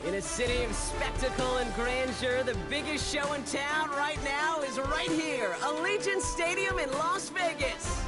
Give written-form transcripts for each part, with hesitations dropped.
In a city of spectacle and grandeur, the biggest show in town right now is right here, Allegiant Stadium in Las Vegas.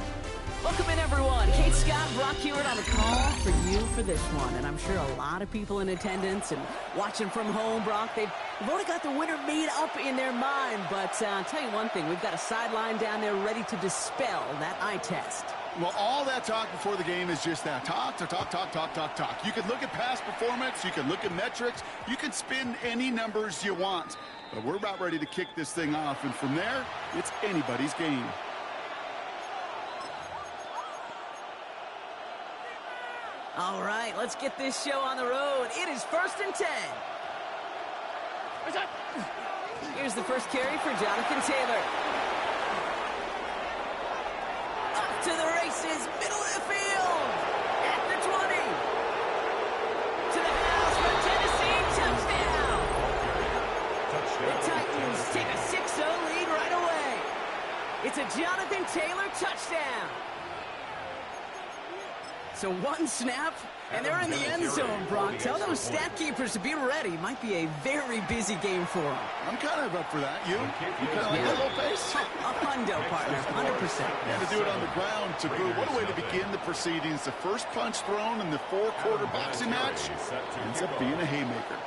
Welcome in, everyone. Kate Scott, Brock Hewitt on the call for you for this one. And I'm sure a lot of people in attendance and watching from home, Brock, they've already got the winner made up in their mind. But I'll tell you one thing, we've got a sideline down there ready to dispel that eye test. Well, all that talk before the game is just that. Talk. You can look at past performance. You can look at metrics. You can spin any numbers you want. But we're about ready to kick this thing off. And from there, it's anybody's game. All right, let's get this show on the road. It is 1st and 10. Here's the first carry for Jonathan Taylor. Up to the races, middle of the field. At the 20. To the house for Tennessee, touchdown. The Titans take a 6-0 lead right away. It's a Jonathan Taylor touchdown. So one snap, and they're in the end zone, Brock. Tell those stat keepers to be ready. Might be a very busy game for them. I'm kind of up for that. You kind of like that little pace? A hundo, partner, 100%. And to do it on the ground, to boot. What a way to begin the proceedings. The first punch thrown in the 4-quarter boxing match ends up being a haymaker.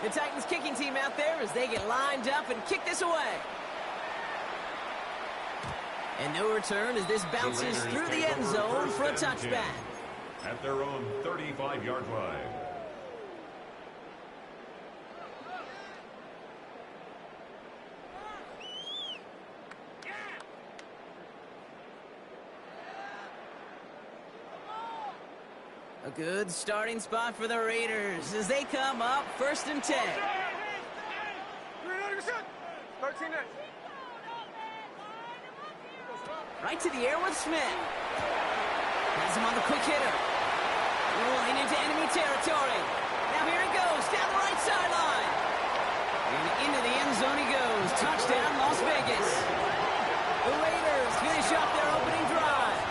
The Titans kicking team out there as they get lined up and kick this away. And no return as this bounces through the end zone for a touchback. At their own 35-yard line. A good starting spot for the Raiders as they come up 1st and 10. 13 next. Right to the air with Smith. Has him on the quick hitter. Rolling into enemy territory. Now here he goes, down the right sideline. And into the end zone he goes. Touchdown, Las Vegas. The Raiders finish off their opening drive.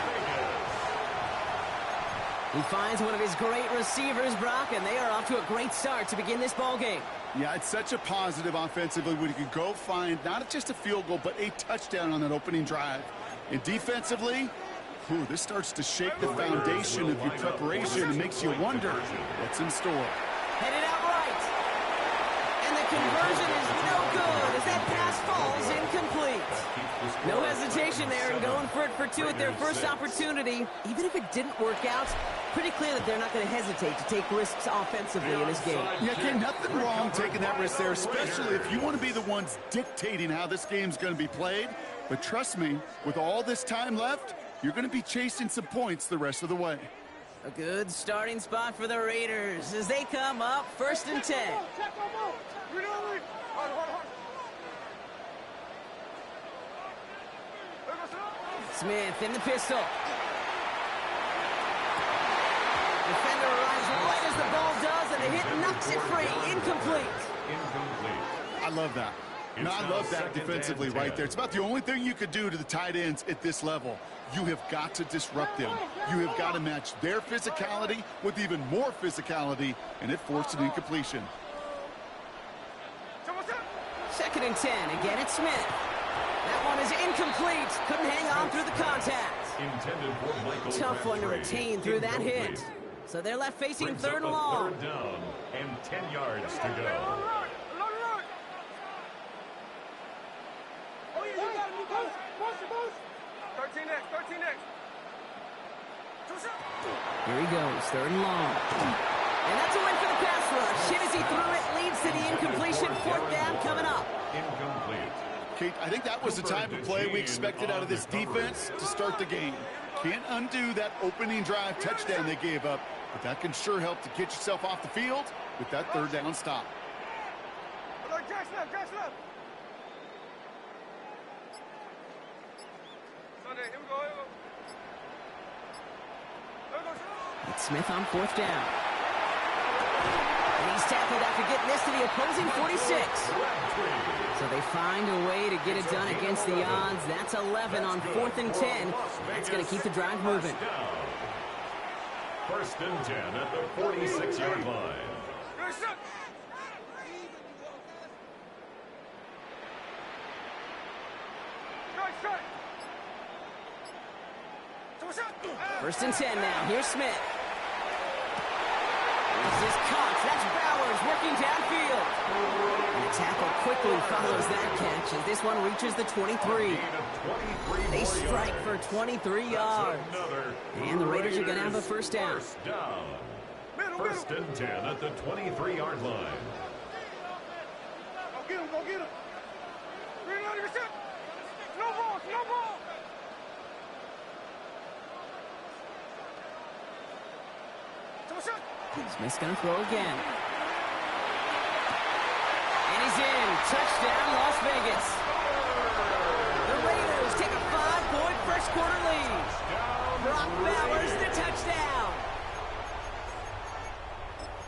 He finds one of his great receivers, Brock, and they are off to a great start to begin this ball game. Yeah, it's such a positive offensively when you can go find not just a field goal, but a touchdown on that opening drive. And defensively, this starts to shake the foundation of your preparation and makes you wonder what's in store. Headed out right. And the conversion is no good as that pass falls incomplete. No hesitation there in going for it for two at their first opportunity. Even if it didn't work out, pretty clear that they're not going to hesitate to take risks offensively in this game. Yeah, okay, nothing wrong taking that risk there, especially if you want to be the ones dictating how this game's going to be played. But trust me, with all this time left, you're going to be chasing some points the rest of the way. A good starting spot for the Raiders as they come up 1st and 10. Smith in the pistol. Defender arrives right as the ball does, and the hit knocks it free. Incomplete. I love that. And I love that defensively right there. It's about the only thing you could do to the tight ends at this level. You have got to disrupt them. You have got to match their physicality with even more physicality, and it forced an incompletion. 2nd and 10. Again, it's Smith. That one is incomplete. Couldn't hang on through the contact. Tough one to retain through that hit. So they're left facing 3rd and long. 3rd down and 10 yards to go. Here he goes, 3rd and long. And that's a win for the pass rush. Hit as he threw it, leads to the incompletion. 4th down coming up. Incomplete. Kate, I think that was the type of play we expected out of this defense to start the game. Can't undo that opening drive touchdown they gave up, but that can sure help to get yourself off the field with that 3rd down stop. It's Smith on 4th down. And he's tackled after getting this to the opposing 46. So they find a way to get it done against the odds. That's 11 on 4th and 10. That's going to keep the drive moving. 1st and 10 at the 46-yard line. First and 10 now. Here's Smith. This is Cox. That's Bowers working downfield. And the tackle quickly follows that catch as this one reaches the 23. They strike for 23 yards. And the Raiders are going to have a first down. First and 10 at the 23-yard line. Go get him, go get him. Bring out your shit. No ball, no ball. Smith's going to throw again. And he's in. Touchdown, Las Vegas. The Raiders take a 5-point first quarter lead. Brock Bowers, the touchdown.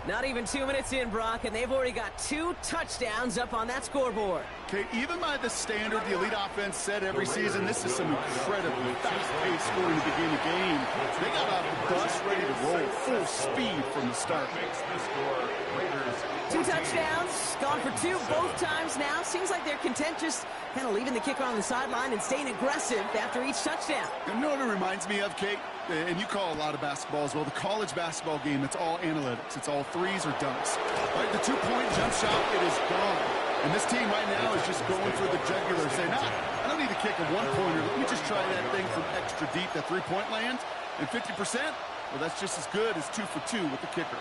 Not even 2 minutes in, Brock, and they've already got 2 touchdowns up on that scoreboard. Okay, even by the standard the elite offense set every season, this is some incredibly fast-paced scoring to begin the game. They got off the bus ready to roll full speed from the start. Makes the score Raiders 2 touchdowns, gone for 2 both times now. Seems like they're content just kind of leaving the kicker on the sideline and staying aggressive after each touchdown. You know what it reminds me of, Kate? And you call a lot of basketball as well. The college basketball game, it's all analytics. It's all threes or dunks. Right, the 2-point jump shot, it is gone. And this team right now is just going for the jugular, saying, I don't need to kick a one-pointer. Let me just try that thing from extra deep, that 3-point land. And 50%, well, that's just as good as 2 for 2 with the kicker.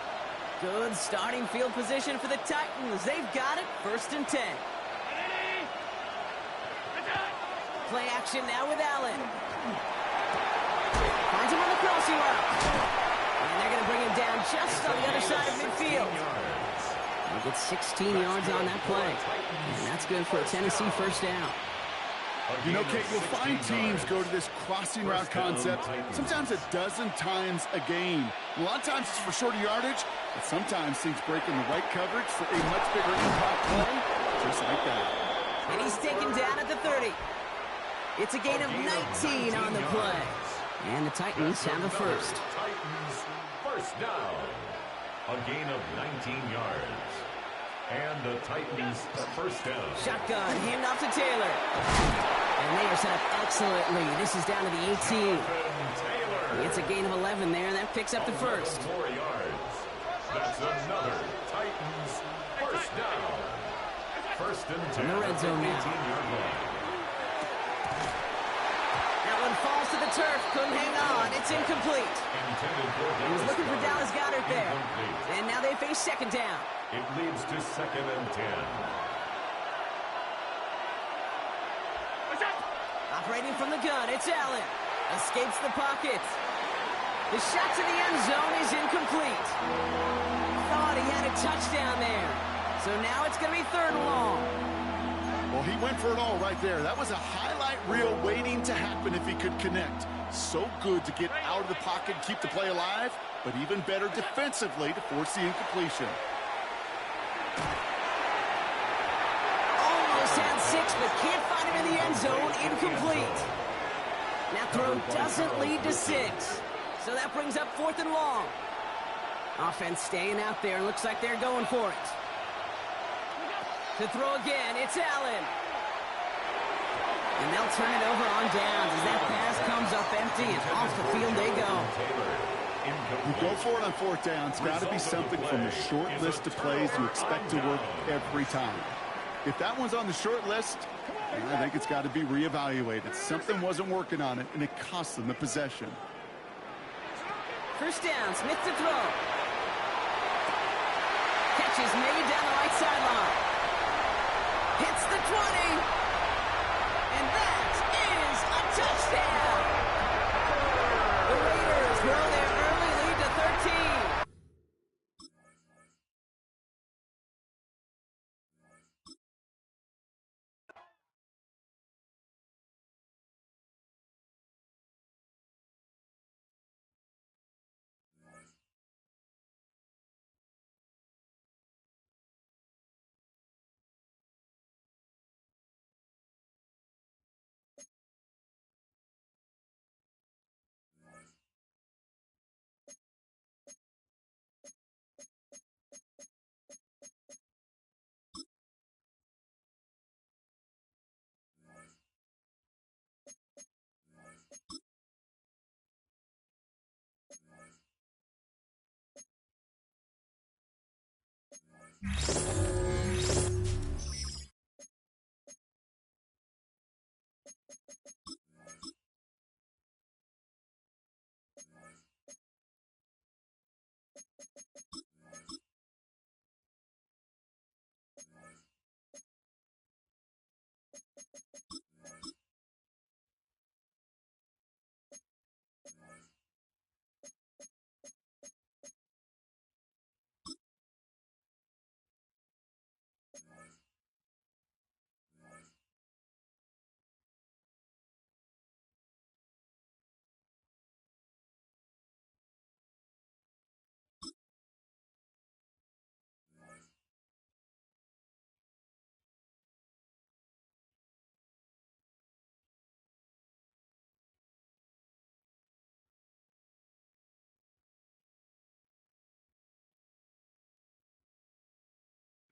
Good starting field position for the Titans. They've got it. First and 10. Play action now with Allen. Finds him on the crossing route. And they're going to bring him down just on the other side of midfield. He'll get 16 yards on that play. And that's good for a Tennessee first down. You know, Kate, you'll find teams go to this crossing route concept sometimes a dozen times a game. A lot of times it's for shorter yardage, but sometimes teams break in the right coverage for a much bigger impact play, just like that. And he's taken down at the 30. It's a gain of 19 on the play. And the Titans have a first. Titans first down. A gain of 19 yards. And the Titans first down. Shotgun, handoff to Taylor. And they are set up excellently. This is down to the 18. It's a gain of 11 there. That picks up the first. 4 yards. That's another Titans first down. First and 10. In the red zone now. 18-yard line. That one falls to the turf. Couldn't hang on. It's incomplete. He was looking for Dallas Goedert there. And now they face second down. It leads to second and 10. Operating from the gun, it's Allen. Escapes the pocket. The shot to the end zone is incomplete. Thought he had a touchdown there. So now it's going to be third and long. Well, he went for it all right there. That was a highlight reel waiting to happen if he could connect. So good to get out of the pocket and keep the play alive, but even better defensively to force the incompletion. Almost had 6, but can't find him in the end zone. Incomplete. That throw doesn't lead to 6. So that brings up fourth and long. Offense staying out there. Looks like they're going for it. To throw again, it's Allen. And they'll turn it over on downs as that pass comes up empty and off the field they go. You go for it on fourth down. It's got to be something from the short list of plays you expect to work every time. If that one's on the short list, I think it's got to be reevaluated. Something wasn't working on it, and it cost them the possession. First down, Smith to throw. Catch is made down the right sideline. Hits the 20. And that is a touchdown. The Raiders grow their early lead to 13.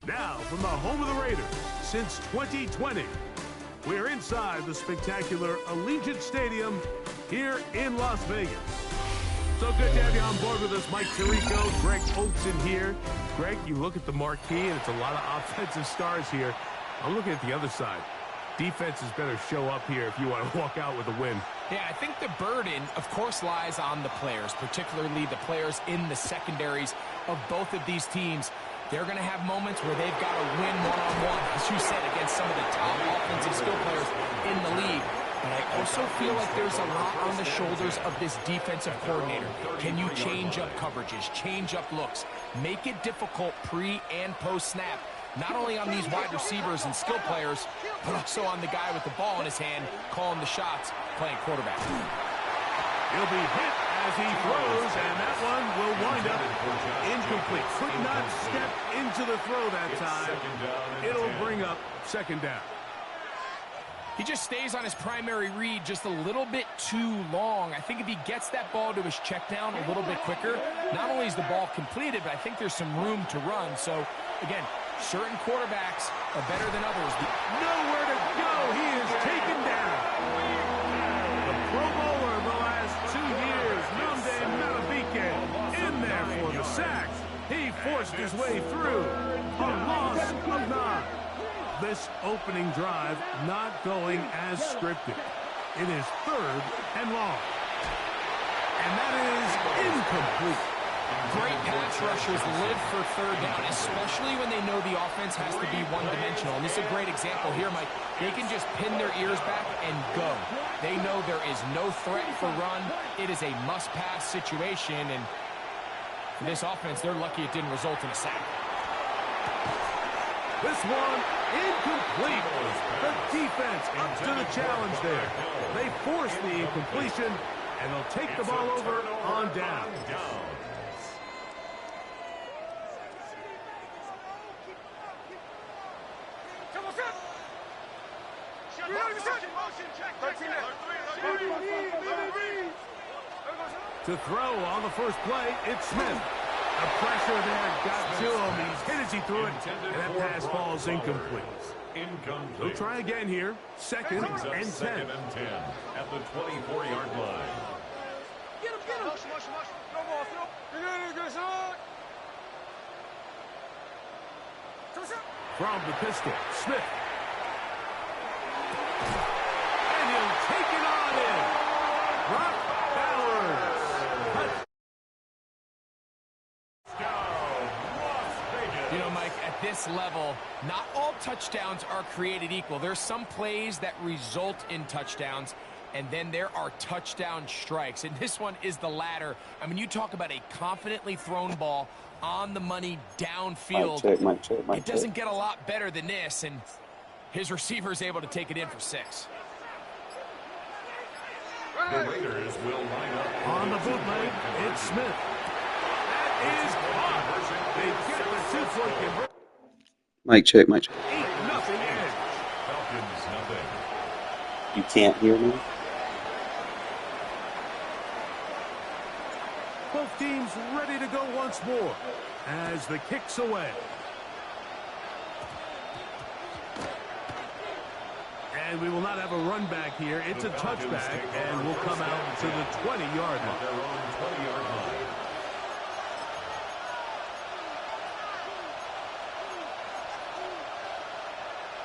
Now, from the home of the Raiders, since 2020, we're inside the spectacular Allegiant Stadium here in Las Vegas. So good to have you on board with us, Mike Tirico, Greg Oates in here. Greg, you look at the marquee, and it's a lot of offensive stars here. I'm looking at the other side. Defenses better show up here if you want to walk out with a win. Yeah, I think the burden, of course, lies on the players, particularly the players in the secondaries of both of these teams. They're going to have moments where they've got to win one-on-one, as you said, against some of the top offensive skill players in the league. But I also feel like there's a lot on the shoulders of this defensive coordinator. Can you change up coverages, change up looks, make it difficult pre- and post-snap, not only on these wide receivers and skill players, but also on the guy with the ball in his hand, calling the shots, playing quarterback. He'll be hit as he throws, and that one will wind up incomplete. Could not step into the throw that time. It'll bring up second down. He just stays on his primary read just a little bit too long. I think if he gets that ball to his check down a little bit quicker, not only is the ball completed, but I think there's some room to run. So, again, certain quarterbacks are better than others. Nowhere to go. He is taken down. The Pro Bowler the last 2 years, Nnamdi Madubuike, in there for the sack. He forced his way through. A loss of 9. This opening drive not going as scripted. It is 3rd and long. And that is incomplete. Great pass rushers live for 3rd down, especially when they know the offense has to be one-dimensional. And this is a great example here, Mike. They can just pin their ears back and go. They know there is no threat for run. It is a must-pass situation, and for this offense, they're lucky it didn't result in a sack. This one incomplete. The defense up to the challenge there. They force the incompletion, and they'll take the ball over on down. To throw on the first play, it's Smith. The pressure there got to him. He's hit as he threw it, and that pass falls incomplete. We'll try again here. Second and 10. Second and 10 at the 24-yard line. Get him. No ball, From the pistol, Smith. And he'll take it on in. Brock Bowers. You know, Mike, at this level, not all touchdowns are created equal. There's some plays that result in touchdowns, and then there are touchdown strikes. And this one is the latter. I mean, you talk about a confidently thrown ball on the money downfield. Mic check. It doesn't get a lot better than this, and his receiver is able to take it in for 6. The Raiders will line up On the bootleg, it's Smith. That is caught. They get the 2-point conversion. Mic check. 8-0 Falcons nothing. You can't hear me? Both teams ready to go once more as the kick's away. And we will not have a run back here. It's a touchback, and we'll come out to the 20-yard line. Their own 20-yard line.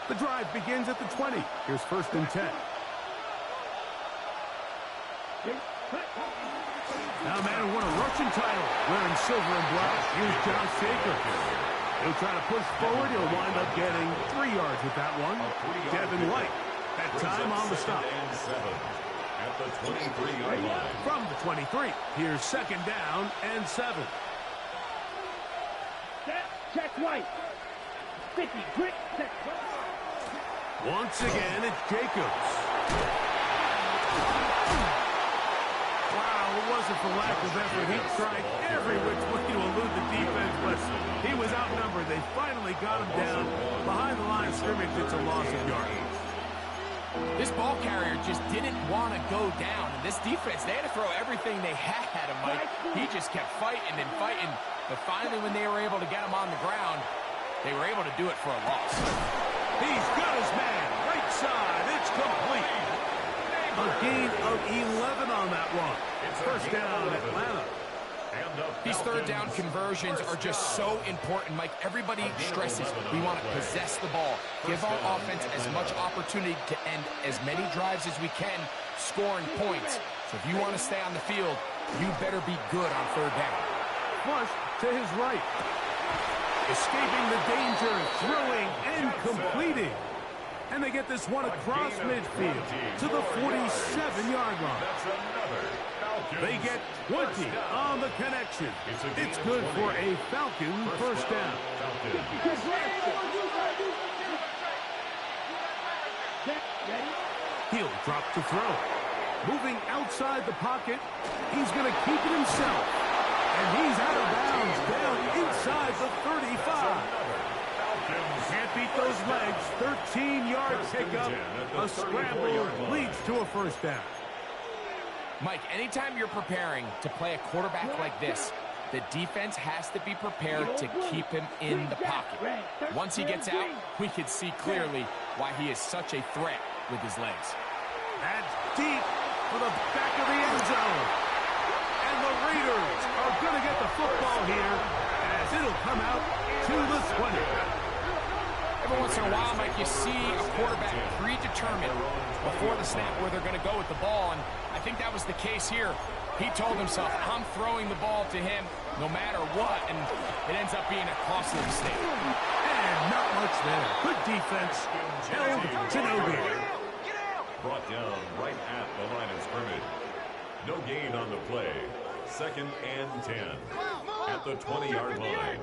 The drive begins at the 20. Here's 1st and 10. Now Madden won a rushing title wearing silver and black. Here's John Shaker. He'll try to push forward. He'll wind up getting 3 yards with that one. Devin White, that time on the stop. At the 23-yard line. From the 23, here's 2nd down and 7. Check White. 50, quick, check. Once again, it's Jacobs. Wow, it wasn't for lack of effort. He tried every which way to elude the defense, but he was outnumbered. They finally got him down behind the line of scrimmage. It's a loss of yardage. This ball carrier just didn't want to go down. And this defense, they had to throw everything they had at him, Mike. He just kept fighting and fighting. But finally, when they were able to get him on the ground, they were able to do it for a loss. He's got his man. Right side. It's complete. A gain of 11 on that one. 1st down, Atlanta. These 3rd down conversions are just so important, Mike. Everybody stresses we want to possess the ball, give our offense as much opportunity to end as many drives as we can, scoring points. So if you want to stay on the field, you better be good on 3rd down. Flush to his right. Escaping the danger, throwing and completing. And they get this one across midfield to the 47-yard line. They get 20 on the connection. It's good for a Falcon 1st down. He'll drop to throw. Moving outside the pocket. He's going to keep it himself. And he's out of bounds down inside the 35. Can't beat those legs. 13-yard pickup. A scramble leads to a 1st down. Mike, anytime you're preparing to play a quarterback like this, the defense has to be prepared to keep him in the pocket. Once he gets out, we can see clearly why he is such a threat with his legs. That's deep for the back of the end zone. And the Raiders are going to get the football here as it'll come out to the 20. Every once in a while, Mike, you see a quarterback predetermined before the snap where they're going to go with the ball, and I think that was the case here. He told himself, I'm throwing the ball to him no matter what, and it ends up being a costly mistake. And not much there. Good defense. Held to no gain. Brought down right at the line of scrimmage. No gain on the play. 2nd and 10 at the 20-yard line.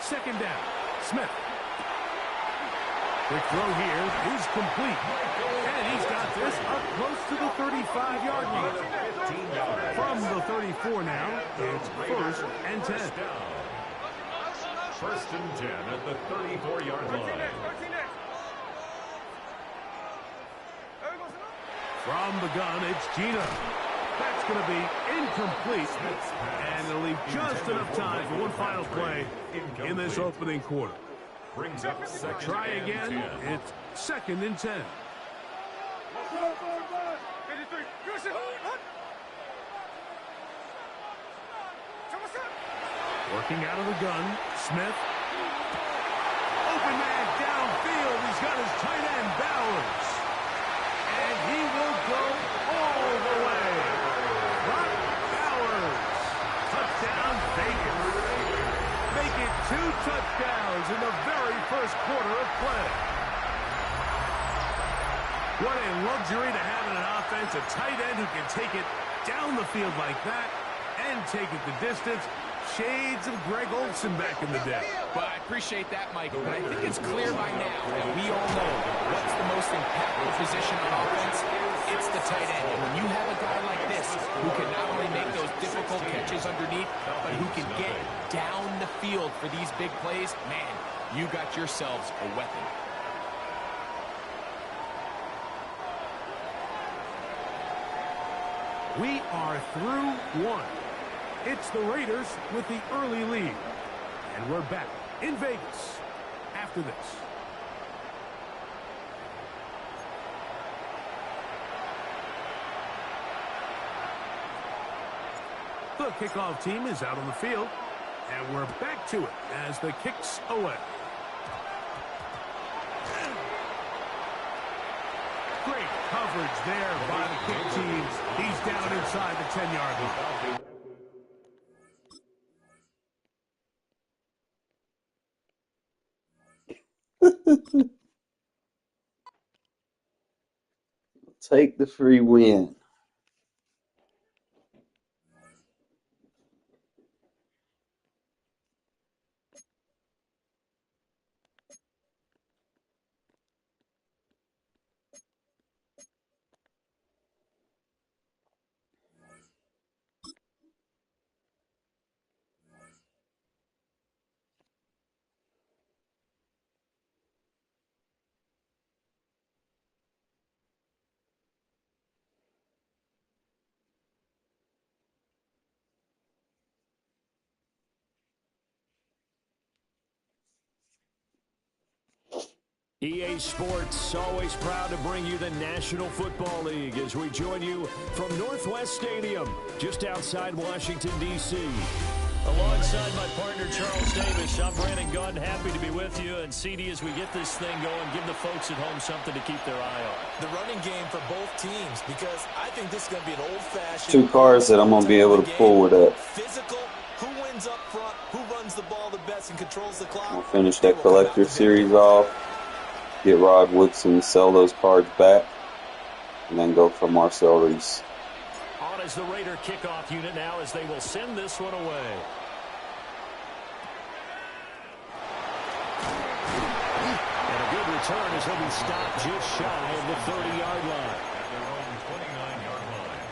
2nd down. Smith. Quick throw here is complete. And he's got this up close to the 35-yard line. From the 34 now, it's 1st and 10. 1st and 10 at the 34-yard line. From the gun, it's Gina. That's going to be incomplete. And it'll leave just enough time for one final play in this opening quarter. Brings up 2nd Try and again. 10. It's 2nd and 10. Working out of the gun, Smith. Open man downfield. He's got his tight end, Bowers. And he will go all the way. Brock Bowers. Touchdown, Vegas. Make it 2 touchdowns in the very first quarter of play. What a luxury to have in an offense, a tight end who can take it down the field like that and take it the distance. Shades of Greg Olsen back in the day. Well, I appreciate that, Mike, but I think it's clear by now that we all know what's the most impactful position on offense. It's the tight end. And when you have a guy like this who can not only make those difficult catches underneath, but who can get down the field for these big plays, man, you got yourselves a weapon. We are through one. It's the Raiders with the early lead. And we're back in Vegas after this. The kickoff team is out on the field. And we're back to it as the kick's away. Great coverage there by the kick team. He's down inside the 10-yard line. Take the free win. EA Sports, always proud to bring you the National Football League as we join you from Northwest Stadium, just outside Washington, D.C. Alongside my partner, Charles Davis, I'm Brandon Gunn, happy to be with you. And CD, as we get this thing going, give the folks at home something to keep their eye on. The running game for both teams, because I think this is going to be an old-fashioned... 2 cars that I'm going to be able to pull with that. Physical, who wins up front, who runs the ball the best and controls the clock. I'll finish that collector series off. Get Rod Woodson, sell those cards back, and then go for Marcel Reese. On is the Raider kickoff unit now as they will send this one away. And a good return as he'll be stopped just shy of the 30-yard line. At their own 29-yard line.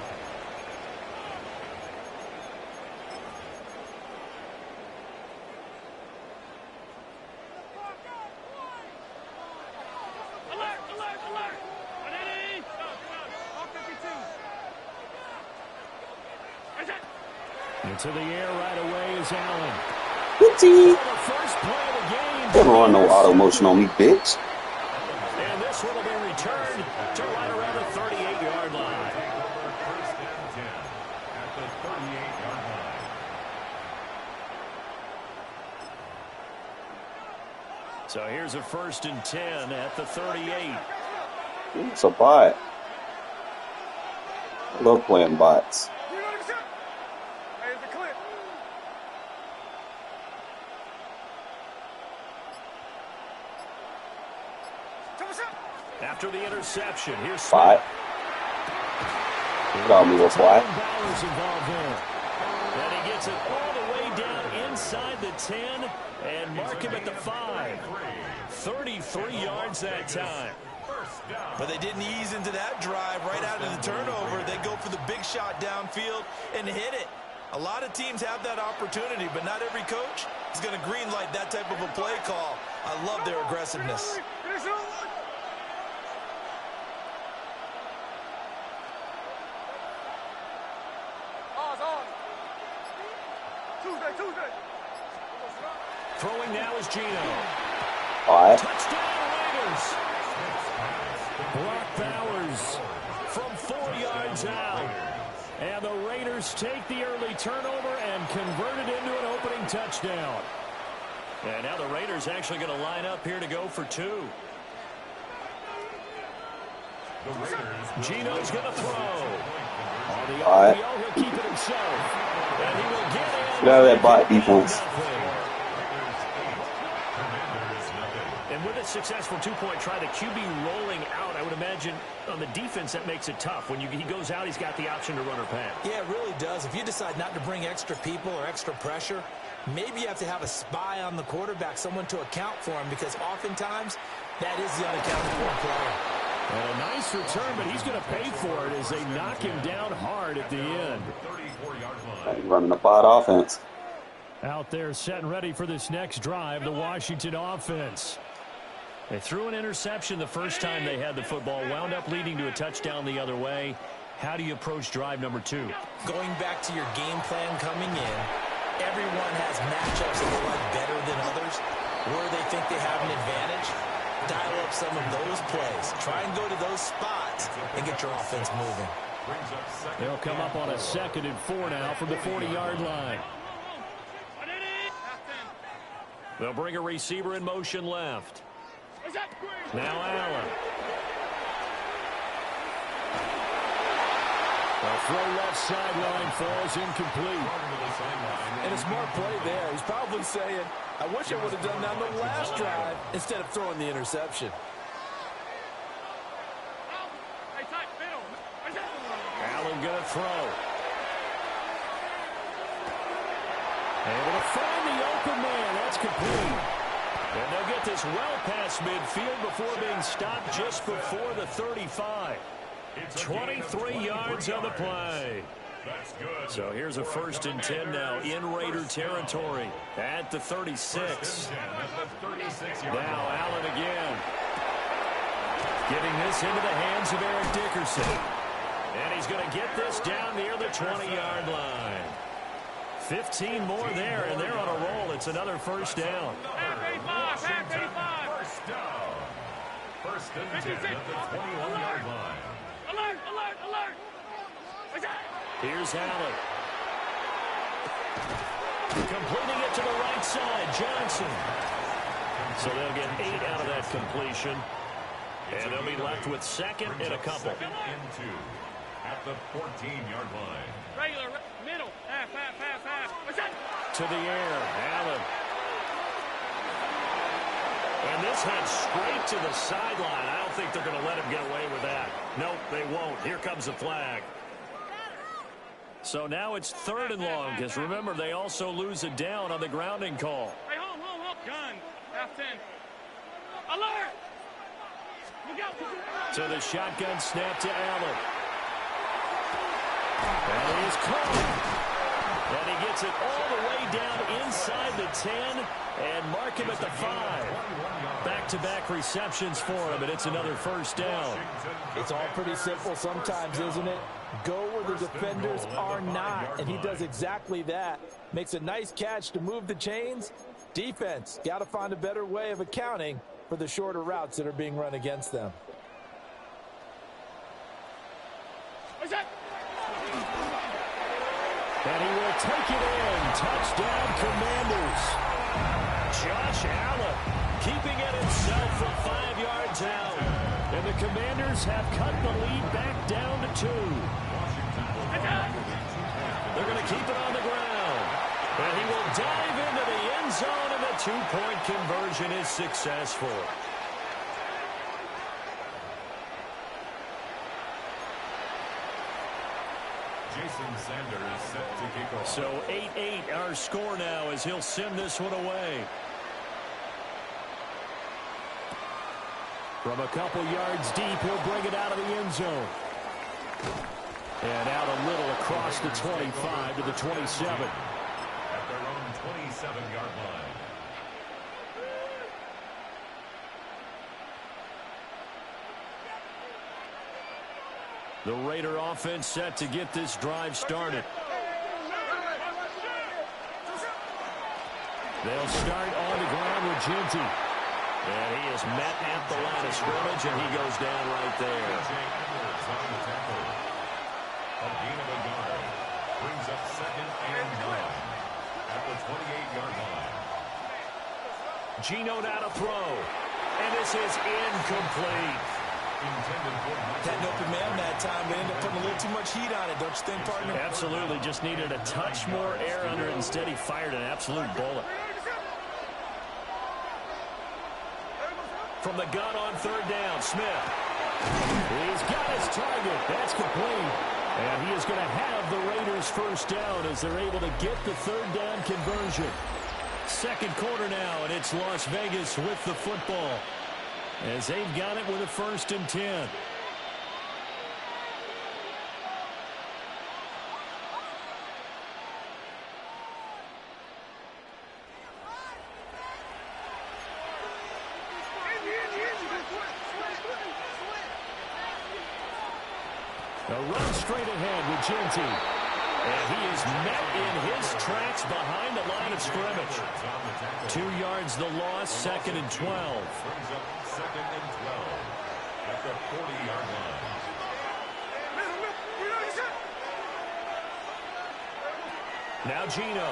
Into the air right away is Allen. Whoopsie. The first play of the game. Don't run no auto motion on me, bitch. And this one will be returned to right around the 38-yard line. First and 10 at the 38-yard line. So here's a 1st and 10 at the 38. It's a bot. I love playing bots. After the interception, here's Bot. Got me with flat. Bowers involved there. And he gets it all the way down inside the 10 and mark him at the 5. 33 yards that time. But they didn't ease into that drive right out of the turnover. They go for the big shot downfield and hit it. A lot of teams have that opportunity, but not every coach is going to green light that type of a play call. I love their aggressiveness. Throwing now is Gino. All right. Touchdown Raiders. Brock Bowers from 4 yards out. And the Raiders take the early turnover and convert it into an opening touchdown. And now the Raiders actually going to line up here to go for 2. Gino's going to throw. On the RPO, he'll keep it himself. And he will get in. Get out of that bot defense. And with a successful 2-point try, the QB rolling out, I would imagine on the defense that makes it tough. When he goes out, he's got the option to run or pass. Yeah, it really does. If you decide not to bring extra people or extra pressure, maybe you have to have a spy on the quarterback, someone to account for him, because oftentimes that is the unaccounted for player. And a nice return, but he's going to pay for it as they knock him down hard at the end. Running a bot offense. Out there set and ready for this next drive, the Washington offense. They threw an interception the first time they had the football, wound up leading to a touchdown the other way. How do you approach drive number 2? Going back to your game plan coming in, everyone has matchups that they like better than others, where they think they have an advantage. Dial up some of those plays. Try and go to those spots and get your offense moving. They'll come up on a 2nd and 4 now from the 40-yard line. They'll bring a receiver in motion left. Now Allen. A throw left sideline falls incomplete. And a smart play there. He's probably saying, I wish I would have done that on the last drive instead of throwing the interception. Allen gonna throw. Able to find the open man. That's complete. And they'll get this well past midfield before being stopped just before the 35. 23 yards on the play. So here's a 1st and 10 now in Raider territory at the 36. Now Allen again. Getting this into the hands of Eric Dickerson. And he's going to get this down near the 20-yard line. 15 more there, and they're on a roll. It's another 1st down. First and 10 at the 21-yard line. Alert, alert, alert! Here's Allen. Completing it to the right side, Johnson. So they'll get 8 out of that completion. And they'll be left with 2nd and a couple. 2nd and 2 at the 14-yard line. Regular, middle, half. To the air, Allen. And this heads straight to the sideline. I don't think they're going to let him get away with that. Nope, they won't. Here comes the flag. So now it's 3rd and long, because remember, they also lose a down on the grounding call. Hey, home. Gun, half 10. Alert! Look out! To the shotgun snap to Allen. And he is caught. And he gets it all the way down inside the 10 and mark him at the 5. Back-to-back receptions for him, and it's another 1st down. It's all pretty simple sometimes, isn't it? Go where the defenders are not, and he does exactly that. Makes a nice catch to move the chains. Defense, got to find a better way of accounting for the shorter routes that are being run against them. And he will take it in. Touchdown, Commanders. Josh Allen keeping it himself from 5 yards out. And the Commanders have cut the lead back down to 2. They're going to keep it on the ground. And he will dive into the end zone, and the 2-point conversion is successful. Jason Sanders set to kick off. So 8-8 our score now as he'll send this one away. From a couple yards deep, he'll bring it out of the end zone. And out a little across the 25 to the 27. At their own 27-yard line. The Raider offense set to get this drive started. They'll start on the ground with Ginty. And he is met at the line of scrimmage, and he goes down right there. A gain of a yard brings up 2nd and 1 at the 28-yard line. Gino now to throw. And this is incomplete. That open man that time, they end up putting a little too much heat on it, don't you think, partner? Absolutely. Just needed a touch more air under it. Instead, he fired an absolute bullet. From the gun on 3rd down, Smith. He's got his target. That's complete. And he is going to have the Raiders' 1st down as they're able to get the 3rd down conversion. 2nd quarter now, and it's Las Vegas with the football, as they've got it with a 1st and 10. A run straight ahead with Ginty. And he is met in his tracks behind the line of scrimmage. 2 yards the loss, 2nd and 12. Brings up 2nd and 12 at the 40-yard line. Now Gino.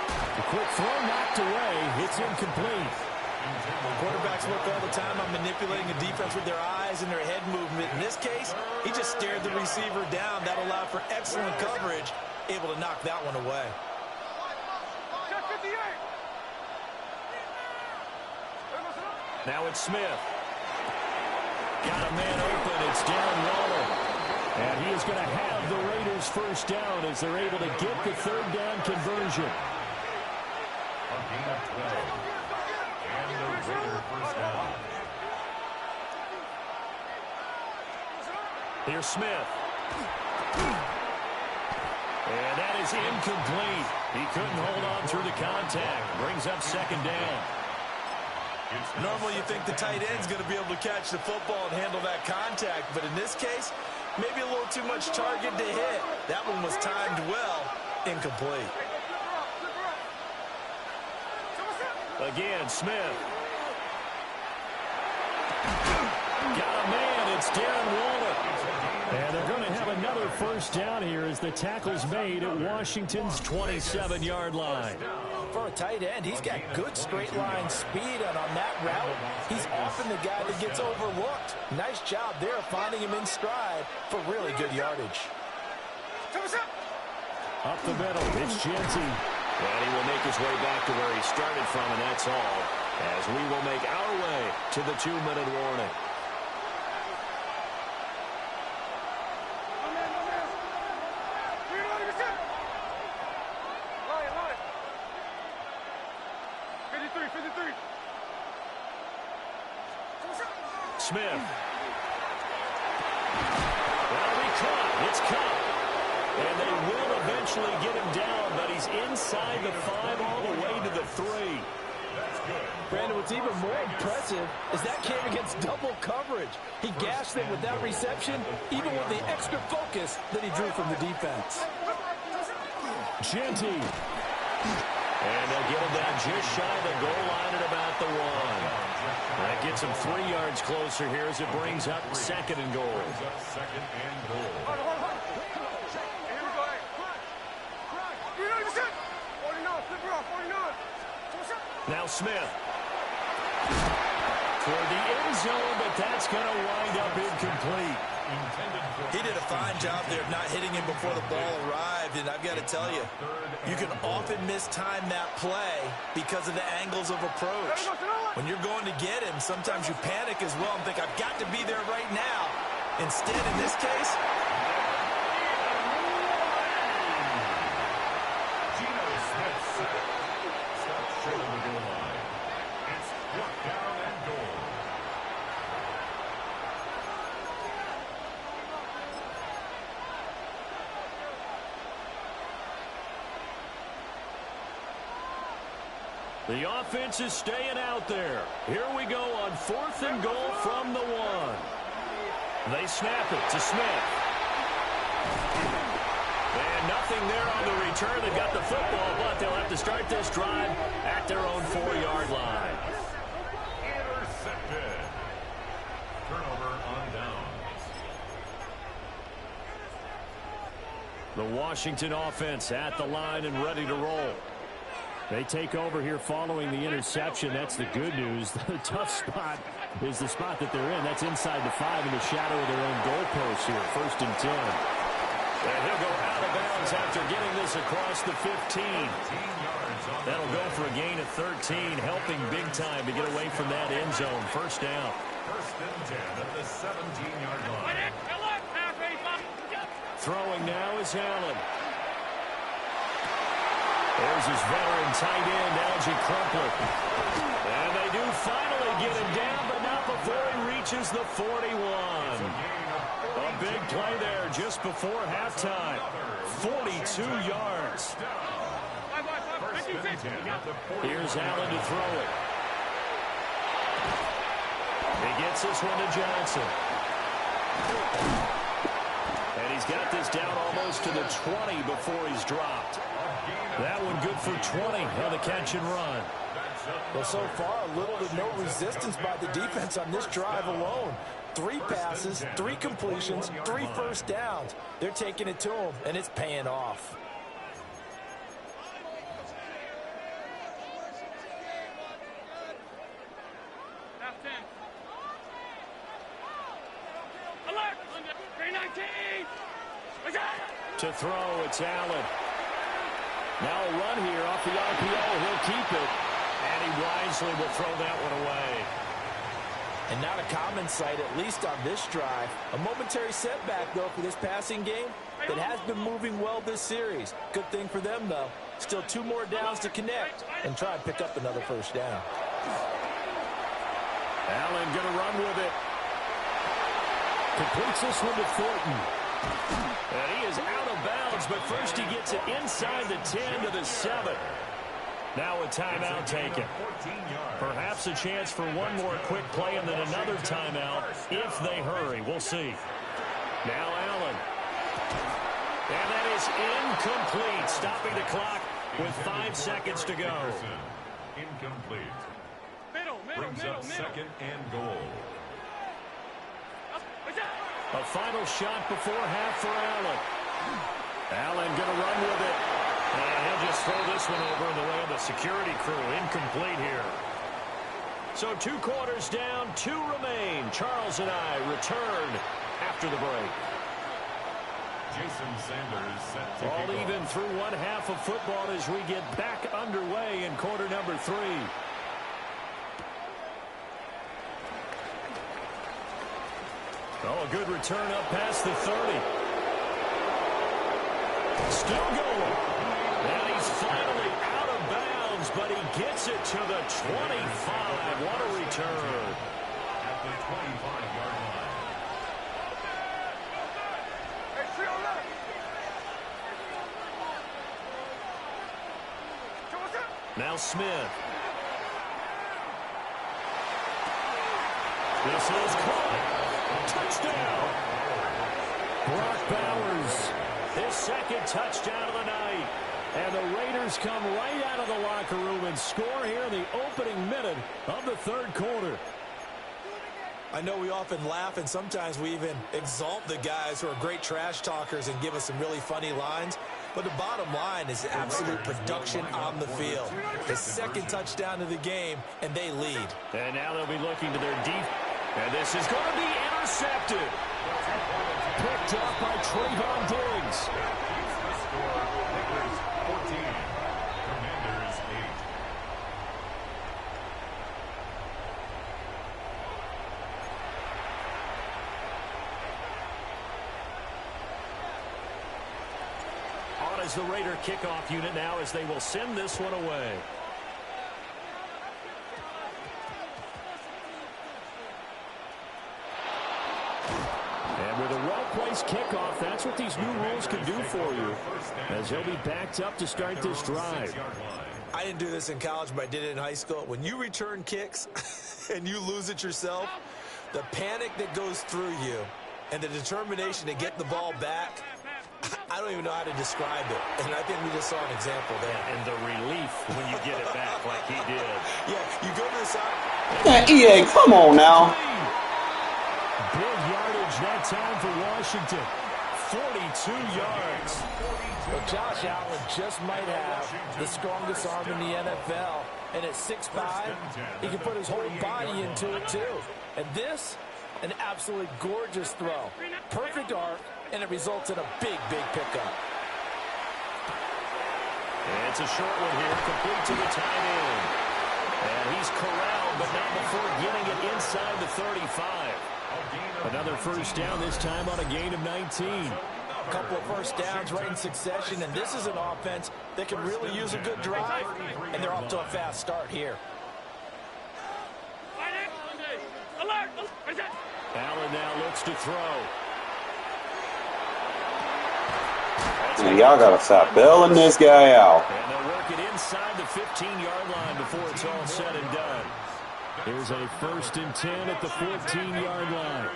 The quick throw knocked away. It's incomplete. Quarterbacks look all the time on manipulating a defense with their eyes and their head movement. In this case, he just stared the receiver down. That allowed for excellent coverage, able to knock that one away. Now it's Smith. Got a man open. It's Darren Waller. And he is going to have the Raiders first down as they're able to get the third down conversion. A gain of 12. And the Raider first down. Here's Smith. And that is incomplete. He couldn't hold on through the contact. Brings up second down. Normally you think the tight end's going to be able to catch the football and handle that contact, but in this case, maybe a little too much target to hit. That one was timed well, incomplete. Again, Smith. Got a man, it's Darren Waller. And they're going to have another first down here as the tackle's made at Washington's 27-yard line. For a tight end, he's got good straight line speed, and on that route, he's often the guy that gets overlooked. Nice job there finding him in stride for really good yardage. Up the middle, it's Genty. And he will make his way back to where he started from, and that's all, as we will make our way to the 2-minute warning. Smith. That'll be caught. It's caught. And they will eventually get him down, but he's inside the 5 all the way to the 3. Brandon, what's even more impressive is that came against double coverage. He gashed them with that reception, even with the extra focus that he drew from the defense. Genty. And they'll get him down just shy of the goal line at about the 1. That gets him 3 yards closer here as it brings up second and goal. Now Smith. Toward the end zone, but that's going to wind up incomplete. He did a fine job there of not hitting him before the ball arrived, and I've got to tell you, you can often mistime that play because of the angles of approach. When you're going to get him, sometimes you panic as well and think, I've got to be there right now. Instead, in this case, The offense is staying out there. Here we go on 4th and goal from the 1. They snap it to Smith. And nothing there on the return. They got the football, but they'll have to start this drive at their own 4-yard line. Intercepted. Turnover on downs. The Washington offense at the line and ready to roll. They take over here following the interception. That's the good news. The tough spot is the spot that they're in. That's inside the 5 in the shadow of their own goalpost here. 1st and 10. And he'll go out of bounds after getting this across the 15. That'll go for a gain of 13, helping big time to get away from that end zone. First down. 1st and 10 at the 17-yard line. Throwing now is Allen. There's his veteran tight end, Algie Crumpler. And they do finally get him down, but not before he reaches the 41. A big play there just before halftime. 42 yards. Here's Allen to throw it. He gets this one to Johnson. And he's got this down almost to the 20 before he's dropped. That one good for 20 on the catch and run. Well, so far, little to no resistance by the defense on this drive alone. 3 passes, 3 completions, 3 first downs. They're taking it to him, and it's paying off. To throw, it's Allen. Now a run here off the RPO. He'll keep it. And he wisely will throw that one away. And not a common sight, at least on this drive. A momentary setback, though, for this passing game that has been moving well this series. Good thing for them, though. Still 2 more downs to connect and try and pick up another first down. Allen going to run with it. Completes this one to Thornton. And he is out of bounds, but first he gets it inside the 10 to the 7. Now a timeout taken. Perhaps a chance for one more quick play and then another timeout if they hurry. We'll see. Now Allen. And that is incomplete. Stopping the clock with 5 seconds to go. Incomplete. Brings up second and goal. A final shot before half for Allen. Allen going to run with it. And he'll just throw this one over in the way of the security crew. Incomplete here. So 2 quarters down, 2 remain. Charles and I return after the break. Jason Sanders set to All even through 1 half of football as we get back underway in quarter number 3. Oh, a good return up past the 30. Still going. And he's finally out of bounds, but he gets it to the 25. What a return. At the 25-yard line. Now Smith. This is caught. Touchdown. Brock Bowers. His second touchdown of the night. And the Raiders come right out of the locker room and score here in the opening minute of the 3rd quarter. I know we often laugh and sometimes we even exalt the guys who are great trash talkers and give us some really funny lines. But the bottom line is absolute production on the field. His second touchdown of the game, and they lead. And now they'll be looking to their deep. And this is going to be intercepted. Picked up by Trayvon Diggs. Lakers 14. Commanders 8. On as the Raider kickoff unit now as they will send this one away. And with a well-placed kickoff, that's what these new rules can do for you, as he'll be backed up to start this drive. I didn't do this in college, but I did it in high school. When you return kicks and you lose it yourself, the panic that goes through you and the determination to get the ball back, I don't even know how to describe it. And I think we just saw an example there. And the relief when you get it back like he did. Yeah, you go to the side. Yeah, EA, come on now. Big yardage that time for Washington. 42 yards. Well, Josh Allen just might have the strongest arm in the NFL. And at 6'5", he can put his whole body into it, too. And this, an absolutely gorgeous throw. Perfect arc, and it results in a big, big pickup. It's a short one here, complete to the tight end. And he's corralled, but not before getting it inside the 35. Another first down, this time on a gain of 19. A couple of first downs right in succession, and this is an offense that can really use a good drive, and they're off to a fast start here. Allen now looks to throw. Man, y'all gotta stop bailing this guy out. And they'll work it inside the 15-yard line before it's all said and done. Here's a 1st and 10 at the 14-yard line.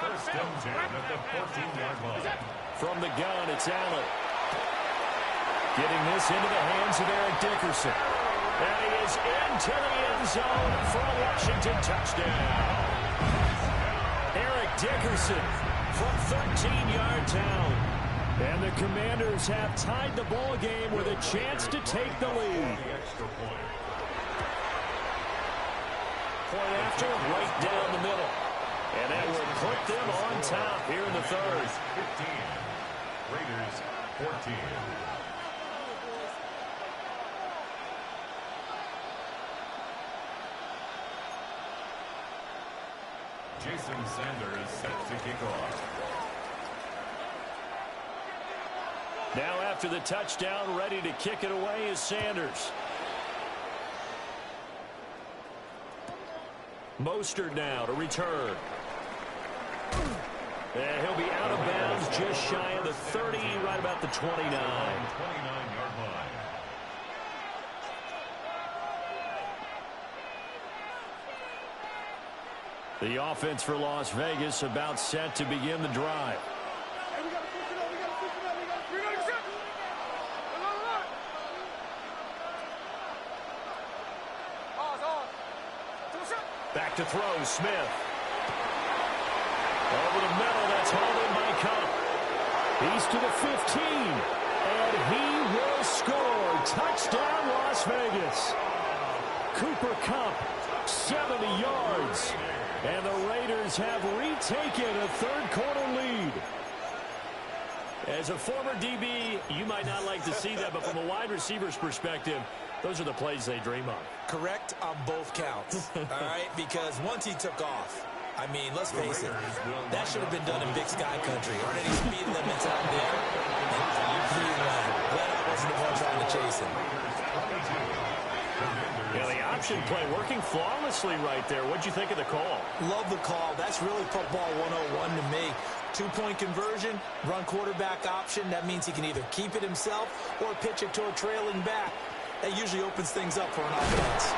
First and 10 at the 14-yard line. From the gun, it's Allen. Getting this into the hands of Eric Dickerson. And he is into the end zone for a Washington touchdown. Eric Dickerson from 13-yard down. And the Commanders have tied the ball game with a chance to take the lead. Point after, right down the middle. And that will put them on top here in the third. 15. Raiders 14. Jason Sanders set to kick off. Now after the touchdown, ready to kick it away is Sanders. Mostert now to return. And he'll be out of bounds just shy of the 30, right about the 29. 29-yard line. The offense for Las Vegas about set to begin the drive. Hey, we got to push it up. We got to push it up. We got to set. Back to throw, Smith. Over the middle, that's hauled in by Cup. He's to the 15, and he will score. Touchdown, Las Vegas. Cooper Kupp, 70 yards. And the Raiders have retaken a third-quarter lead. As a former DB, you might not like to see that, but from a wide receiver's perspective, those are the plays they dream of. Correct on both counts, all right? Because once he took off, I mean, let's face it, that should have been done in Big Sky Country. Aren't any speed limits out there? And glad I wasn't the one trying to chase him. Yeah, the option play working flawlessly right there. What'd you think of the call? Love the call. That's really football 101 to me. Two-point conversion, run quarterback option. That means he can either keep it himself or pitch it to a trailing back. That usually opens things up for an offense.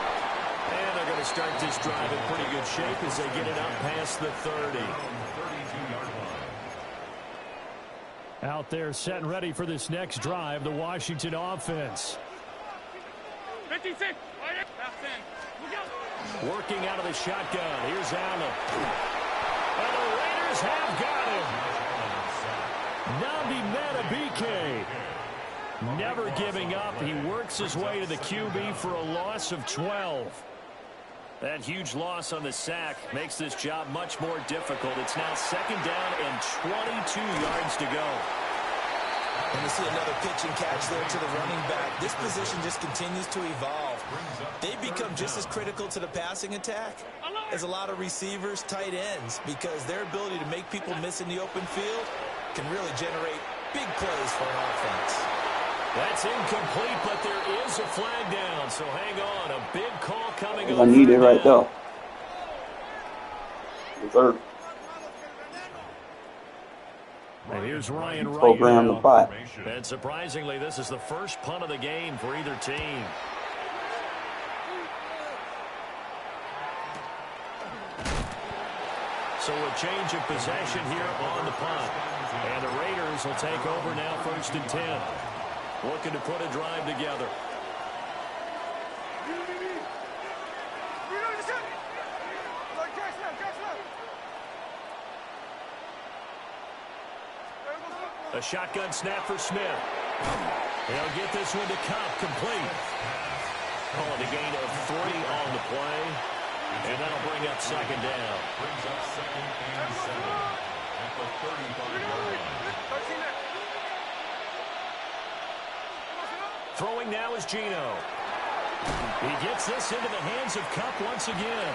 And they're going to start this drive in pretty good shape as they get it up past the 30. 32-yard line. Out there set and ready for this next drive, the Washington offense. 56. Working out of the shotgun. Here's Allen. And the Raiders have got him. Nnamdi Madubuike. Never giving up. He works his way to the QB for a loss of 12. That huge loss on the sack makes this job much more difficult. It's now second down and 22 yards to go. And we see another pitch and catch there to the running back. This position just continues to evolve. They become just as critical to the passing attack as a lot of receivers, tight ends, because their ability to make people miss in the open field can really generate big plays for an offense. That's incomplete, but there is a flag down, so hang on. A big call coming up. I need it right there. The third. And here's Ryan Wright. Program the punt. And surprisingly, this is the first punt of the game for either team. So a change of possession here on the punt. And the Raiders will take over now, 1st and 10. Looking to put a drive together. A shotgun snap for Smith. They'll get this one to Kupp, complete. Calling a gain of 3 on the play. And that'll bring up second down. Brings up second and 7 at the 35-yard line. Throwing now is Geno. He gets this into the hands of Kupp once again.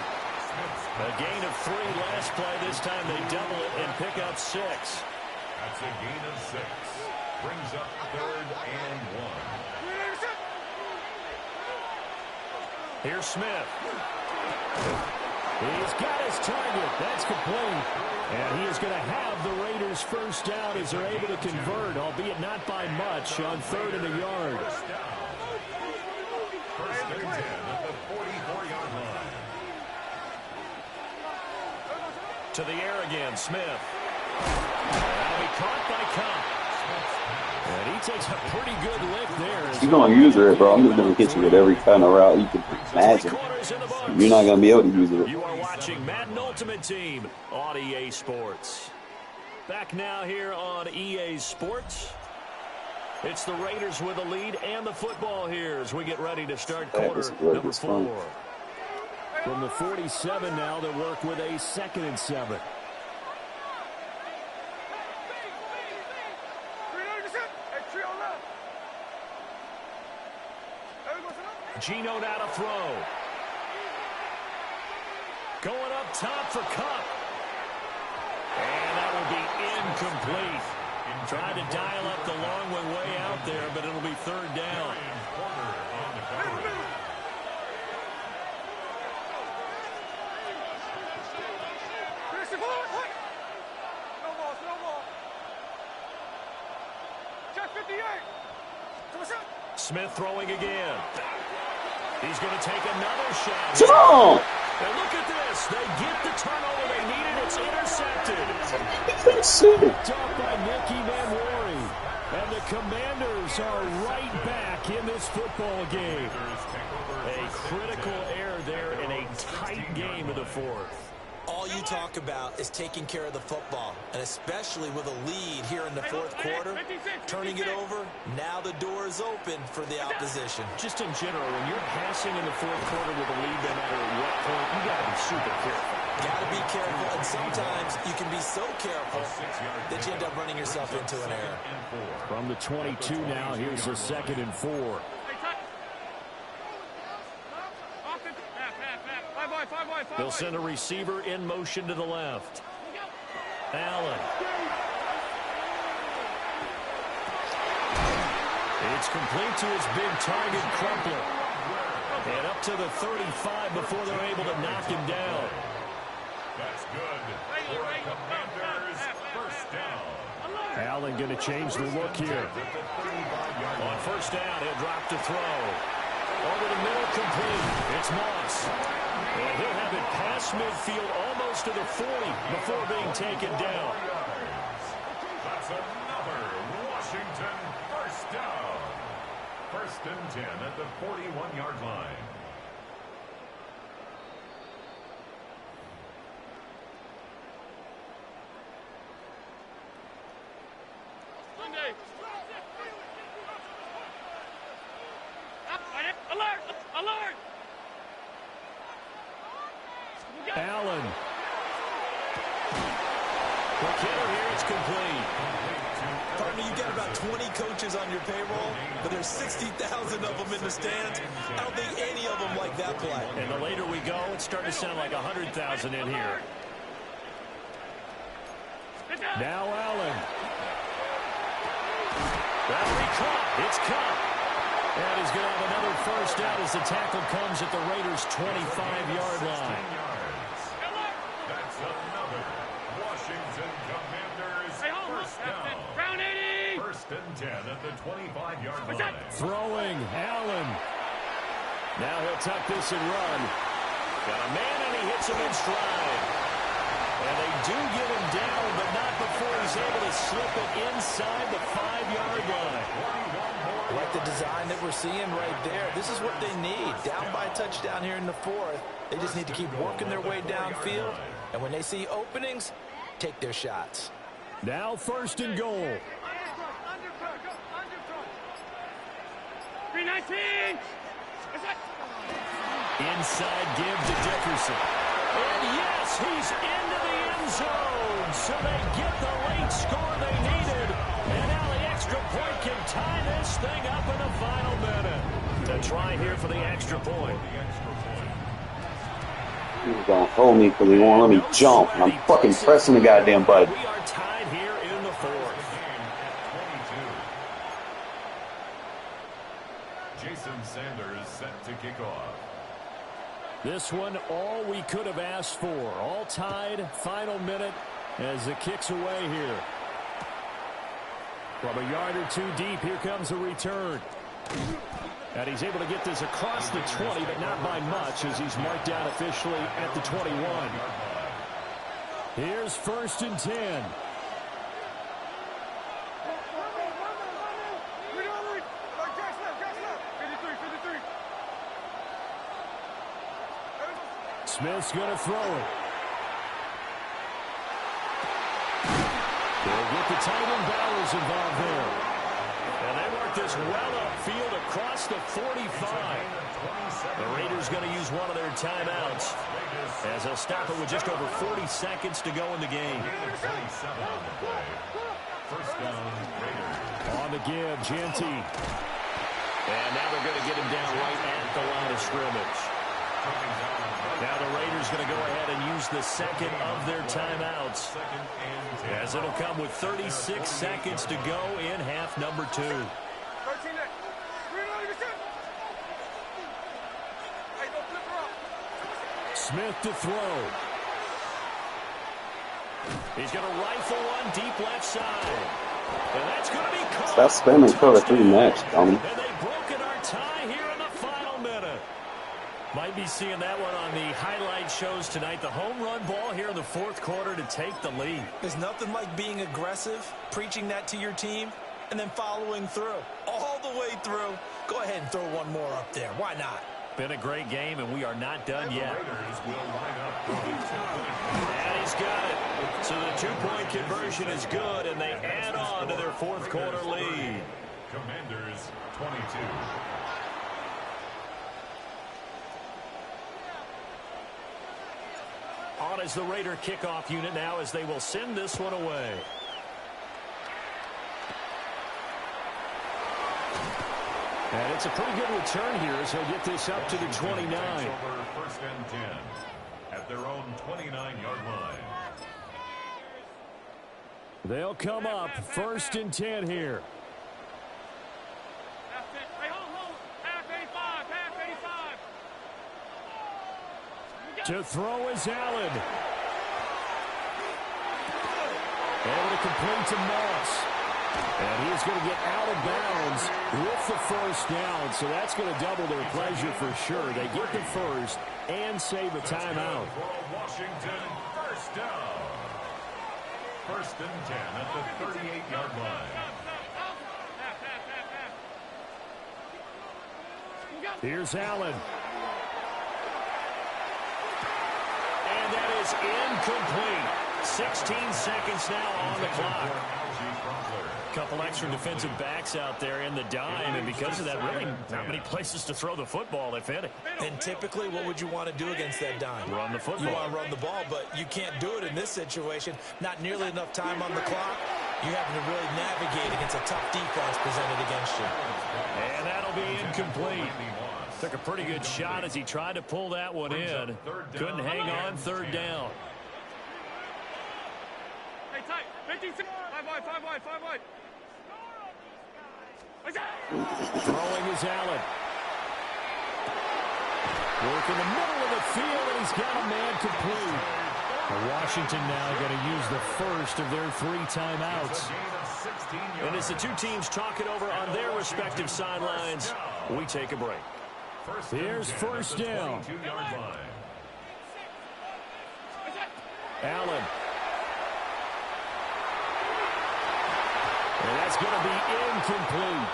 A gain of 3 last play. This time they double it and pick up 6. That's a gain of 6. Brings up 3rd and 1. Here's Smith. He's got his target. That's complete. And he is going to have the Raiders first down as they're able to convert, albeit not by much, on 3rd and a yard. First and 10 at the 44-yard line. To the air again, Smith. That'll be caught by Kupp. And he takes a pretty good lift there. You're going to use it, bro. I'm just going to hit you with every kind of route you can imagine. You're not going to be able to use it. You are watching Madden Ultimate Team on EA Sports. Back now here on EA Sports. It's the Raiders with the lead and the football here as we get ready to start quarter number 4. From the 47 now, they'll work with a 2nd and 7. Gino now to throw. Going up top for Cup. And that will be incomplete. Tried to dial up the long way out there, but it'll be 3rd down. Smith throwing again. He's going to take another shot. Jump! And look at this. They get the turnover they needed. It's intercepted. Dropped by Nicky Manwari. And the Commanders are right back in this football game. A critical error there in a tight game in the 4th. All you talk about is taking care of the football, and especially with a lead here in the 4th quarter, turning it over, now the door is open for the opposition. Just in general, when you're passing in the 4th quarter with a lead, no matter at what point, you got to be super careful. Got to be careful, and sometimes you can be so careful that you end up running yourself into an error. From the 22 now, here's a 2nd and 4. They'll send a receiver in motion to the left. Allen. It's complete to his big target, Crumpler. And up to the 35 before they're able to knock him down. That's good. Commanders, 1st down. Allen going to change the look here. On 1st down, he'll drop to throw. Over the middle, complete. It's Moss. And he'll have it past midfield almost to the 40 before being taken down. That's another Washington 1st down. 1st and 10 at the 41-yard line. Alert! Alert! Allen. The killer here, it's complete. Partner, you got about 20 coaches on your payroll, but there's 60,000 of them in the stands. I don't think any of them like that play. And the later we go, it's starting to sound like 100,000 in here. Now Allen. That'll be caught. It's caught. And he's going to have another 1st down as the tackle comes at the Raiders' 25-yard line. That's another Washington Commanders 1st down. 1st and 10 at the 25-yard line. Throwing, Allen. Now he'll tuck this and run. Got a man, and he hits him in stride. And they do get him down, but not before he's able to slip it inside the 5-yard line. Like the design that we're seeing right there. This is what they need. Down by a touchdown here in the 4th. They just need to keep working their way downfield. And when they see openings, take their shots. Now 1st and goal. 319! Inside give to Dickerson. And yes, he's into the end zone. So they get the late score they needed. And now the extra point can tie this thing up in the final minute. The try here for the extra point. He's going to hold me because he won't let me jump. And I'm fucking pressing the goddamn button. We are tied here in the 4th. Jason Sanders set to kick off. This one, all we could have asked for. All tied, final minute as it kicks away here. From a yard or two deep, here comes a return. And he's able to get this across the 20, but not by much as he's marked down officially at the 21. Here's 1st and 10. Smith's going to throw it. They'll get the tight end Bowers involved there. And they work this well upfield across the 45. The Raiders going to use one of their timeouts as they'll stop it with just over 40 seconds to go in the game. First down, Raiders. On the give, Genty. And now they're going to get him down right at the line of scrimmage. Now the Raiders going to go ahead and use the second of their timeouts, as it'll come with 36 seconds to go in half number 2. Smith to throw. He's going to rifle one deep left side. And that's going to be caught. That's spamming cover 3 next, And they've broken our tie here in the final minute. Might be seeing that one on the highlight shows tonight. The home run ball here in the fourth quarter to take the lead. There's nothing like being aggressive, preaching that to your team, and then following through. All the way through. Go ahead and throw one more up there. Why not? Been a great game, and we are not done yet. And he's got it. So the two-point conversion is good, and they add on to their fourth quarter lead. Commanders 22. On is the Raider kickoff unit now as they will send this one away. And it's a pretty good return here as he'll get this up to the 29. First and 10 at their own 29-yard line. They'll come up first and 10 here. To throw is Allen. Able to complete to Moss. And he's going to get out of bounds with the first down. So that's going to double their pleasure for sure. They get the first and save a timeout. Washington, first down. First and 10 at the 38-yard line. Here's Allen. And that is incomplete. 16 seconds now on the clock. A couple extra defensive backs out there in the dime, and because of that, really not many places to throw the football, if any. And typically, what would you want to do against that dime? Run the football. You want to run the ball, but you can't do it in this situation. Not nearly enough time on the clock. You have to really navigate against a tough defense presented against you. And that'll be incomplete. Took a pretty good shot as he tried to pull that one in. Couldn't hang on third down. Hey, tight. 56. 5 wide, 5 wide, 5 wide. Throwing is Allen. Work in the middle of the field, and he's got a man complete. Washington now going to use the first of their 3 timeouts. And as the two teams talk it over on their respective sidelines, we take a break. Here's first down. Allen. And that's going to be incomplete.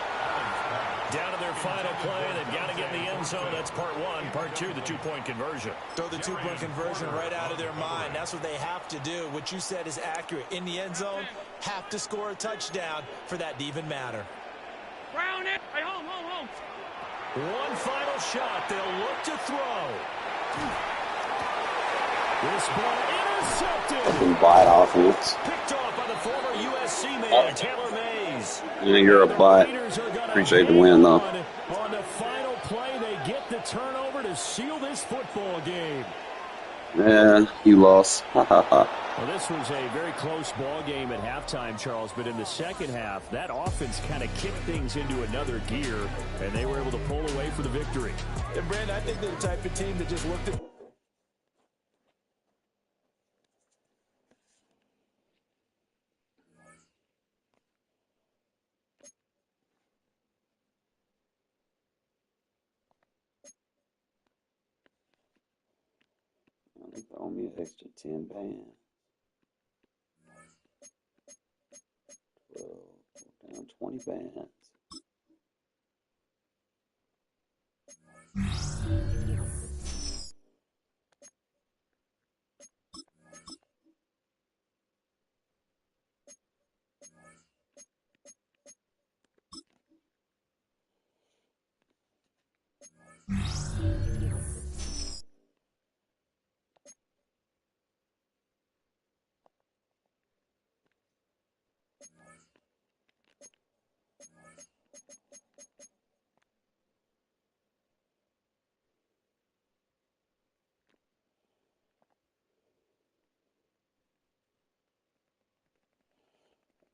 Down to their final play. They've got to get in the end zone. That's part 1. Part 2, the two-point conversion. Throw the two-point conversion right out of their mind. That's what they have to do. What you said is accurate. In the end zone, have to score a touchdown for that to even matter. Brown it. Hey, home. One final shot. They'll look to throw. This ball intercepted. Bite offense. Picked off by the former USC man, Taylor Mays. Yeah, you're a butt. Appreciate the win, though. On the final play, they get the turnover to seal this football game. Yeah, you lost. Well, this was a very close ball game at halftime, Charles, but in the second half, that offense kind of kicked things into another gear, and they were able to pull away for the victory. And, Brandon, I think they're the type of team that just looked at They throw me an extra 10 bands. 12, down 20 bands.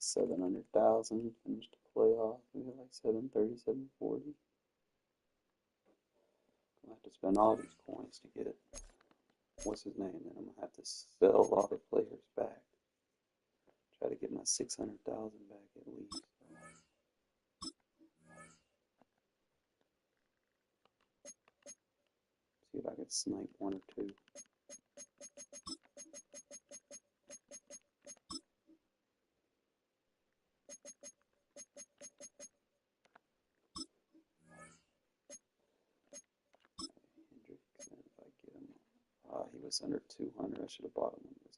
700,000. Finished the playoff. We got like 730, 740. I'll have to spend all these coins to get what's his name, and I'm gonna have to sell a lot of players back. Try to get my 600,000 back at least. See if I can snipe one or two. He was under 200. I should have bought him when he was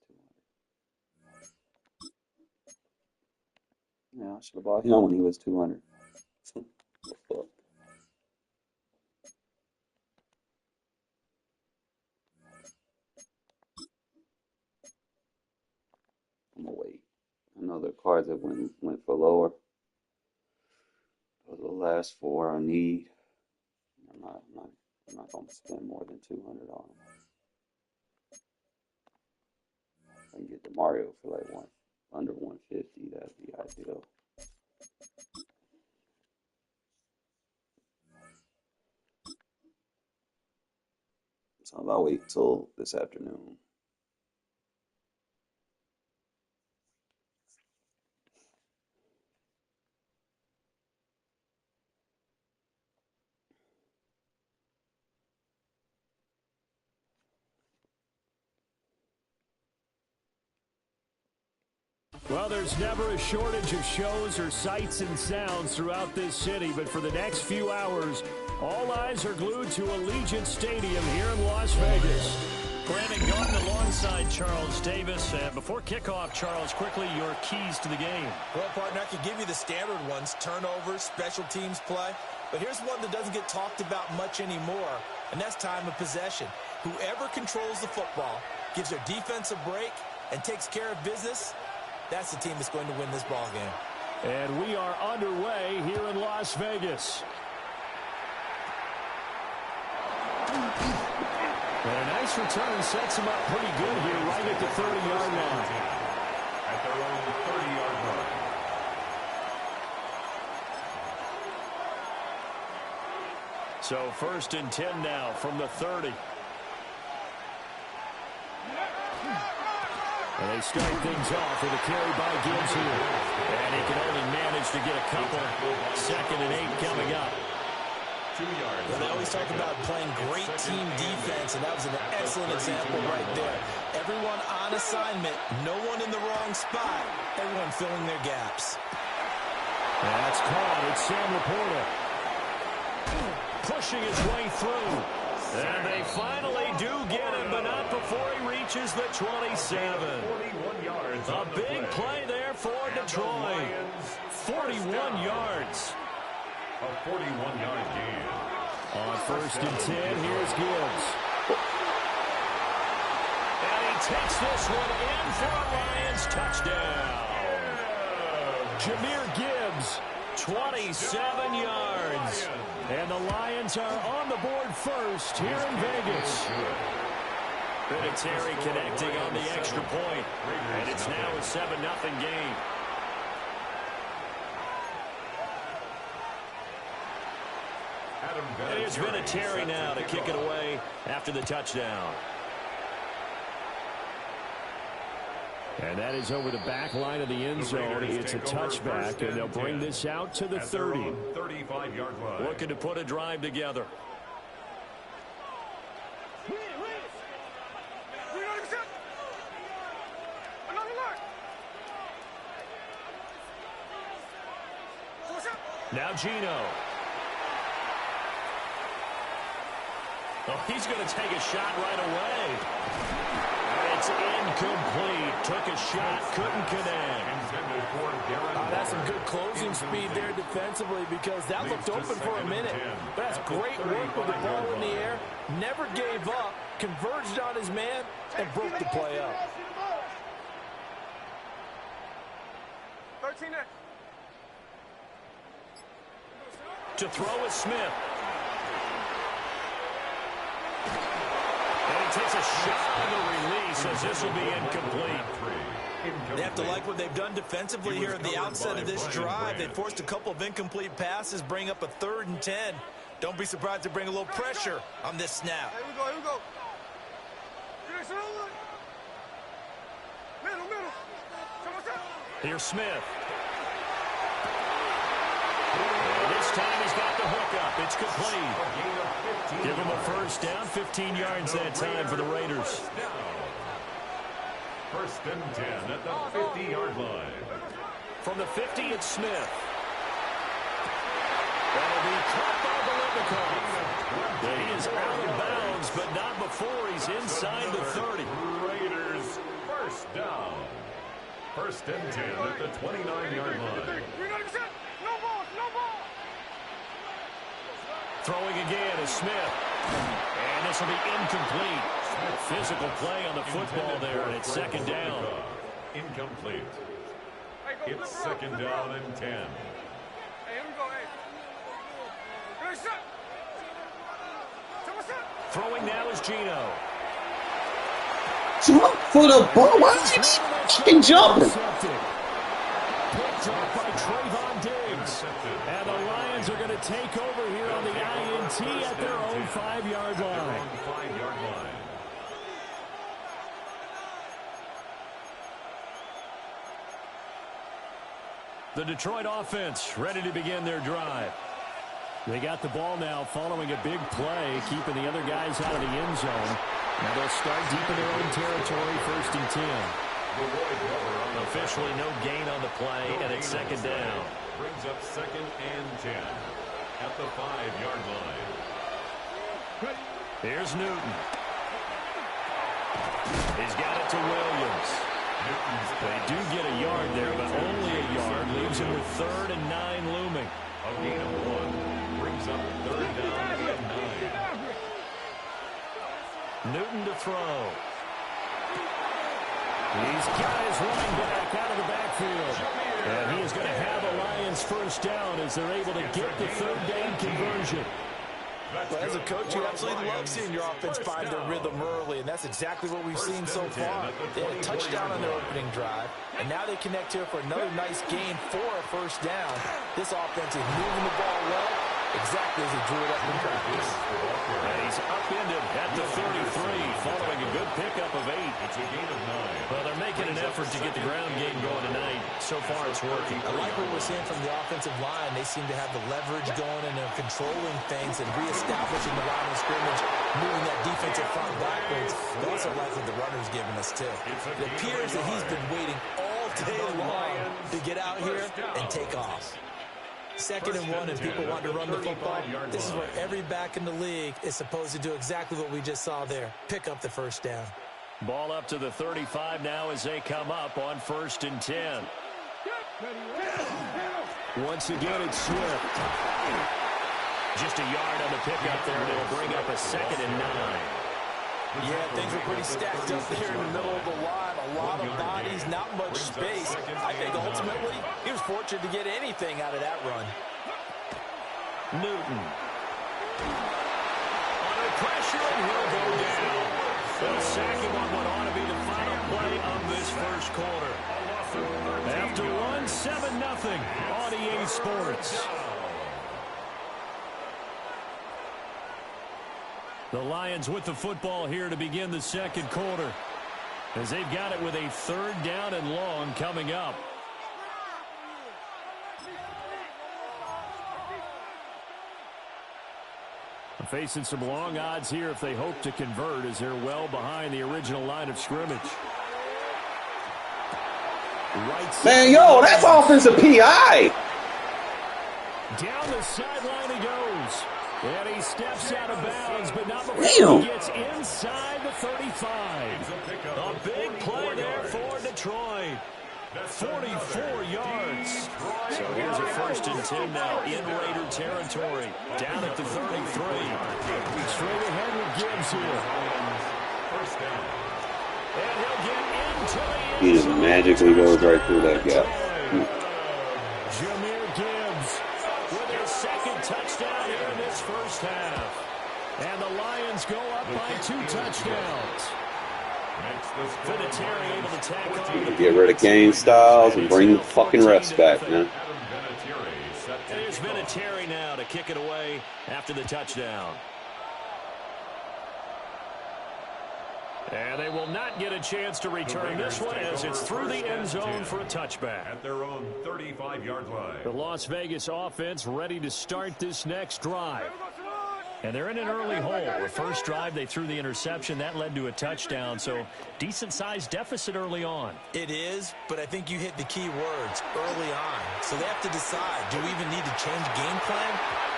200. Yeah, I should have bought him when he was 200. What the fuck? I'm gonna wait. I know the cards that went for lower. Those are the last four I need. I'm not gonna spend more than 200 on them. If I can get the Mario for like under 150, that'd be ideal. So I'll wait till this afternoon. Well, there's never a shortage of shows or sights and sounds throughout this city, but for the next few hours, all eyes are glued to Allegiant Stadium here in Las Vegas. Brandon Garden alongside Charles Davis. And before kickoff, Charles, quickly your keys to the game. Well, partner, I could give you the standard ones, turnovers, special teams play. But here's one that doesn't get talked about much anymore, and that's time of possession. Whoever controls the football, gives their defense a break, and takes care of business, that's the team that's going to win this ball game. And we are underway here in Las Vegas. And a nice return sets them up pretty good here right at the 30-yard line. At their own 30-yard line. So 1st and 10 now from the 30. And they start things off with a carry by Gibbs here. And he can only manage to get a couple. 2nd and 8 coming up. 2 yards. Well, they always talk about playing great team defense, and that was an excellent example right there. Everyone on assignment, no one in the wrong spot, everyone filling their gaps. That's caught. It's Sam Laporta. Pushing his way through. And they finally do get him, but not before he reaches the 27. 41 yards. A big play there for Detroit. 41 yards. A 41-yard gain. On 1st and 10, here's Gibbs. And he takes this one in for a Lions touchdown. Jahmyr Gibbs, 27 yards. And the Lions are on the board first here in Vegas. Vinatieri connecting on the extra point. And it's now a 7-0 game. And here's Vinatieri now to kick it away after the touchdown. And that is over the back line of the end zone. It's a touchback, and they'll bring this out to the 30. 35-yard line. Looking to put a drive together. Now Gino. Oh, he's going to take a shot right away. It's incomplete. Took a shot, couldn't connect. That's some good closing speed there defensively, because that looked open for a minute. But that's great work with the ball in the air. Never gave up, converged on his man, and broke the play up. 13 there. To throw is Smith. And he takes a shot on the release as this will be incomplete. Incomplete. They have to like what they've done defensively here at the outset of this drive. They forced a couple of incomplete passes, bring up a 3rd and 10. Don't be surprised to bring a little pressure on this snap. Here we go, here we go. Middle, middle. Here's Smith. And this time he's got the hook up. It's complete. Give him a first down, 15 yards that time for the Raiders. First and 10 at the 50-yard line. From the 50, it's Smith. That'll be caught by Biletnikoff. He is out of bounds, but not before he's inside the 30. Raiders first down. First and 10 at the 29-yard line. No ball, no ball. Throwing again is Smith. And this will be incomplete. Physical play on the football there, and it's second down. Incomplete. It's second down and 10. Hey, here we go, hey. Hey, set. Throwing now is Gino. Jump for the ball. Why is he fucking jumping? Picked off by Trayvon Diggs. And the Lions are going to take over here on the INT at their own 5-yard line. The Detroit offense ready to begin their drive. They got the ball now following a big play, keeping the other guys out of the end zone. Now they'll start deep in their own territory, first and 10. Officially no gain on the play, and it's second down. Brings up second and 10 at the 5-yard line. Here's Newton. He's got it to Williams. They do get a yard there, but only a yard. Leaves him with 3rd and 9 looming. A gain of 1 brings up 3rd down and 9. Newton to throw. He's got his running back out of the backfield. And he is going to have a Lions first down as they're able to get the 3rd down conversion. Well, as a coach, you absolutely love seeing your offense find their rhythm early, and that's exactly what we've seen so far. They had a touchdown on their opening drive, and now they connect here for another nice gain for a first down. This offense is moving the ball well, exactly as they drew it up in practice. And he's upended at the 33, following a good pickup of 8. It's a gain of 9. Well, they're making an effort to get the ground game going tonight. So far, it's working. I like what we're seeing from the offensive line. They seem to have the leverage going and they're controlling things and reestablishing the line of scrimmage, moving that defensive front backwards. They also like what the runner's giving us, too. It appears that he's been waiting all day long to get out here and take off. Second and 1, and people want to run the football. This is where every back in the league is supposed to do exactly what we just saw there. Pick up the first down. Ball up to the 35 now as they come up on 1st and 10. Once again, it's Swift. Just a yard on the pickup there, and it'll bring up a 2nd and 9. Yeah, things were pretty stacked up there in the middle of the line. A lot of bodies, not much space. I think ultimately he was fortunate to get anything out of that run. Newton. Under pressure, and he'll go down. They'll sack him on what ought to be the final play of this first quarter. After one, 7-0 on EA Sports. The Lions with the football here to begin the second quarter, as they've got it with a 3rd down and long coming up. Facing some long odds here if they hope to convert, as they're well behind the original line of scrimmage. Man, yo, that's offensive PI. Down the sideline he goes. And he steps out of bounds, but not before he gets inside the 35. A big play there for Detroit. 44 yards. So here's a 1st and 10 now in Raider territory. Down at the 33. Straight ahead with Gibbs here. First down. And he'll get into the end He just magically goes right through that gap. Jahmyr Gibbs with his 2nd touchdown here in this first half. And the Lions go up by 2 touchdowns. Vinatieri able to tack on. Get rid of Kane Styles and bring the fucking refs back, man. There's Vinatieri now to kick it away after the touchdown. And they will not get a chance to return this one as it's through the end zone for a touchback. At their own 35-yard line. The Las Vegas offense ready to start this next drive. And they're in an early hole. The first drive, they threw the interception. That led to a touchdown, so decent-sized deficit early on. It is, but I think you hit the key words early on. So they have to decide, do we even need to change game plan,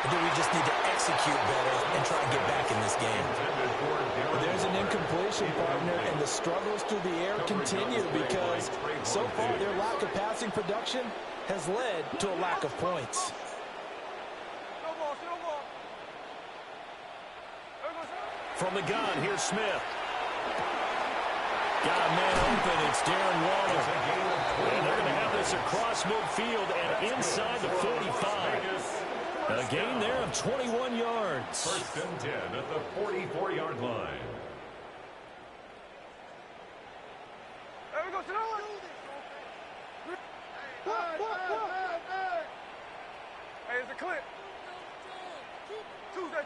or do we just need to execute better and try and get back in this game? There's an incompletion, partner, and the struggles through the air continue because so far their lack of passing production has led to a lack of points. From the gun, here's Smith. Got a man open. It's Darren Waller. And they're going to have this across midfield and inside the 45. A gain there of 21 yards. First and 10 at the 44-yard line. There we go, hey, it's a clip.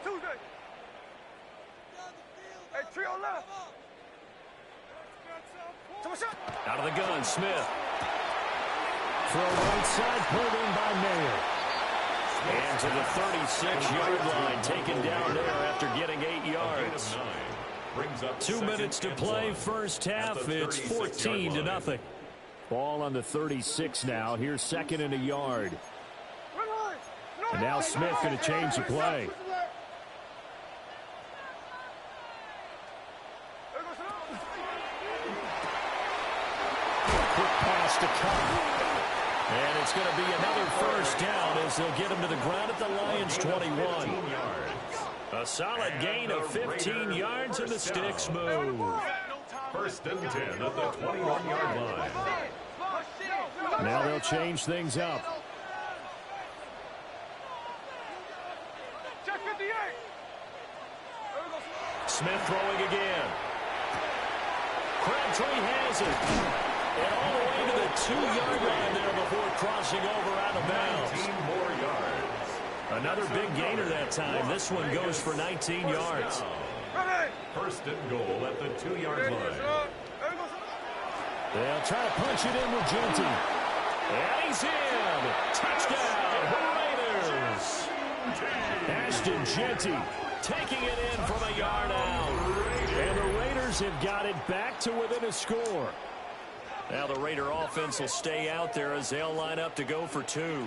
Tuesday. Hey, trio left. Out of the gun, Smith. Throw right side, pulled in by Mayer. And to the 36-yard line, taken down there after getting 8 yards. 2 minutes to play, first half. It's 14-0. Ball on the 36 now. Here's second and a yard. And now Smith going to change the play. Quick pass to Cup. And it's going to be another first down as they'll get him to the ground at the Lions' 21. A solid gain of 15 yards and the sticks move. First and 10 at the 21-yard line. Now they'll change things up. Smith throwing again. Crabtree has it. And all the way to the 2-yard line there before crossing over out of bounds. 19 more yards. Another big gainer that time. This one goes for 19 yards. First and goal at the 2-yard line. They'll try to punch it in with Genty. And he's in. Touchdown, Raiders. Ashton Genty taking it in from a yard out. And the Raiders have got it back to within a score. Now the Raider offense will stay out there as they'll line up to go for 2.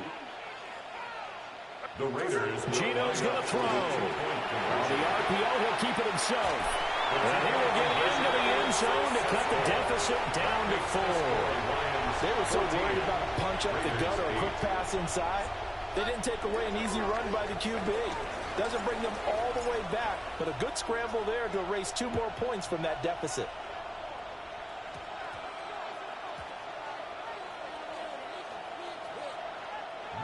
The Raiders. Gino's going to throw. On the RPO, he'll keep it himself. And he will get into the end zone to cut the deficit down to 4. They were so worried about a punch up the gut or a quick pass inside. They didn't take away an easy run by the QB. Doesn't bring them all the way back, but a good scramble there to erase 2 more points from that deficit.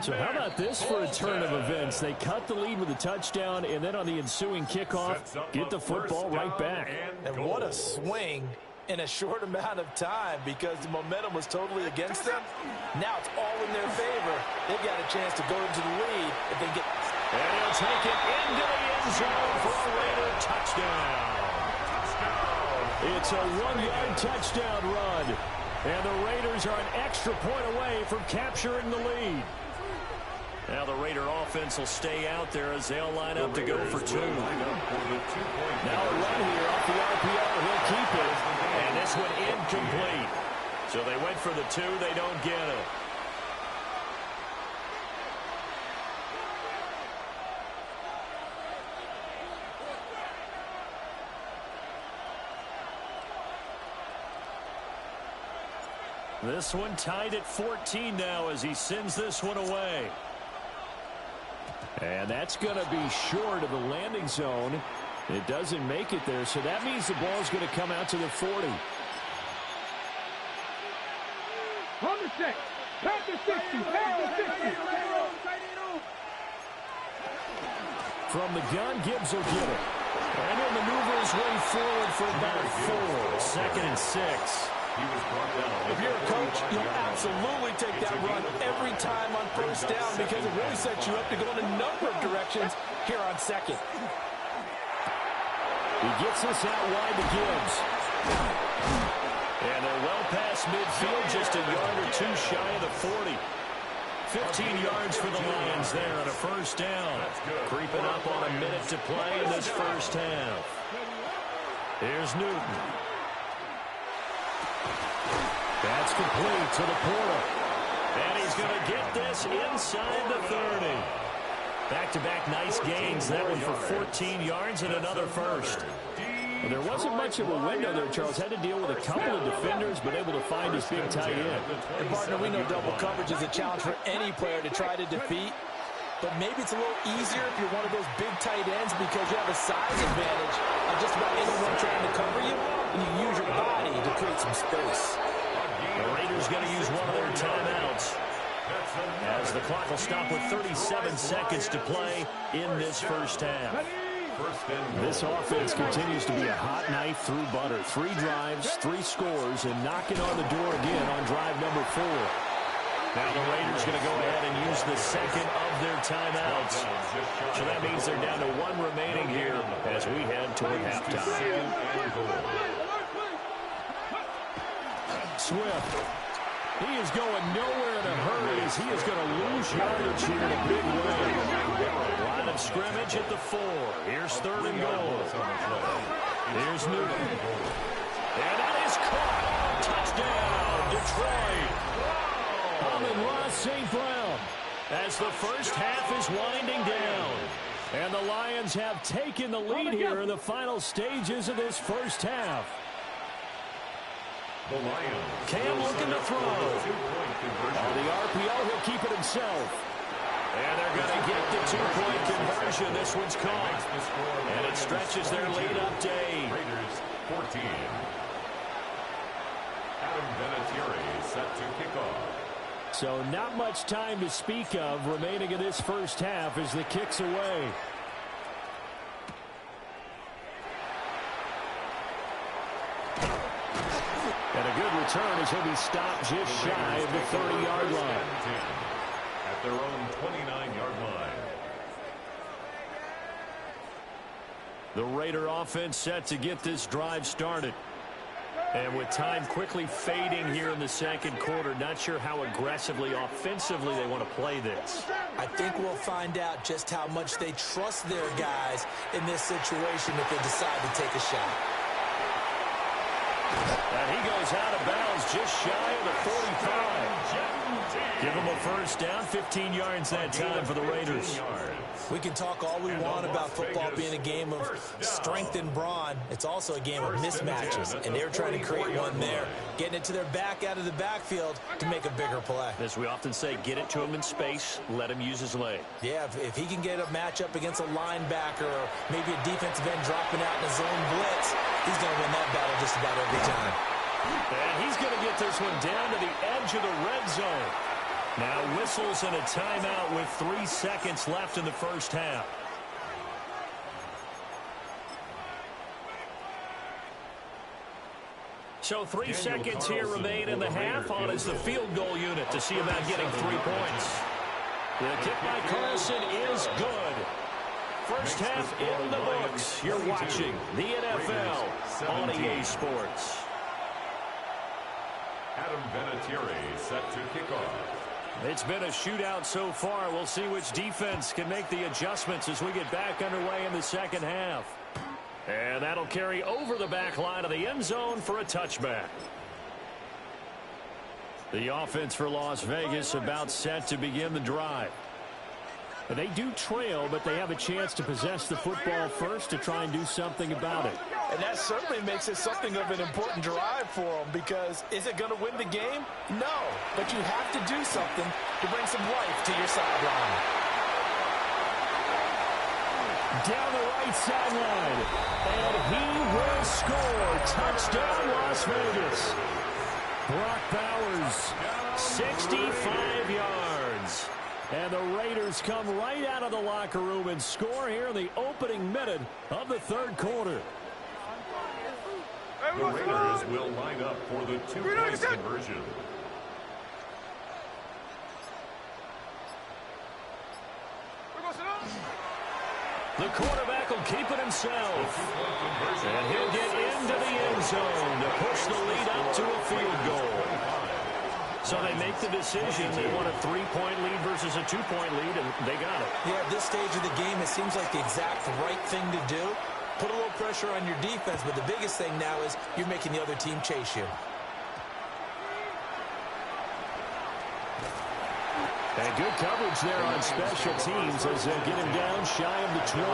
So how about this for a turn of events? They cut the lead with a touchdown, and then on the ensuing kickoff, get the football right back. And what a swing in a short amount of time because the momentum was totally against them. Now it's all in their favor. They've got a chance to go into the lead if they get... And he'll take it into the end zone for a Raider touchdown. It's a 1-yard touchdown run. And the Raiders are an extra point away from capturing the lead. Now the Raider offense will stay out there as they'll line up to go for 2. Now a run here off the RPO. He'll keep it. And this one incomplete. So they went for the 2. They don't get it. This one tied at 14 now as he sends this one away. And that's going to be short of the landing zone. It doesn't make it there, so that means the ball's going to come out to the 40. From the 6, past the 60, past the 60. From the gun, Gibbs will get it. And he'll maneuver his way forward for about 4. 2nd and 6. If you're a coach, you'll absolutely take that run every time on first down because it really sets you up to go in a number of directions here on 2nd. He gets this out wide to Gibbs. And they're well past midfield, just a yard or 2 shy of the 40. 15 yards for the Lions there on a first down. Creeping up on a minute to play in this first half. Here's Newton. That's complete to the Porter. And he's going to get this inside the 30. Back-to-back nice gains. That one for 14 yards and another first. Well, there wasn't much of a window there, Charles. Had to deal with a couple of defenders, but able to find his big tight end. And, partner, we know double coverage is a challenge for any player to try to defeat. But maybe it's a little easier if you're one of those big tight ends because you have a size advantage on just about anyone trying to cover you, and you use your body to create some space. The Raiders going to use one of their timeouts as the clock will stop with 37 seconds to play in this first half. This offense continues to be a hot knife through butter. 3 drives, 3 scores, and knocking on the door again on drive number 4. Now the Raiders going to go ahead and use the second of their timeouts. So that means they're down to 1 remaining here as we head toward halftime. Swift. He is going nowhere in a hurry as he is going to lose yardage here in a big way. Line of scrimmage at the 4. Here's 3rd and goal. Here's Newton. And that is caught. Touchdown, Detroit. Amon-Ra St. Brown as the first half is winding down. And the Lions have taken the lead here in the final stages of this first half. Cam looking to throw. On the RPO, he'll keep it himself. And they're going to get the 2-point conversion. This one's caught. And it stretches their lead up to 8. Raiders 14. Adam Vinatieri set to kick off. So not much time to speak of remaining in this first half as the kick's away. And a good return as he'll be stopped just shy of the 30-yard line. At their own 29-yard line. The Raider offense set to get this drive started. And with time quickly fading here in the second quarter, not sure how aggressively, offensively they want to play this. I think we'll find out just how much they trust their guys in this situation if they decide to take a shot. And he goes out of bounds just shy of the 45. Give him a first down, 15 yards that time for the Raiders. We can talk all we want about football being a game of strength and brawn. It's also a game of mismatches, and they're trying to create one there, getting it to their back out of the backfield to make a bigger play. As we often say, get it to him in space, let him use his leg. Yeah, if he can get a matchup against a linebacker or maybe a defensive end dropping out in a zone blitz, he's going to win that battle just about every time. And he's going to get this one down to the edge of the red zone. Now whistles and a timeout with 3 seconds left in the first half. So 3 seconds here remain in the half on as the field goal unit to see about getting 3 points. The kick by Carlson is good. First half in the books. You're watching the NFL on EA Sports. Adam Vinatieri set to kick off. It's been a shootout so far. We'll see which defense can make the adjustments as we get back underway in the second half. And that'll carry over the back line of the end zone for a touchback. The offense for Las Vegas about set to begin the drive. They do trail, but they have a chance to possess the football first to try and do something about it. And that certainly makes it something of an important drive for them because is it going to win the game? No, but you have to do something to bring some life to your sideline. Down the right sideline, and he will score. Touchdown, Las Vegas. Brock Bowers, 65 yards. And the Raiders come right out of the locker room and score here in the opening minute of the third quarter. The Raiders will line up for the two-point conversion. The quarterback will keep it himself. And he'll get into the end zone to push the lead up to a field goal. So they make the decision. They want a 3-point lead versus a 2-point lead, and they got it. Yeah, at this stage of the game, it seems like the exact right thing to do. Put a little pressure on your defense, but the biggest thing now is you're making the other team chase you. And good coverage there on special teams as they get him down shy of the 20.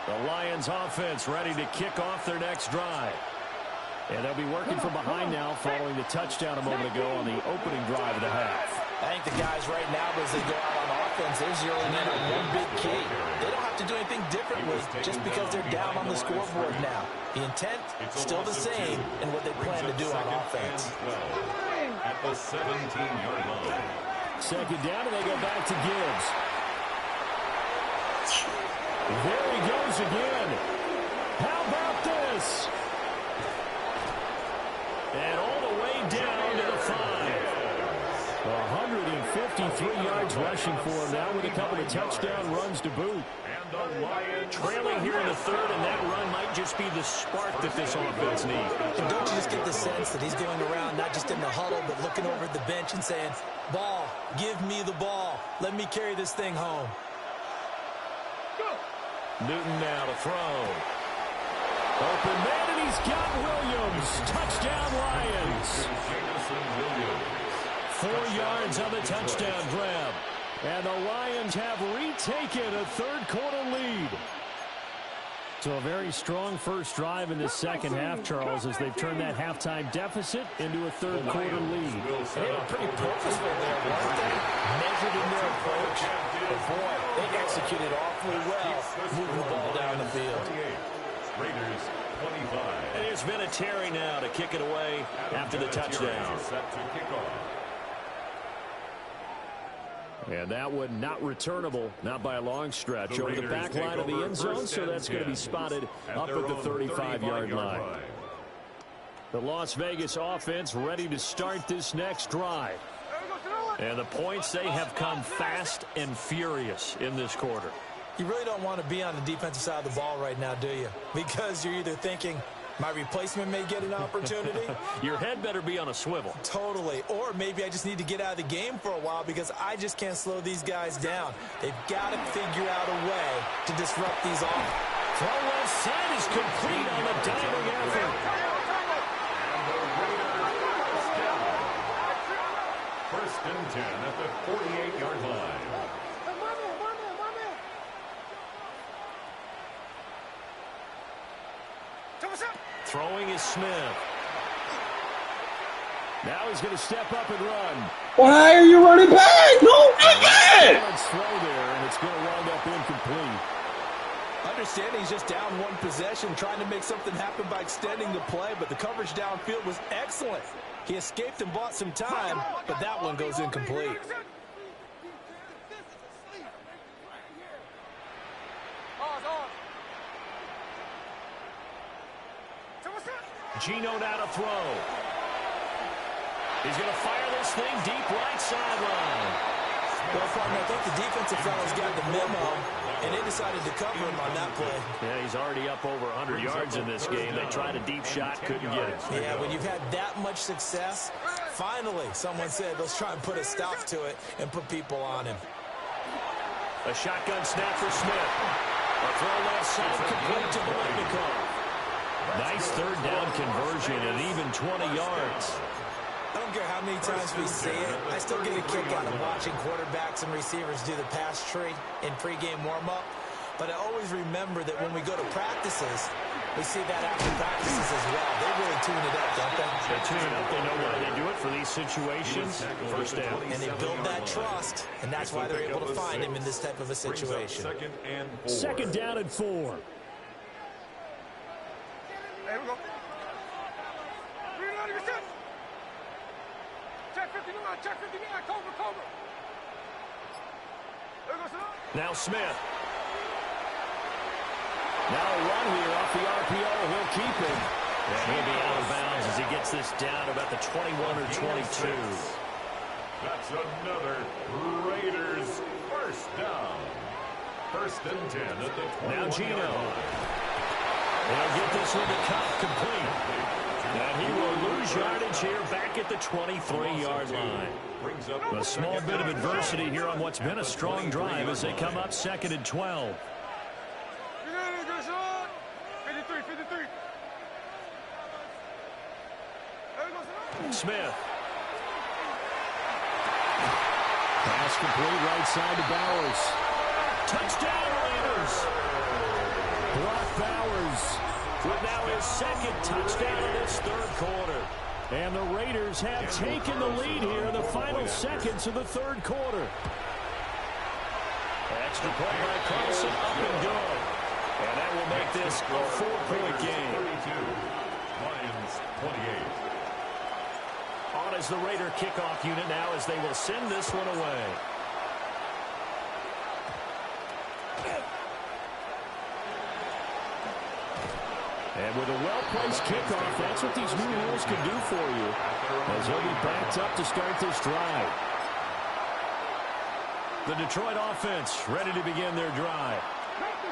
The Lions offense ready to kick off their next drive. And they'll be working from behind now following the touchdown a moment ago on the opening drive of the half. I think the guys right now, as they go out on offense, they're zeroing in on one big key. They don't have to do anything differently just because they're down on the scoreboard now. The intent, still the same in what they plan to do on offense. At the 17-yard line. Second down, and they go back to Gibbs. There he goes again. How about this? And all the way down to the 5. 153 yards rushing for him now with a couple of touchdown runs to boot. And the Lions trailing here in the third, and that run might just be the spark that this offense needs. And don't you just get the sense that he's going around not just in the huddle, but looking over at the bench and saying, ball, give me the ball. Let me carry this thing home. Newton now to throw. Open man, and he's got Williams. Touchdown, Lions. 4 yards on the touchdown grab. And the Lions have retaken a third-quarter lead. So a very strong first drive in the second half, Charles, as they've turned that halftime deficit into a third-quarter lead. They were pretty purposeful there, weren't they? Measured in their approach. But, boy, they executed awfully well, moving the ball down the field. Raiders 25. And here's Vinatieri now to kick it away after the touchdown. Set to kick off. And that one not returnable, not by a long stretch, over the back line of the end zone, so that's going to be spotted up at the 35-yard line. The Las Vegas offense ready to start this next drive. And the points, they have come fast and furious in this quarter. You really don't want to be on the defensive side of the ball right now, do you? Because you're either thinking, my replacement may get an opportunity. Your head better be on a swivel. Totally. Or maybe I just need to get out of the game for a while because I just can't slow these guys down. They've got to figure out a way to disrupt these offenses. Throw left side is complete on the diving effort. First and 10 at the 48-yard line. Throwing is Smith. Now he's going to step up and run. Why are you running back? No, run back! Let's throw there, and it's going to wind up incomplete. Understanding he's just down one possession, trying to make something happen by extending the play, but the coverage downfield was excellent. He escaped and bought some time, but that one goes incomplete. Gino now to throw. He's going to fire this thing deep right sideline. Well, partner, I think the defensive fellas got the memo, and they decided to cover him on that play. Yeah, he's already up over 100 yards in this game. They tried a deep shot, couldn't get it. Yeah, when you've had that much success, finally someone said, let's try and put a stop to it and put people on him. A shotgun snap for Smith. A throw left side complete to Biletnikoff. Nice third down conversion and even 20 yards. I don't care how many times we see it. I still get a kick out of watching quarterbacks and receivers do the pass tree in pregame warm-up. But I always remember that when we go to practices, we see that after practices as well. They really tune it up, don't they? They tune it up. They know why they do it for these situations. First down. And they build that trust, and that's why they're able to find him in this type of a situation. Second and 4. Second down and 4. Here we go. Reloading your shit. Check 59, check 59, Cobra. There goes it. Now Smith. Now a run here off the RPO. He'll keep it. And he'll be out of bounds as he gets this down about the 21 or 22. That's another Raiders first down. First and 10 at the 21. Now Gino. He'll get this one to Cup complete. And he will lose yardage here back at the 23-yard line. A small bit of adversity here on what's been a strong drive as they come up 2nd and 12. 53. Smith. Pass complete right side to Bowers. Touchdown Raiders. Brock Bowers with now his second touchdown in this third quarter. And the Raiders have taken the lead here in the final seconds of the third quarter. Extra play by Carlson, up and good. And that will make this a 4-point game. 32. Lions 28. On as the Raider kickoff unit now as they will send this one away. And with a well-placed kickoff, that's what these new rules can do for you. As he'll be backed up to start this drive. The Detroit offense ready to begin their drive.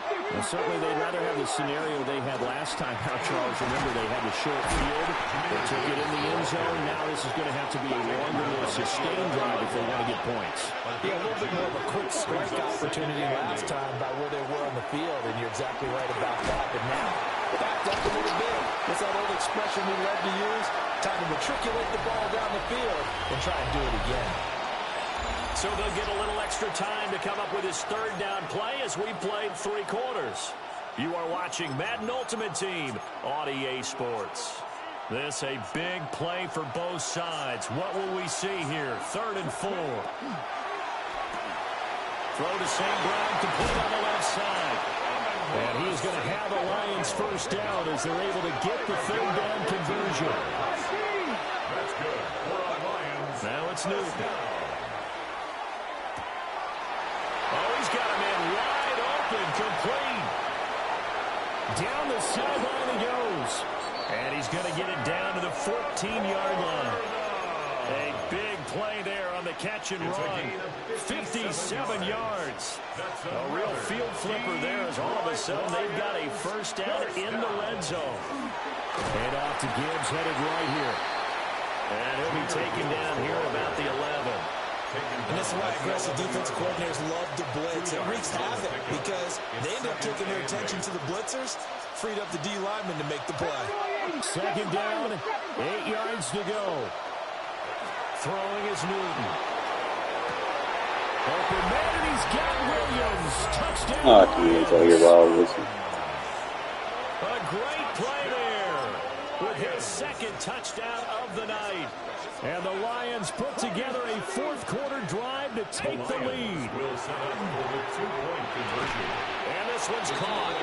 Well, certainly they'd rather have the scenario they had last time out, Charles. Remember, they had the short field. They took it in the end zone. Now this is going to have to be a longer, more sustained drive if they want to get points. Yeah, a little bit more of a quick strike opportunity last time by where they were on the field, and you're exactly right about that. But now, backed up a little bit. It's that old expression we love to use. Time to matriculate the ball down the field and try and do it again. So they'll get a little extra time to come up with his third down play as we played 3 quarters. You are watching Madden Ultimate Team on EA Sports. This a big play for both sides. What will we see here? 3rd and 4. Throw to St. Brown, complete on the left side. And he's going to have a Lions first down as they're able to get the third down conversion. That's good for our Lions. Now it's Newton. Oh, he's got him in wide open, complete. Down the sideline he goes. And he's going to get it down to the 14-yard line. A big play there on the catch and run. 57 yards. A real field flipper there as all of a sudden they've got a first down in the red zone. And off to Gibbs, headed right here. And he'll be taken down here about the 11. And this is why aggressive defensive coordinators love to blitz. It wreaks havoc because they end up taking their attention to the blitzers, freed up the D lineman to make the play. 2nd down, 8 yards to go. Throwing is Newton. Open man, and he's got Williams. Touchdown. Oh, I can't even tell you while I listen. A great play there with his 2nd touchdown of the night. And the Lions put together a 4th quarter drive to take the lead. Will set up for the 2-point conversion. And this one's caught.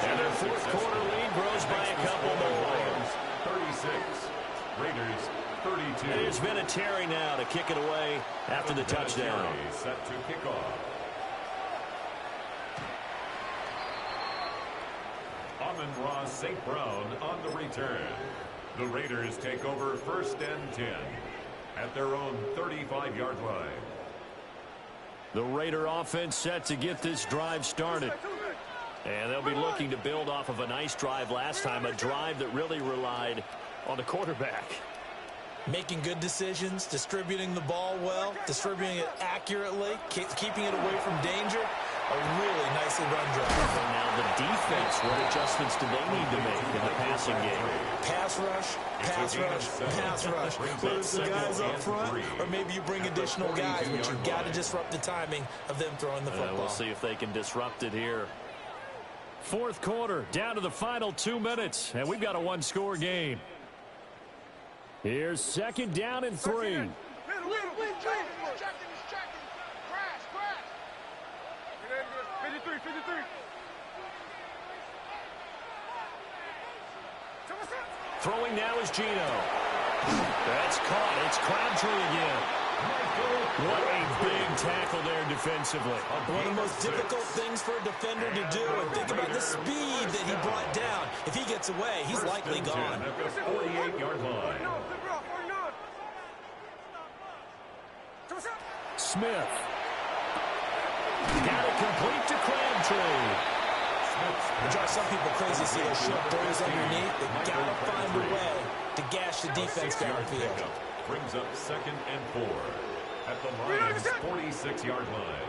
And their 4th quarter lead grows by a couple more. Lions 36, Raiders 32. And there's been a Terry now to kick it away after the touchdown. Set to kick off. Amon-Ra St. Brown on the return. The Raiders take over 1st and 10 at their own 35-yard line. The Raider offense set to get this drive started. And they'll be looking to build off of a nice drive last time, a drive that really relied on the quarterback. Making good decisions, distributing the ball well, distributing it accurately, keeping it away from danger. A really nicely run drive. And now the defense, what adjustments do they need to make in the passing game? Pass rush, pass rush, pass rush. Whether it's the guys up front or maybe you bring additional guys, but you've got to disrupt the timing of them throwing the football. We'll see if they can disrupt it here. 4th quarter, down to the final 2 minutes, and we've got a 1-score game. Here's 2nd down and 3. 53. Throwing now is Gino. That's caught. It's Crabtree again. What a big tackle there defensively. One of the most difficult things for a defender to do. And think about the speed that he brought down. If he gets away, he's likely gone. At the 48-yard line. Smith. Got it complete to Crabtree. It drives some people crazy to see those short throws underneath. They got to find a way to gash the defense downfield. Brings up 2nd and 4 at the Lions' 46-yard line.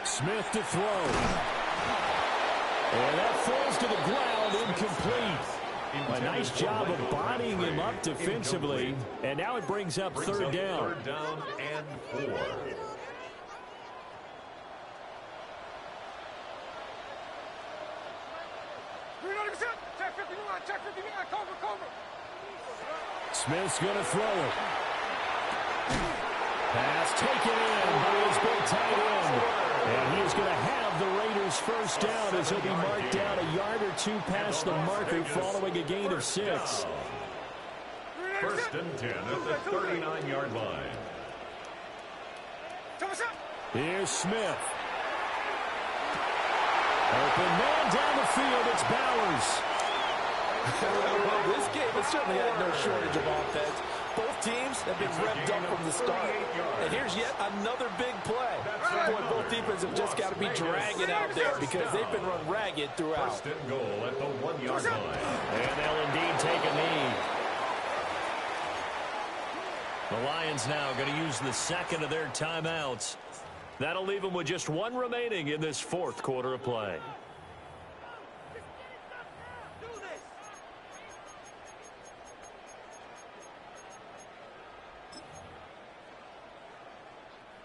Smith to throw. And that falls to the ground, incomplete. A nice job of bodying him up defensively. And now it brings up third down. 3rd down and 4. Smith's going to throw it. Pass taken in by his big tight end. And he is going to have the Raiders first down as he'll be marked down a yard or two past the marker following a gain of 6. 1st and 10 at the 39-yard line. Here's Smith. Open man down the field. It's Bowers. Well, this game has certainly had no shortage of offense. Both teams have been revved up from the start. And here's yet another big play. Boy, both defenses have just got to be dragging out there because they've been run ragged throughout. 1st and goal at the 1-yard line. And they'll indeed take a knee. The Lions now going to use the second of their timeouts. That'll leave them with just one remaining in this 4th quarter of play.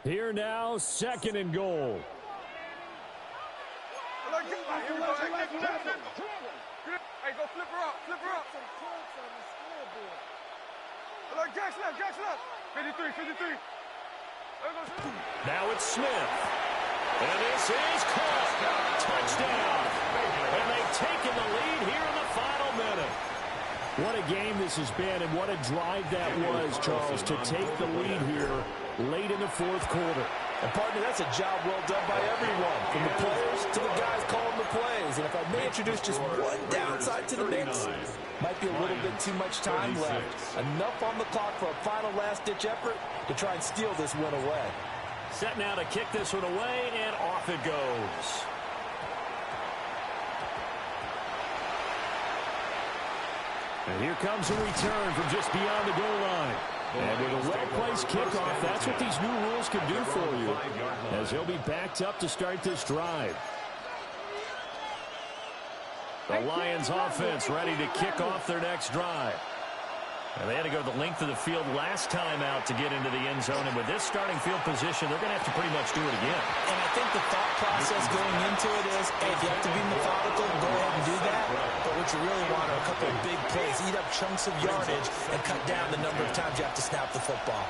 Here now, 2nd and goal. Hey, go flip her up, flip her up. Jack's left. 53. Now it's Smith. And this is caught. Touchdown. And they've taken the lead here in the final minute. What a game this has been, and what a drive that was, Charles, to take the lead here late in the 4th quarter. And, partner, that's a job well done by everyone, from the players to the guys calling the plays. And if I may introduce just one downside to the mix, might be a little bit too much time left. Enough on the clock for a final last-ditch effort to try and steal this one away. Set now to kick this one away, and off it goes. And here comes a return from just beyond the goal line. And with a well-placed kickoff, that's what these new rules can do for you, as he'll be backed up to start this drive. The Lions offense ready to kick off their next drive. And they had to go the length of the field last time out to get into the end zone. And with this starting field position, they're going to have to pretty much do it again. And I think the thought process going into it is, hey, if you have to be methodical, go ahead and do that. But what you really want are a couple of big plays, eat up chunks of yardage, and cut down the number of times you have to snap the football.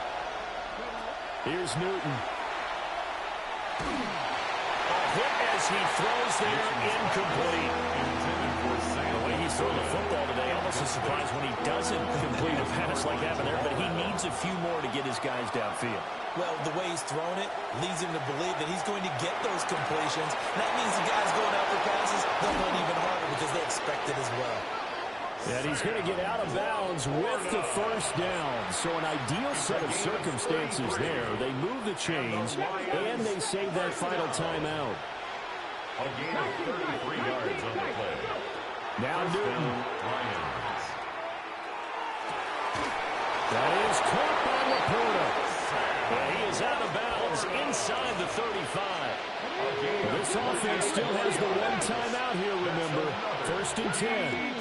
Here's Newton. A hit as he throws there, incomplete. The way he's throwing the football today, almost a surprise when he doesn't complete a pass like that there, but he needs a few more to get his guys downfield. Well, the way he's throwing it leads him to believe that he's going to get those completions. That means the guys going out for passes, they'll run even harder because they expect it as well. And he's going to get out of bounds with the first down. So an ideal set of circumstances there. They move the chains, and they save that final timeout. A gain of 33 yards on the play. Now Newton. Lions. That is caught by Laporta. And he is out of bounds inside the 35. This offense still has the one timeout here, remember. 1st and 10.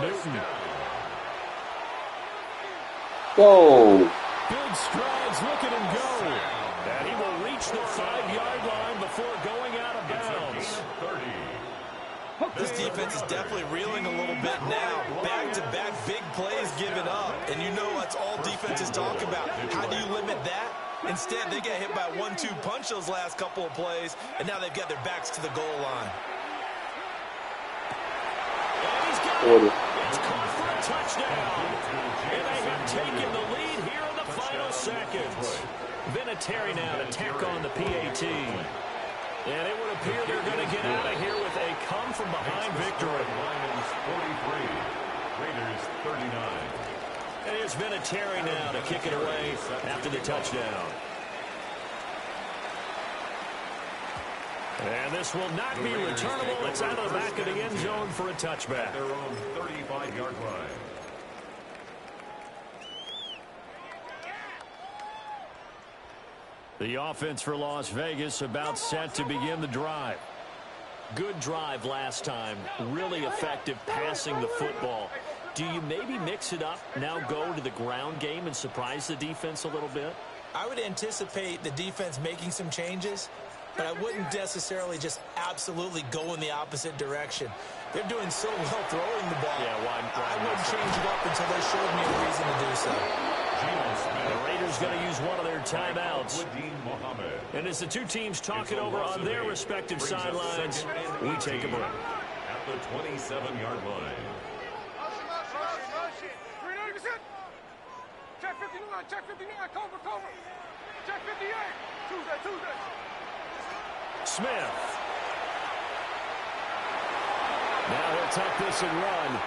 Newton. Go. Big strides, look at him go. And he will reach the 5-yard line before going out of bounds. This defense is definitely reeling a little bit now. Back-to-back big plays given up. And you know that's all defenses talk about. How do you limit that? Instead, they get hit by a 1-2 punch those last couple of plays, and now they've got their backs to the goal line. And he's got it. It's caught for a touchdown. And they have taken the lead here in the final seconds. Vinatieri now to tack on the PAT. And it would appear they're going to get out of here with a come-from-behind victory. Lions 43, Raiders 39. And here's Vinatieri now to kick it away after the touchdown. And this will not be returnable. It's out of the back of the end zone for a touchback. Their own 35-yard line. The offense for Las Vegas about set to begin the drive. Good drive last time. Really effective passing the football. Do you maybe mix it up, now go to the ground game and surprise the defense a little bit? I would anticipate the defense making some changes, but I wouldn't necessarily just absolutely go in the opposite direction. They're doing so well throwing the ball. Yeah, I wouldn't change it up until they showed me a reason to do so. The Raiders going to use one of their timeouts. And as the two teams talk it over on their respective sidelines, we take a break. At the 27-yard line. Check 59, check 59, cover. Check 58, Tuesday. Smith. Now he'll take this and run.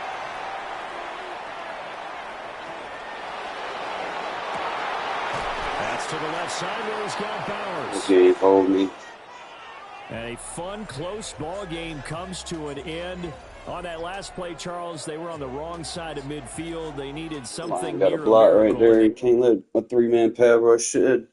That's to the left side where he's got Bowers. Okay, hold me. And a fun, close ball game comes to an end. On that last play, Charles, they were on the wrong side of midfield. They needed something Got near a block right miracle. there. You can't let a three-man pad rush should.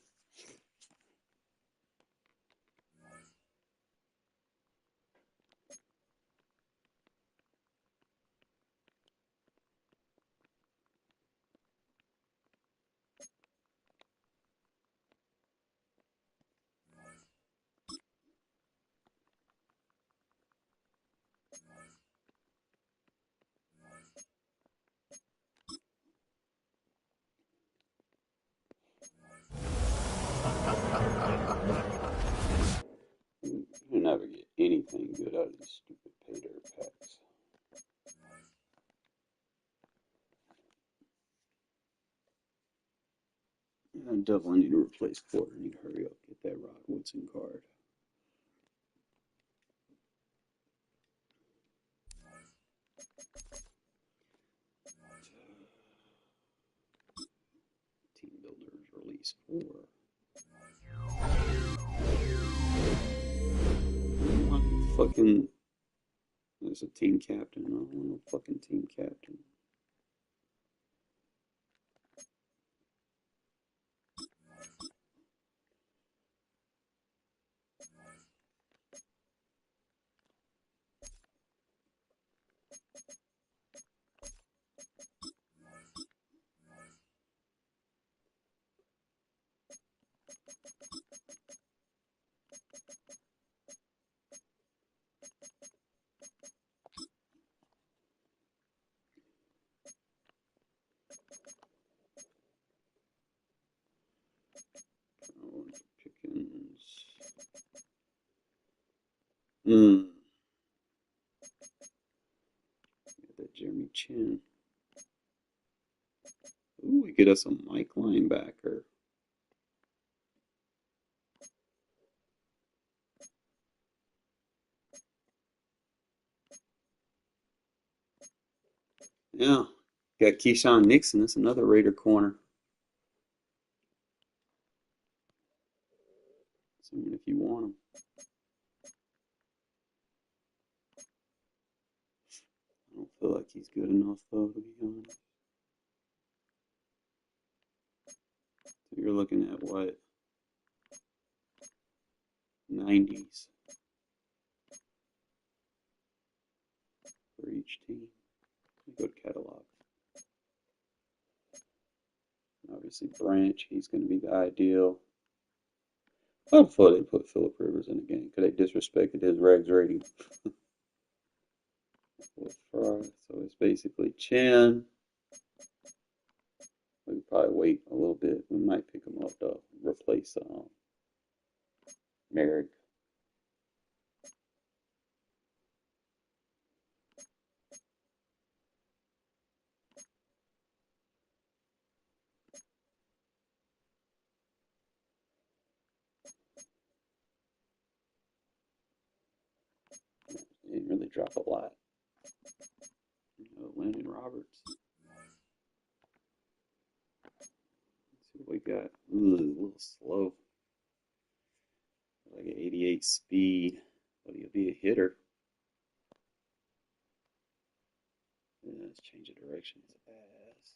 You never get anything good out of these stupid pay dirt packs. I definitely need to replace Porter. I need to hurry up, get that Rod Woodson card. Team Builders Release 4. Fucking, there's a team captain. I don't want no fucking team captain. Pickens. Got that Jeremy Chin. Ooh, we get us a Mike linebacker. Yeah. Got Keyshawn Nixon. That's another Raider corner. Assuming if you want him. I don't feel like he's good enough, though, to be honest. So you're looking at what? 90s for each team. Go to catalog. Obviously, Branch, he's going to be the ideal. I thought they put Phillip Rivers in the game because they disrespected his regs rating. So it's basically Chin. We could probably wait a little bit. We might pick him up, though. Replace replace Merrick. Didn't really drop a lot. Landon Roberts. Let's see what we got. Ooh, a little slow. Like an 88 speed, but he'll be a hitter. Yeah, let's change the direction his ass.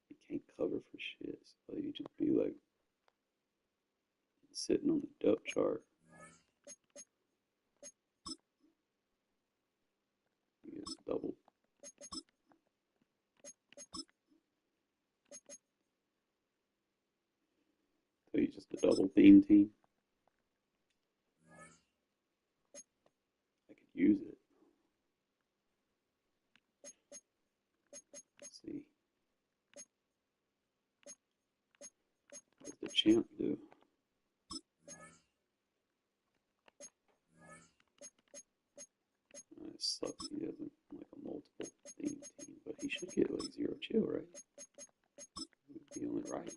He can't cover for shit, so you just be like sitting on the depth chart. He gets double. So he's just a double theme team. I could use it. Let's see. What does the champ do? It sucks he doesn't like a multiple theme team, but he should get like 0 chill, right? He'd be only right.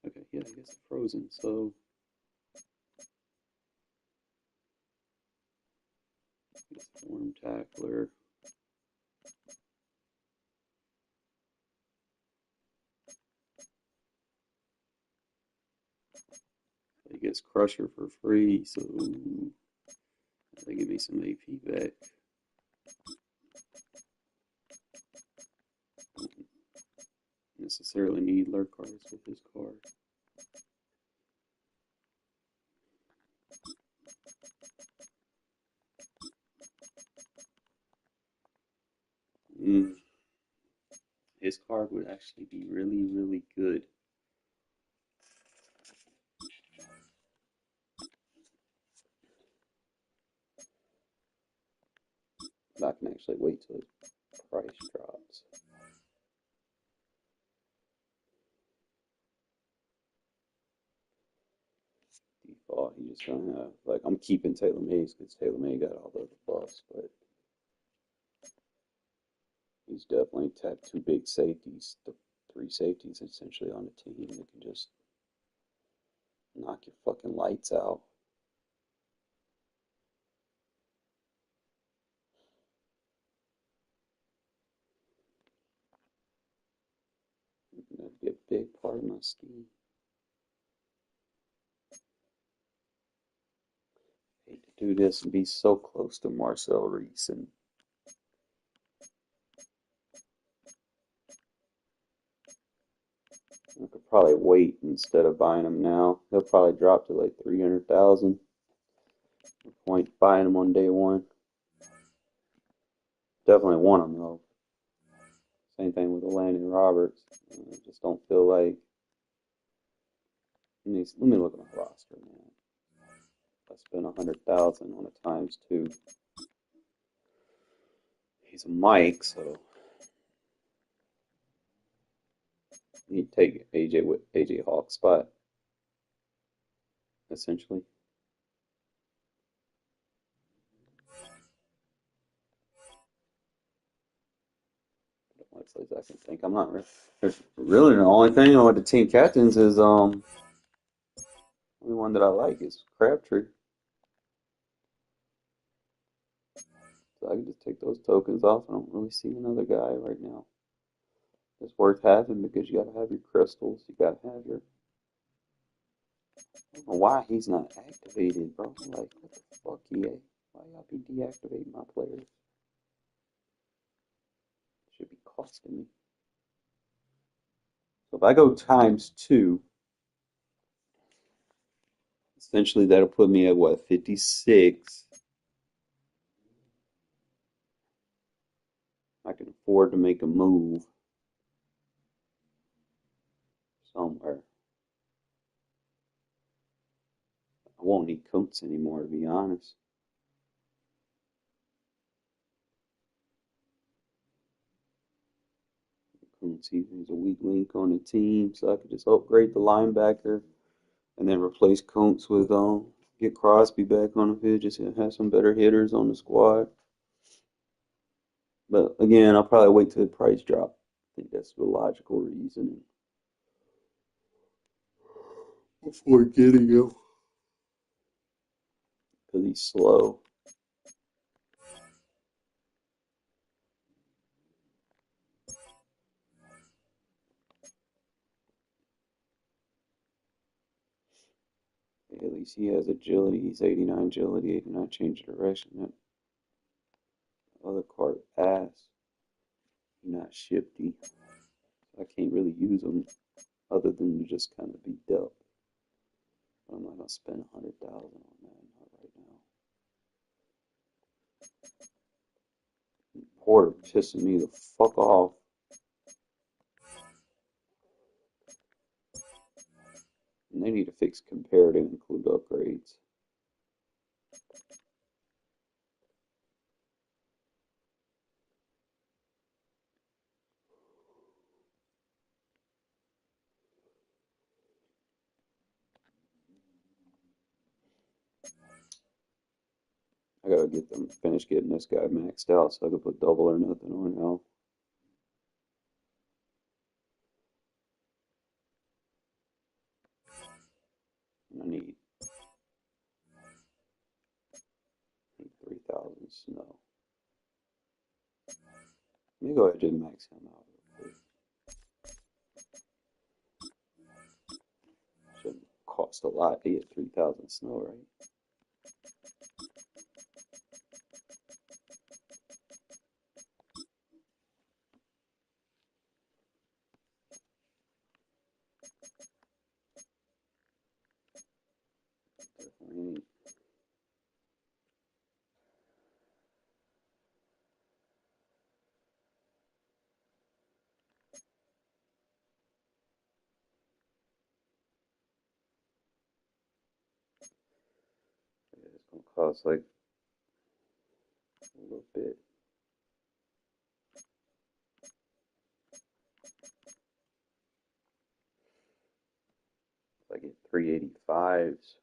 Okay, yeah, I guess frozen, so form tackler. He gets Crusher for free, so they give me some AP back. Don't necessarily need lurk cards with this card. His card would actually be really, really good. But I can actually wait till his price drops. Default, he just gonna have, like, I'm keeping Taylor Mays because Taylor May got all the buffs, but he's definitely tapped 2 big safeties, the 3 safeties essentially on the team that can just knock your fucking lights out. That'd be a big part of my scheme. I hate to do this and be so close to Marcel Reese, and I could probably wait instead of buying him now. He'll probably drop to like 300,000. No point buying him on day one. Definitely want him though. Same thing with Landon Roberts. I just don't feel like. Let me look at my roster, man. I spent 100,000 on a ×2. He's a Mike, so you take AJ Hawk's spot, essentially. I can think. I'm not really the only thing with the team captains is the only one that I like is Crabtree. So I can just take those tokens off. I don't really see another guy right now. It's worth having because you gotta have your crystals. You gotta have your. I don't know why he's not activated, bro. Like, what the fuck, EA? Why y'all be deactivating my players? Should be costing me. So if I go ×2, essentially that'll put me at what, 56? I can afford to make a move somewhere. I won't need Coates anymore, to be honest. Coates Coates. He's a weak link on the team, so I could just upgrade the linebacker and then replace Coates with get Crosby back on the field, just to have some better hitters on the squad. But again, I'll probably wait till the price drop. I think that's the logical reasoning before getting him, because he's slow. At least he has agility. He's 89 agility, 89 change of direction. That other card ass. He's not shifty. I can't really use him other than to just kind of be dealt. But I'm not gonna spend 100,000 on that, not right now. Porter pissing me the fuck off. And they need to fix compare to include upgrades. I gotta finish getting this guy maxed out so I can put double or nothing on now. I need 3,000 snow. Let me go ahead and max him out real quick. Shouldn't cost a lot to get 3,000 snow, right? Definitely. It's gonna cost like a little bit. If I get 385s.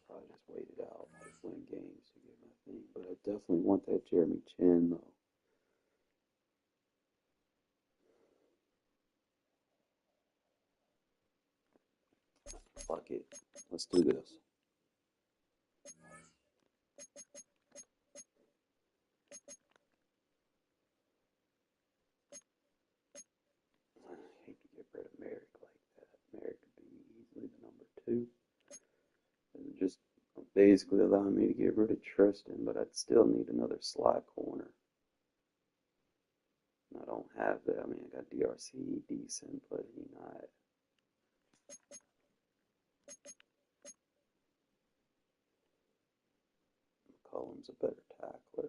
Probably just wait it out, just win games to get my thing. But I definitely want that Jeremy Chin though. Fuck it. Let's do this. I hate to get rid of Merrick like that. Merrick could be easily the number 2. And just basically allowing me to get rid of Tristan, but I'd still need another slot corner. I don't have that. I mean, I got DRC decent, but he's not. McCollum's a better tackler.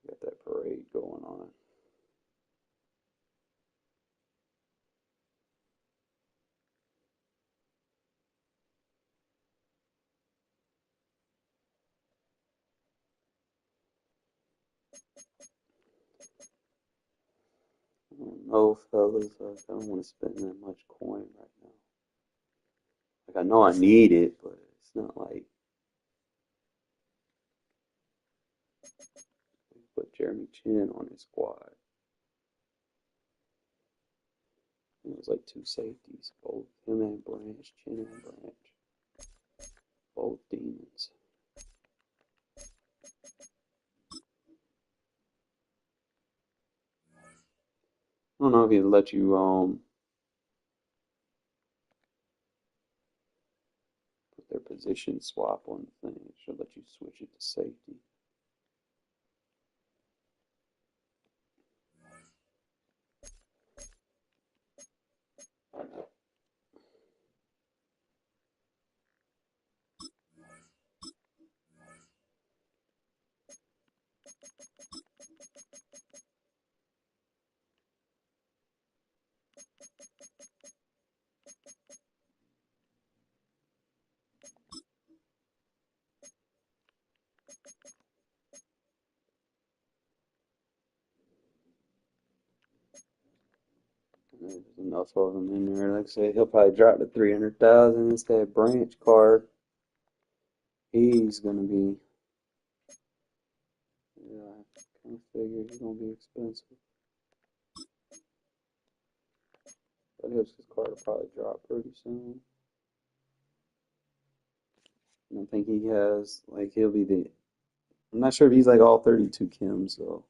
Got that parade going on. I don't know, fellas. I don't want to spend that much coin right now. Like, I know I need it, but it's not like we put Jeremy Chin on his squad. It was like 2 safeties, both him and Branch, Chin and Branch. Both demons. I don't know if he'd let you put their position swap on the thing. It should let you switch it to safety. There's enough of them in there. Like I said, he'll probably drop to 300,000. It's that branch card. He's gonna be. Yeah, I kind of figure he's gonna be expensive. But his card will probably drop pretty soon. I don't think he has, like, he'll be the. I'm not sure if he's like all 32 Kims, though.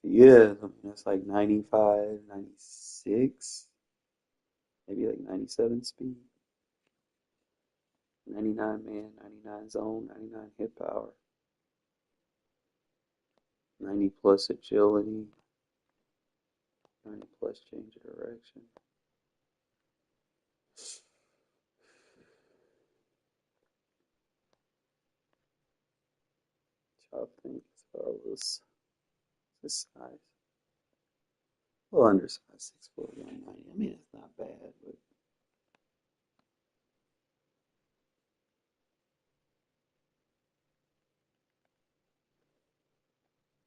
He is. I mean, that's like 95, 96, maybe like 97 speed. 99 man, 99 zone, 99 hit power, 90 plus agility, 90 plus change of direction. I think this size. A little undersized, 6'4", 190. I mean, it's not bad, but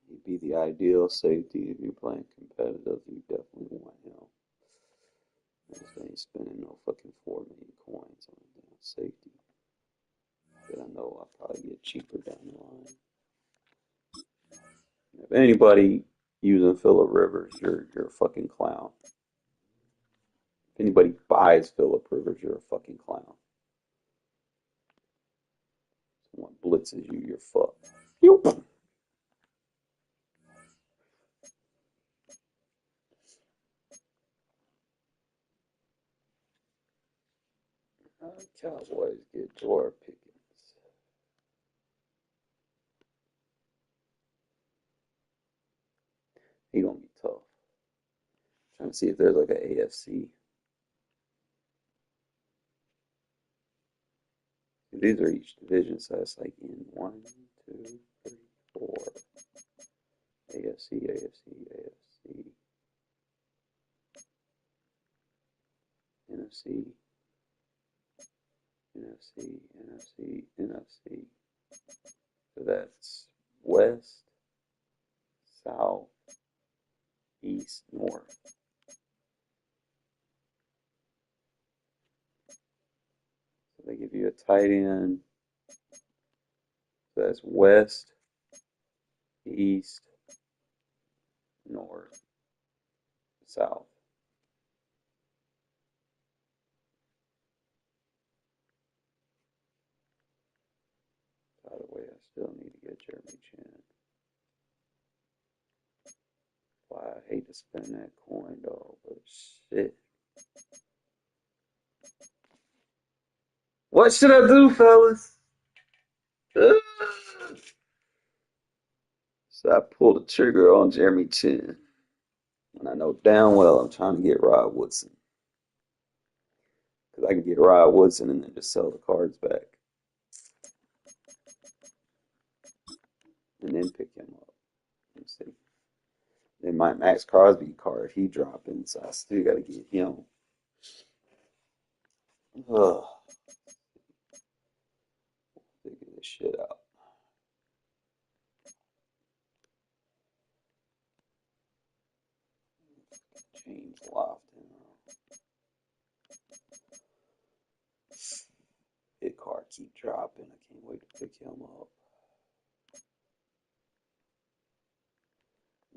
he'd be the ideal safety if you're playing competitive. You definitely want him. I ain't spending no fucking 4 million coins on a damn safety. But I know I'll probably get cheaper down the line. If anybody using Phillip Rivers, you're a fucking clown. If anybody buys Phillip Rivers, you're a fucking clown. Someone blitzes you, you're fucked. Yoop. Cowboys get Dwar Pickens. He gonna be tough. Trying to see if there's like an AFC. These are each division, so it's like in 1, 2, 3, 4. AFC, AFC, AFC. NFC, NFC, NFC, NFC. So that's West, South, East, North. So they give you a tight end. So that's West, East, North, South. By the way, I still need to get Jeremy Chin. Why I hate to spend that coin though, but shit. What should I do, fellas? So I pulled the trigger on Jeremy Chin. And I know damn well I'm trying to get Rod Woodson. Because I can get Rod Woodson and then just sell the cards back. And then pick him up. Let's see. Then my Max Crosby card, he dropping, so I still got to get him. Ugh. Figure this shit out. James Lofton. Hit card keep dropping. I can't wait to pick him up.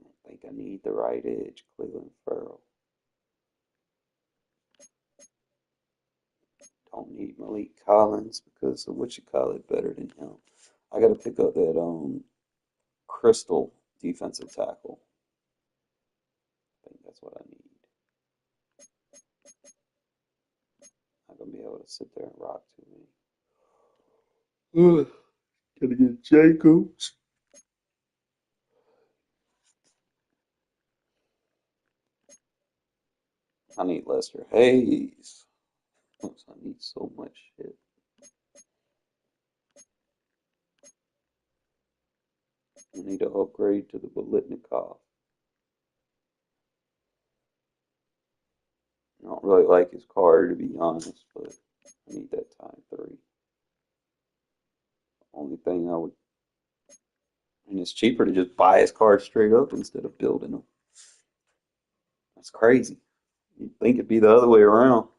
I think I need the right edge, Cleveland Farrell. Don't need Malik Collins because of what you call it better than him. I got to pick up that Crystal defensive tackle. I think that's what I need. I'm not gonna be able to sit there and rock too many. Gotta get Jacobs. I need Lester Hayes. I need so much shit. I need to upgrade to the Bolitnikov. I don't really like his card, to be honest, but I need that time 3. Only thing I would, and it's cheaper to just buy his card straight up instead of building them. That's crazy. You'd think it'd be the other way around.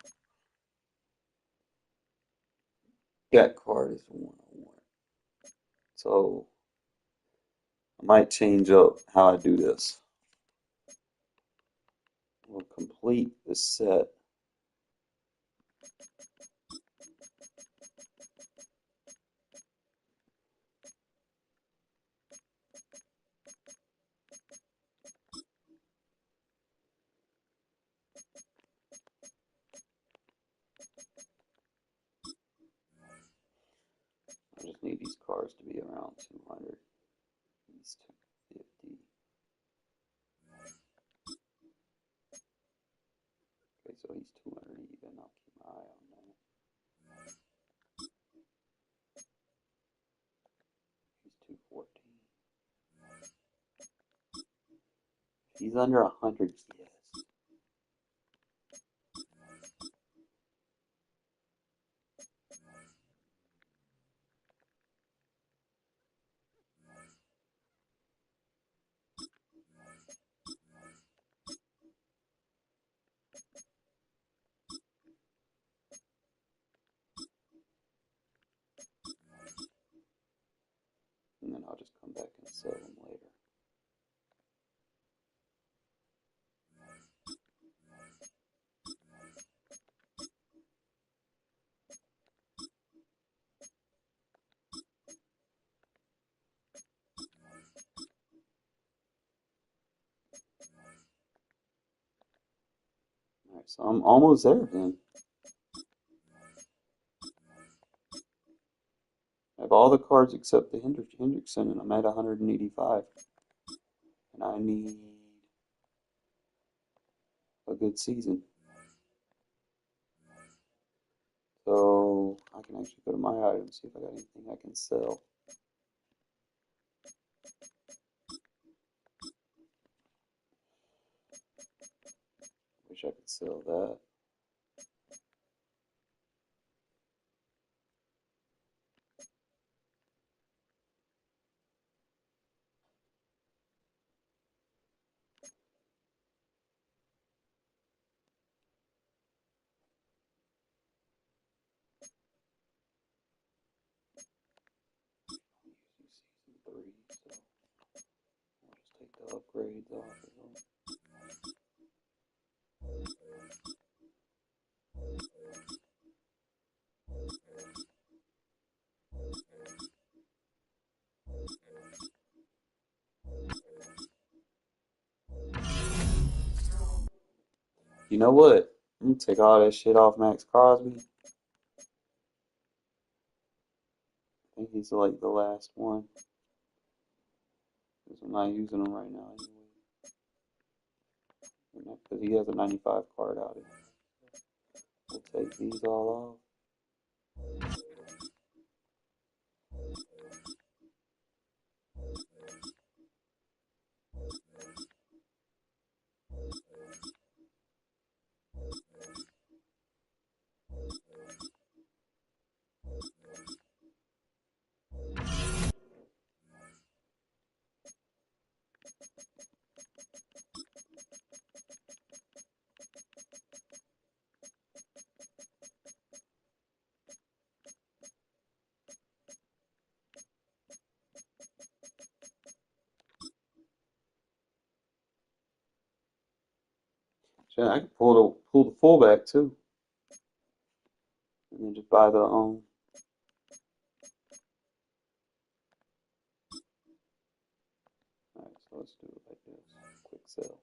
That card is the one I want. So I might change up how I do this. We'll complete the set. I just need these cards to be around 200. He's 250. Okay, so he's 200 even. I'll keep my eye on that. He's 214. He's under 100. Yes. And then I'll just come back and sell them later. Alright, so I'm almost there then. I have all the cards except the Hendrickson, and I'm at 185. And I need a good season. So I can actually go to my items, see if I got anything I can sell. Wish I could sell that. Season 3, so I'll just take the upgrades off of them. You know what? I'm gonna take all that shit off Max Crosby. I think he's like the last one. Because I'm not using him right now anyway. Because he has a 95 card out of it. We'll take these all off. Shit, I can pull the fullback too. And then just buy the Alright, so let's do it like this. Quick sell.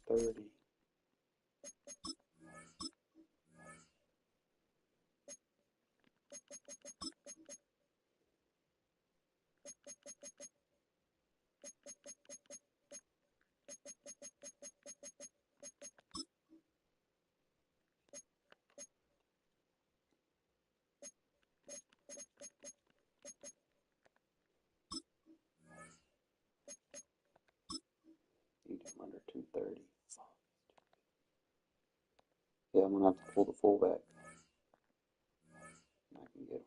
$230. under 230. Yeah, I'm going to have to pull the fullback. I can get him.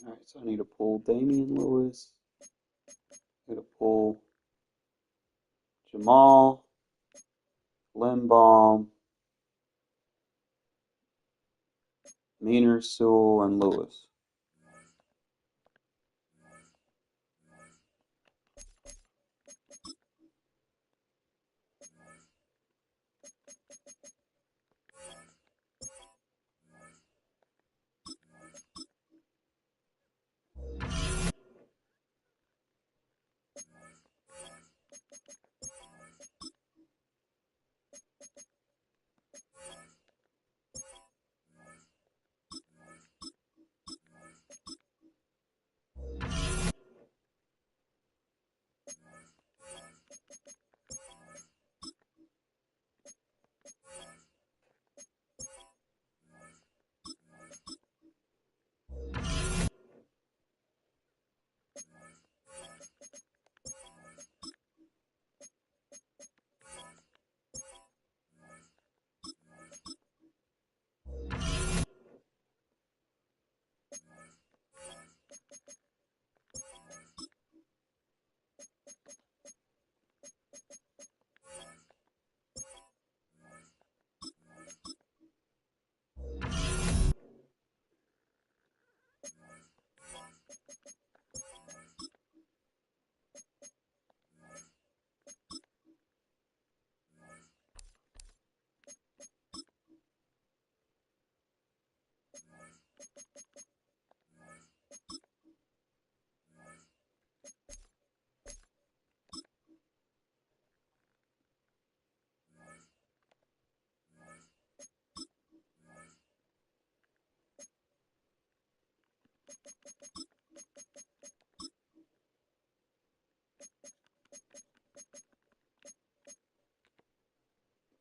Alright, so I need to pull Damian Lewis. I need to pull Jamal, Limbaum, Meaner, Sewell, and Lewis.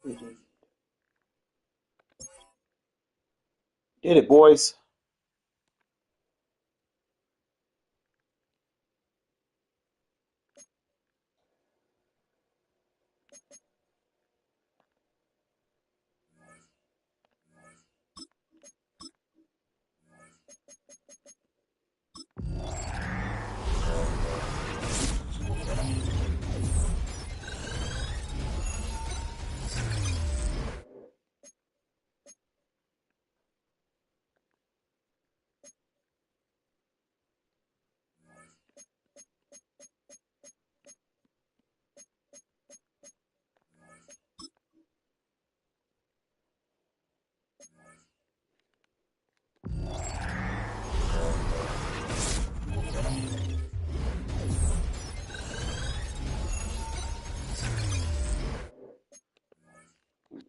We did it, boys.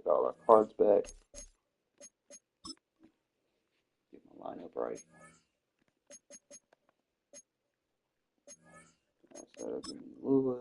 got all our cards back. Get my lineup right. That'll give me Lewis.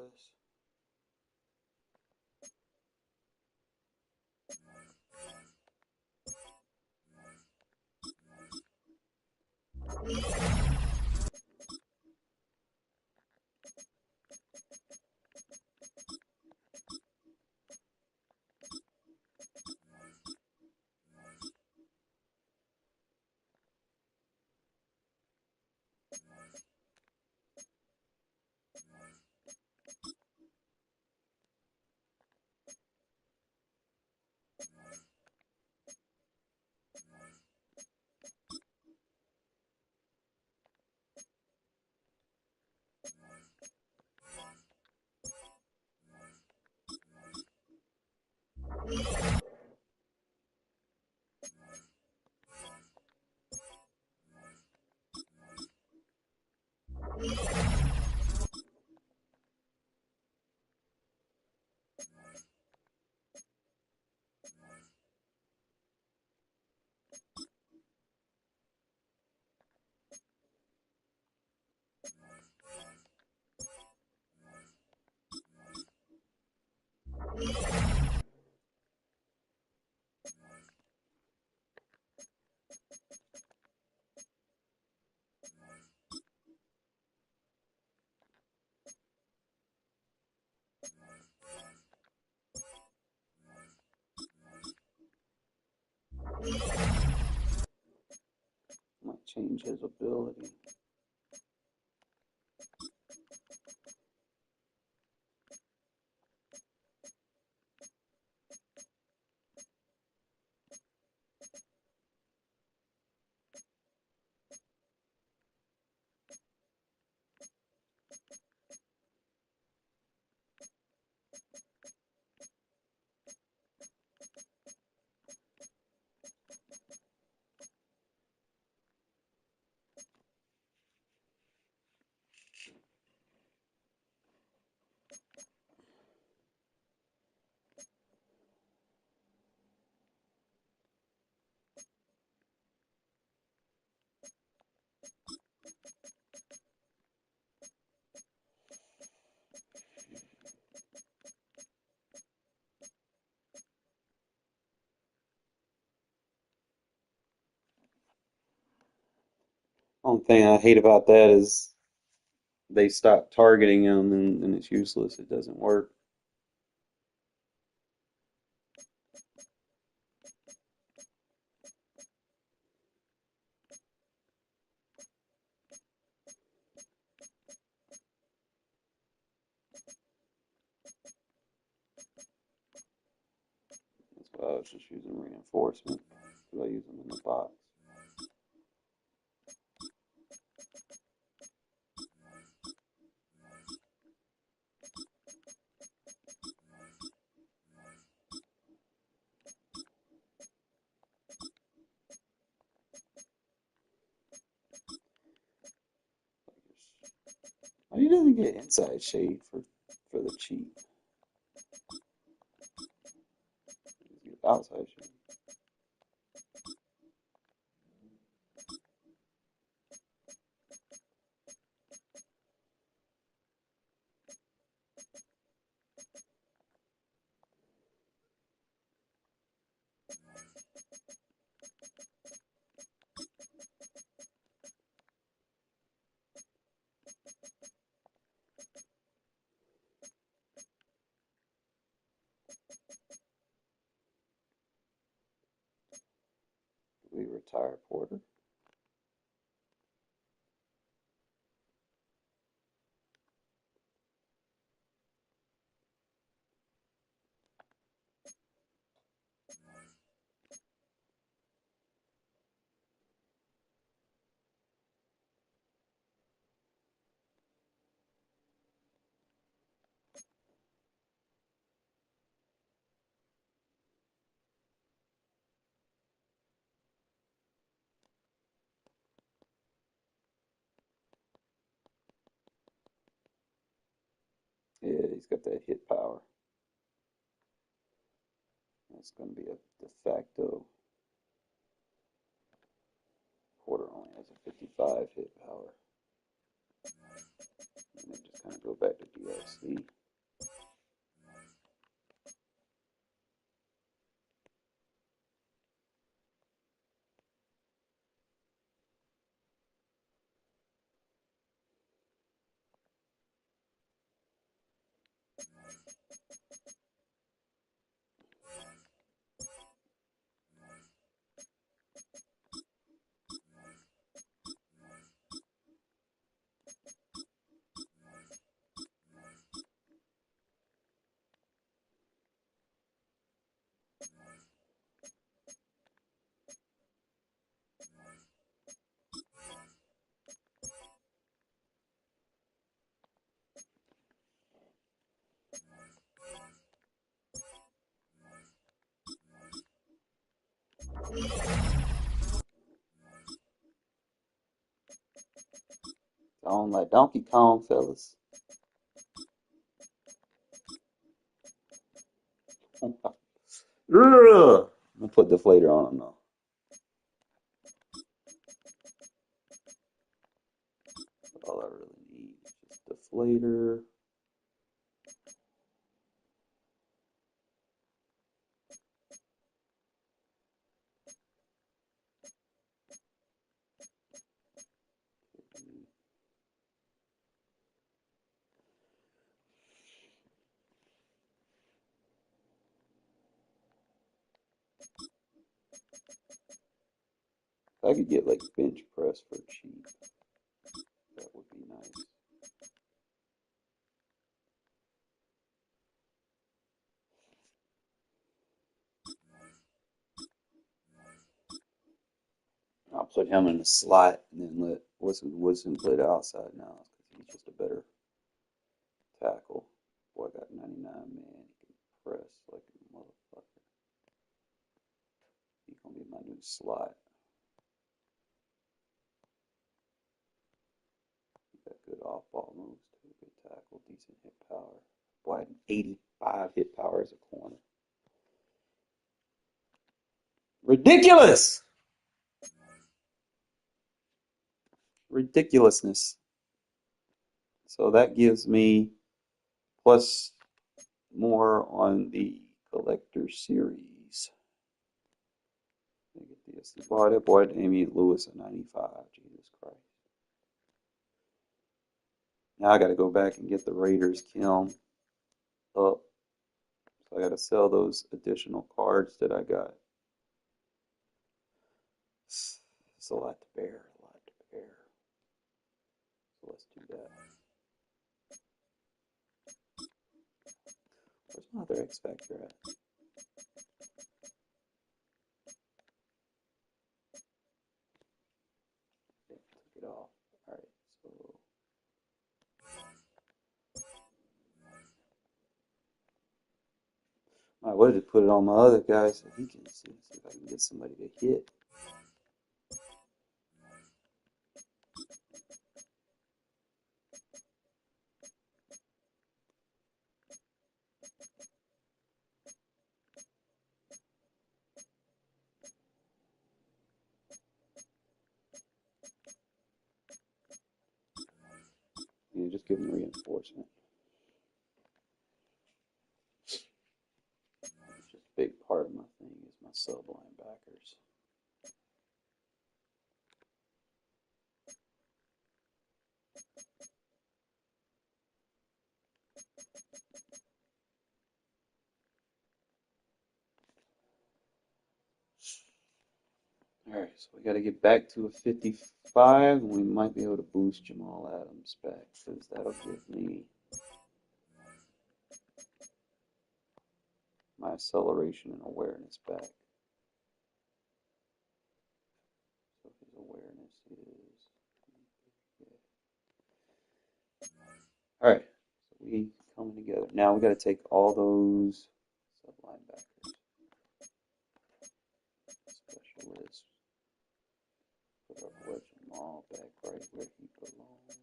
Might change his ability. Only thing I hate about that is they stop targeting him and it's useless. It doesn't work. That's why I was just using reinforcement, because I use them in the box. Why he doesn't get inside shade for the cheat? He gets outside shade. We retire Porter. Yeah, he's got that hit power. That's going to be a de facto. Quarter only has a 55 hit power. And then just kind of go back to DLC. On like Donkey Kong, fellas. I'm gonna put deflator on him though. All I really need is just deflator. If I could get like bench press for cheap, that would be nice. I'll put him in the slot and then let Woodson play the outside now because he's just a better tackle. Boy, I got 99, man. He can press like a motherfucker. He's gonna be my new slot. He got good off-ball moves too. Good tackle, decent hit power. Boy, 85 hit power as a corner. Ridiculous! Ridiculousness. So that gives me plus more on the collector series. Boy, that boy Damian Lewis at 95. Jesus Christ. Now I got to go back and get the Raiders kiln up. So I got to sell those additional cards that I got. It's a lot to bear. A lot to bear. So let's do that. Where's my other X Factor at? Took it off. Alright, so I would have put it on my other guy so he can see if I can get somebody to hit. Yeah, just give him reinforcement. It's just a big part of my thing is my sub linebackers. Alright, so we got to get back to a 55, and we might be able to boost Jamal Adams back, because that'll give me my acceleration and awareness back. So his awareness is... Alright, so we coming together. Now we got to take all those sub linebackers. Specialists. Put our boy Jamal back right where he belongs.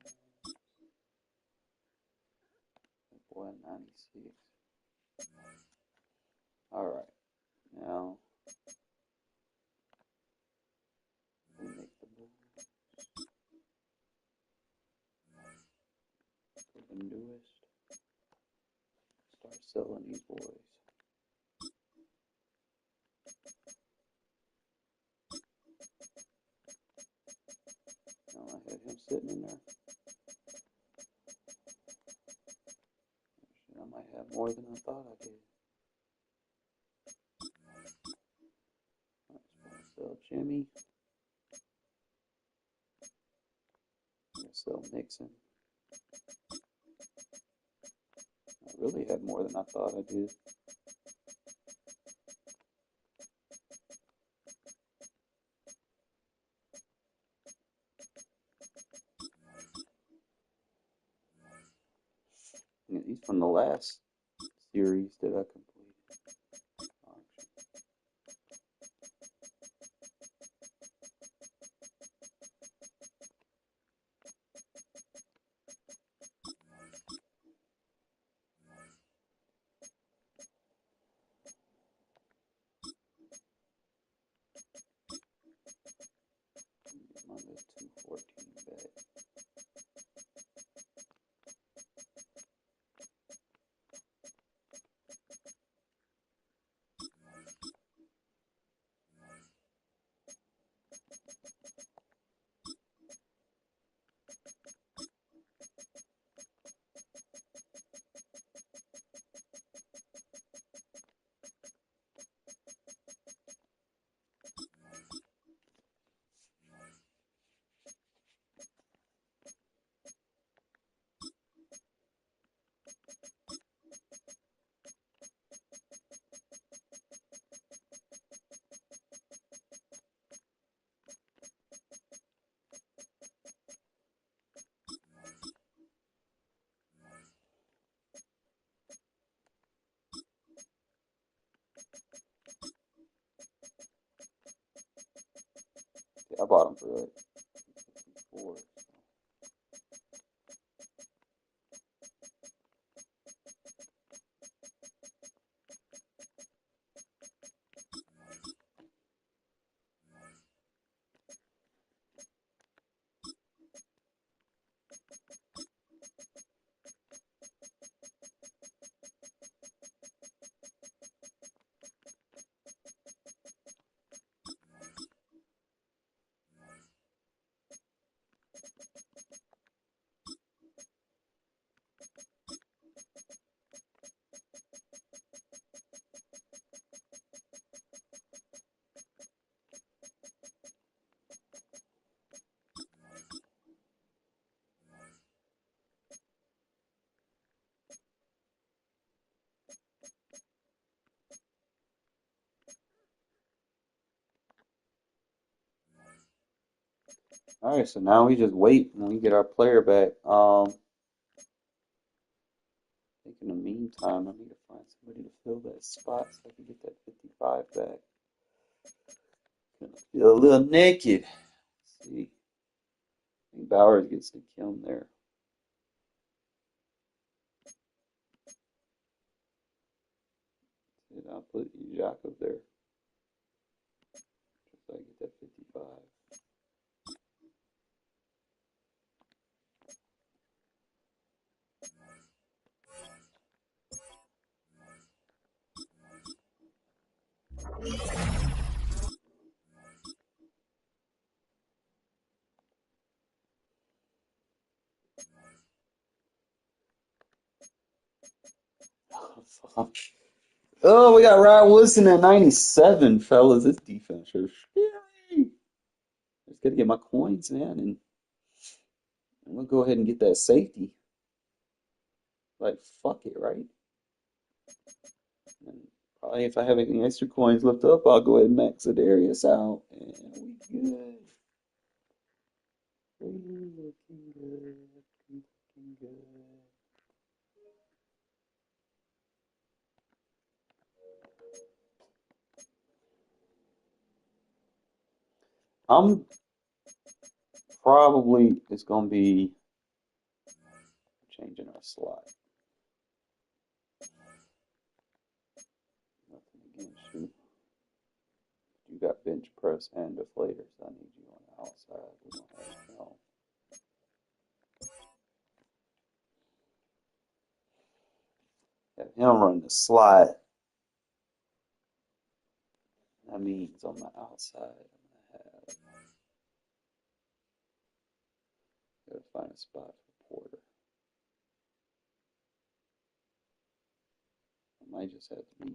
That boy 96. Alright. Now we make the move. The newest. Start selling these boys. Now I had him sitting in there. I might have more than I thought I did. Alright, so sell Jimmy. Sell Nixon. I really had more than I thought I did. Yeah, he's from the last series that I completed. Get my little 214 back. Yeah, I bought him for like 4. Alright, so now we just wait when we get our player back. I think in the meantime, I need to find somebody to fill that spot so I can get that 55 back. Gonna feel a little naked. Let's see. I think Bowers gets the kill there. And I'll put Jakob there. Just so I get that 55. Oh, we got Ryan Woodson at 97, fellas. This defense is scary. Just gotta get my coins, man, and we'll go ahead and get that safety. Like, fuck it, right? And probably if I have any extra coins left up, I'll go ahead and max Darius out, and we good. We looking good. We looking good. I'm probably it's gonna be changing our slot. Nothing against you. press and deflators. I need you on the outside. We don't have film. Have him run the slide. That means on the outside, I'm gonna have. Gotta find a spot for Porter. I might just have to be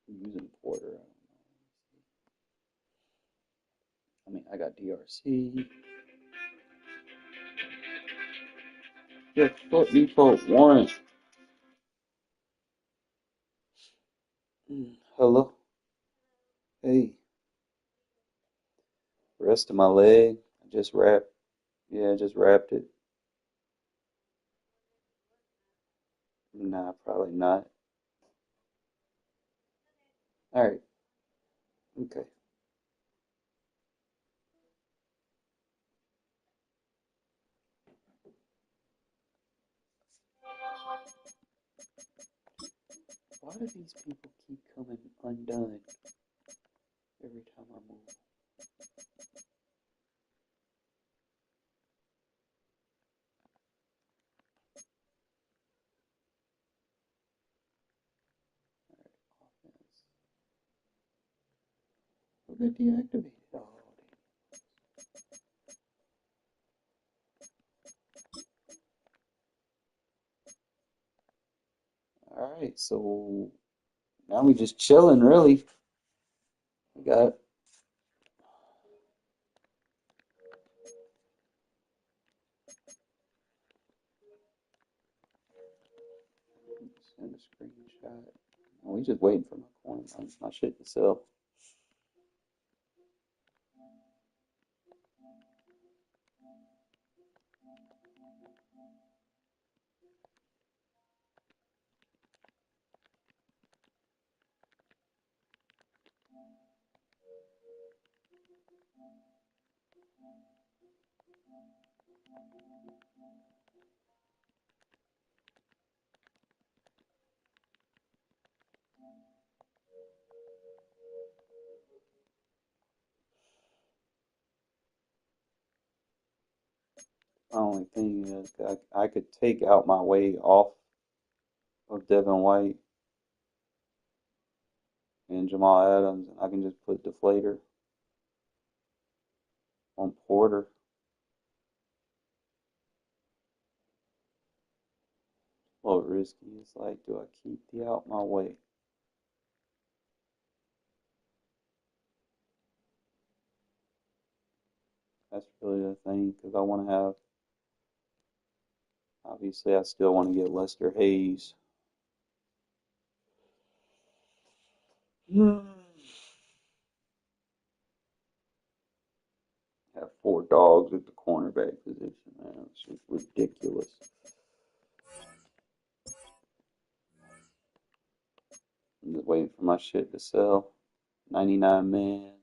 using Porter. I don't know. I mean, I got DRC. Default warrant. Hello. Hey. Rest of my leg. I just wrapped. Yeah, I just wrapped it. Nah, probably not. Alright. Okay. Why do these people keep coming undone every time I move? Who got deactivated? Oh, alright, so now we just chilling, really. We got send a screenshot. Oh, we just waiting for my coin, my shit to sell. The only thing is I could take out my way off of Devin White and Jamal Adams, and I can just put deflator on Porter. A little risky. It's like, do I keep the out my way? That's really the thing, because I want to have, obviously, I still want to get Lester Hayes. Have 4 dogs at the cornerback position, man. It's just ridiculous. I'm just waiting for my shit to sell. 99 man.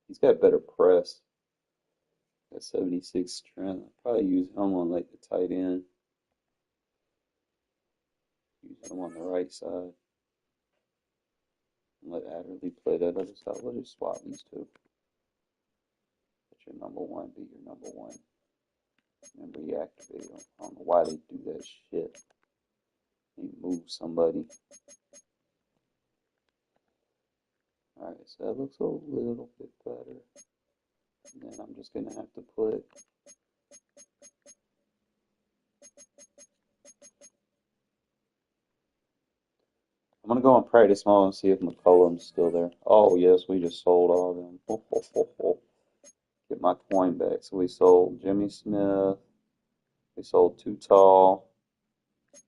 He's got better press. Got 76 strength. I'll probably use him on like the tight end. Use him on the right side. And let Adderley play that other side. We'll just swap these two. Let your number one be your number one. And reactivate them. I don't know why they do that shit. They move somebody. Alright, so that looks a little bit better. And then I'm just going to have to put I'm going to go in practice mode and see if McCollum's still there. Oh, yes, we just sold all of them. Ho, ho, ho, ho. Get my coin back. So we sold Jimmy Smith. We sold Too Tall.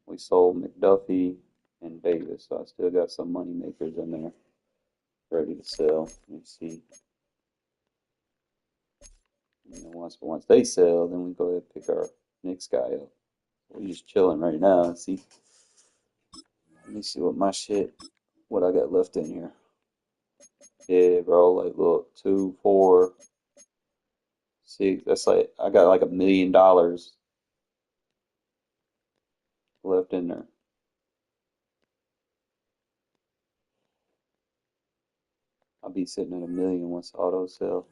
We sold McDuffie and Davis. So I still got some money makers in there ready to sell. Let's see. And then once they sell, then we go ahead and pick our next guy up. We're just chilling right now. Let's see. Let me see what I got left in here. Yeah, bro, like look, 2, 4, See, that's like I got like $1 million left in there. I'll be sitting at $1 million once auto sell.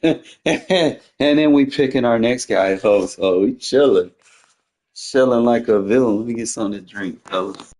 And then we picking our next guy up. So we chilling. Chilling like a villain. Let me get something to drink, fellas.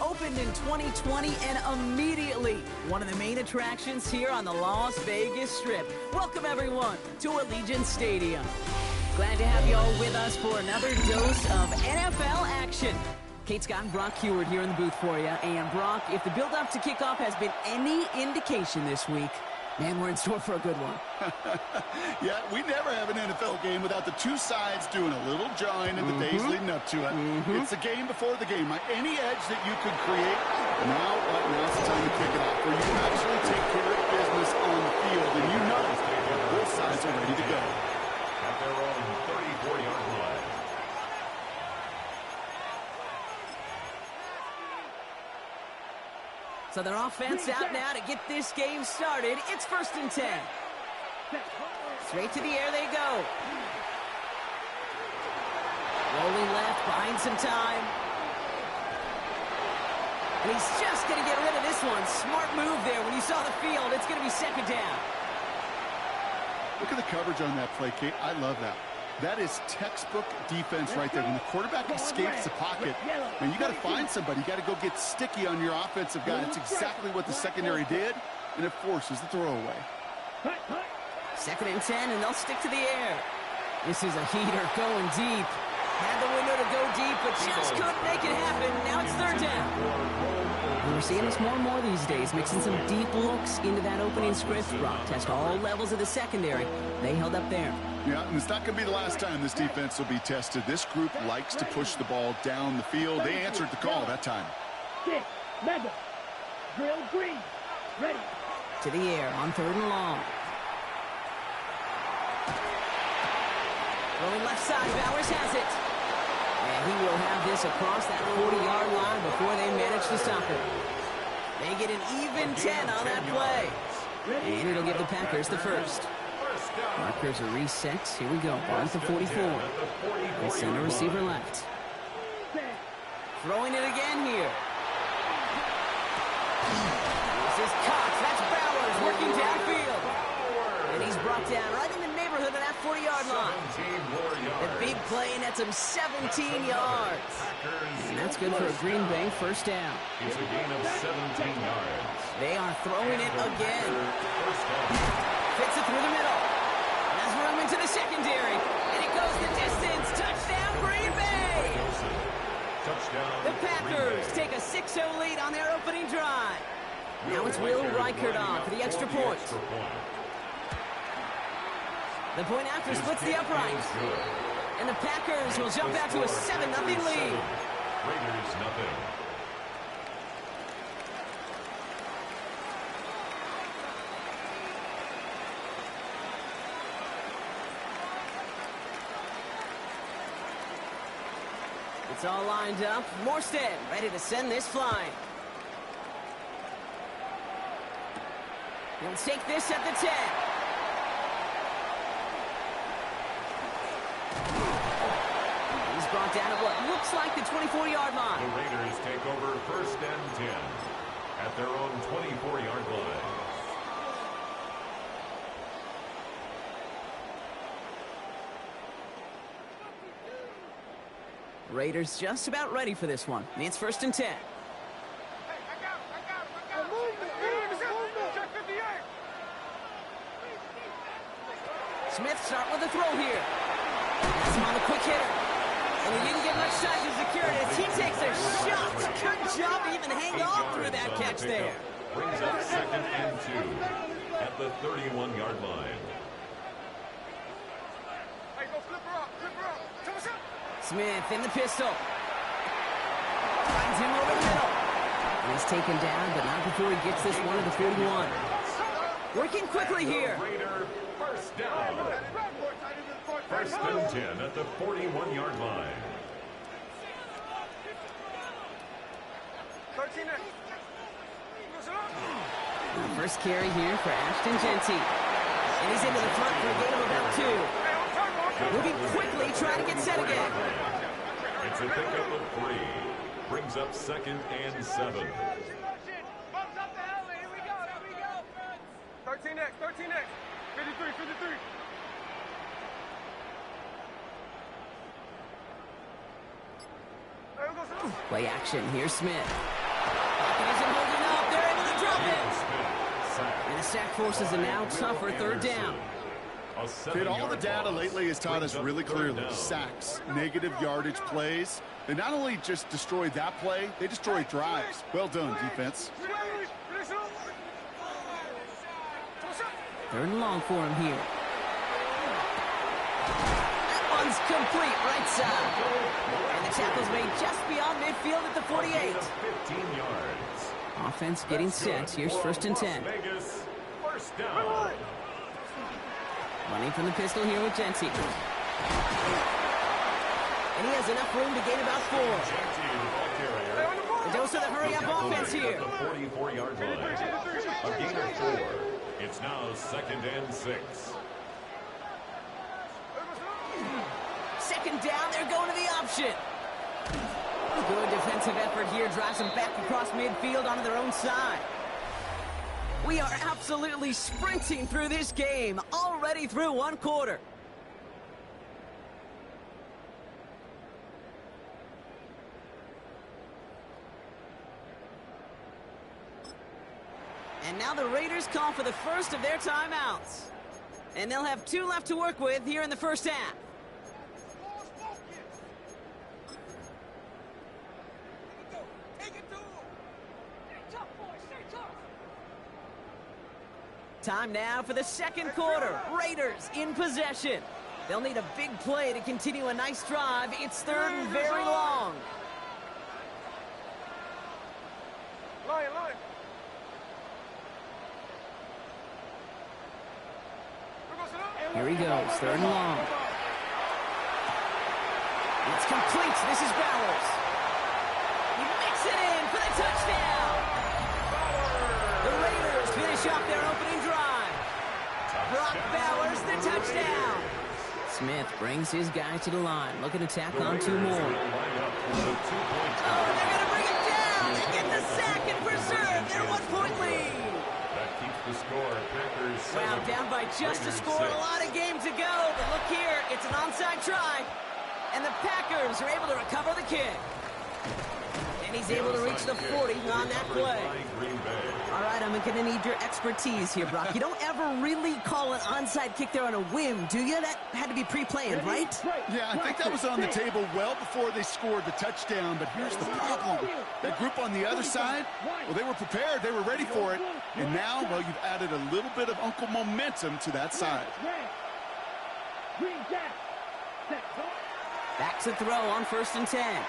Opened in 2020 and immediately one of the main attractions here on the Las Vegas Strip. Welcome everyone to Allegiant Stadium. Glad to have you all with us for another dose of NFL action. Kate Scott and Brock Heward here in the booth for you. And Brock, if the build-up to kickoff has been any indication this week, man, we're in store for a good one. Yeah, we never have an NFL game without the two sides doing a little jawing in the days leading up to it. It's the game before the game. Any edge that you could create, now's the time to kick it off, where you can actually take care of business on the field, and you know both sides are ready to go. At their own 34-yard line. So their offense out now to get this game started. It's 1st and 10. Straight to the air they go. Rolling left, buying some time. And he's just going to get rid of this one. Smart move there. When you saw the field, it's going to be 2nd down. Look at the coverage on that play, Kate. I love that. That is textbook defense right there. When the quarterback escapes the pocket, man, you got to find somebody. You got to go get sticky on your offensive guy. That's exactly what the secondary did, and it forces the throwaway. 2nd and 10, and they'll stick to the air. This is a heater going deep. Had the window to go deep, but just couldn't make it happen. Now it's 3rd down. And we're seeing this more and more these days, mixing some deep looks into that opening script. Brock test all levels of the secondary. They held up there. Yeah, and it's not going to be the last time this defense will be tested. This group likes to push the ball down the field. They answered the call that time. Madden, drill green, ready. To the air on 3rd and long. Going left side, Bowers has it. And he will have this across that 40-yard line before they manage to stop it. They get an even 10 on that play. And it'll give the Packers the first. Markers are reset. Here we go. Ball at the 44. They send a receiver left. Throwing it again here. This is Cox. That's Bowers working downfield. And he's brought down right in the neighborhood of that 40-yard line. A big play, and that's him 17 yards. And that's good for a Green Bay 1st down. It's a gain of 17 yards. They are throwing it again. Fits it through the middle. Has room into the secondary. And it goes the distance. Touchdown, Green Bay! The Packers take a 6-0 lead on their opening drive. Now it's Will Reichert on for the extra point. The point after splits the uprights. And the Packers will jump out to a 7-0 lead. Raiders nothing. It's all lined up. Morstead ready to send this flying. He'll take this at the 10. He's brought down at what looks like the 24-yard line. The Raiders take over 1st and 10 at their own 24-yard line. Raiders just about ready for this one. It's 1st and 10. Smith start with a throw here. That's him on the quick hitter. And he didn't get much time to secure it as he takes a shot. Good job to even hang on through that catch there. Brings up 2nd and 2 at the 31-yard line. Smith in the pistol. Finds him over the middle. And he's taken down, but not before he gets this one to the 41. Working quickly here. Raider 1st down. 1st and 10 at the 41-yard line. The first carry here for Ashton Genty. And he's into the front for a gain of about 2. Moving quickly, trying to get set again. It's a pickup of 3. Brings up 2nd and 7. 13X, 13X. 53, 53. Play action. Here's Smith. Pocket isn't holding up. They're able to drop it. And the sack forces a now tougher 3rd down. Kid, all the data lately has taught us really clearly. Sacks, negative yardage plays. They not only just destroy that play, they destroy drives. Well done, defense. 3rd and long for him here. That one's complete, right side. And the tackle's made just beyond midfield at the 48. 15 yards. Offense getting set. Here's 1st and 10. Vegas, first down. Running from the pistol here with Genty. And he has enough room to gain about 4. The dose of the hurry-up offense here. The 44-yard line. A gain of 4. It's now 2nd and 6. 2nd down, they're going to the option. Good defensive effort here, drives them back across midfield onto their own side. We are absolutely sprinting through this game, already through 1 quarter. And now the Raiders call for the first of their timeouts. And they'll have 2 left to work with here in the first half. Time now for the 2nd quarter. Raiders in possession. They'll need a big play to continue a nice drive. It's 3rd and very long. Line. Here he goes, 3rd and long. It's complete. This is Bowers. He makes it in for the touchdown. The Raiders finish off their opening drive. Brock Bowers, the touchdown. Smith brings his guys to the line, looking to tack on 2 more. Oh, they're going to bring it down and get the sack and preserve their 1-point lead. That keeps the score. Packers 7. Wow, down by just a score. A lot of game to go. But look here, it's an onside try. And the Packers are able to recover the kick. And he's able to reach the 40 on that play. All right, I'm going to need your expertise here, Brock. You don't ever really call an onside kick there on a whim, do you? That had to be pre-planned, right? Yeah, I think that was on the table well before they scored the touchdown, but here's the problem. That group on the other side, well, they were prepared. They were ready for it. And now, well, you've added a little bit of Uncle momentum to that side. Back to throw on 1st and 10.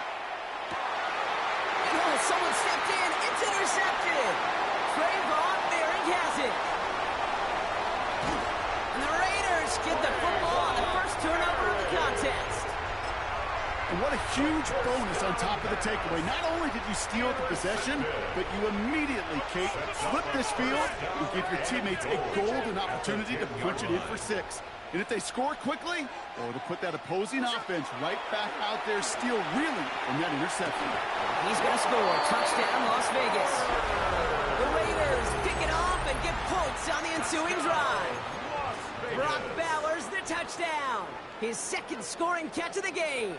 Oh, someone stepped in. It's intercepted. Trayvon Merrick has it. And the Raiders get the football on the first turnover of the contest. And what a huge bonus on top of the takeaway. Not only did you steal the possession, but you immediately, Kate, flip this field and give your teammates a golden opportunity to punch it in for 6. And if they score quickly, or to put that opposing offense right back out there, still reeling from that interception. He's going to score. Touchdown, Las Vegas. The Raiders pick it off and get points on the ensuing drive. Brock Bowers, the touchdown. His 2nd scoring catch of the game.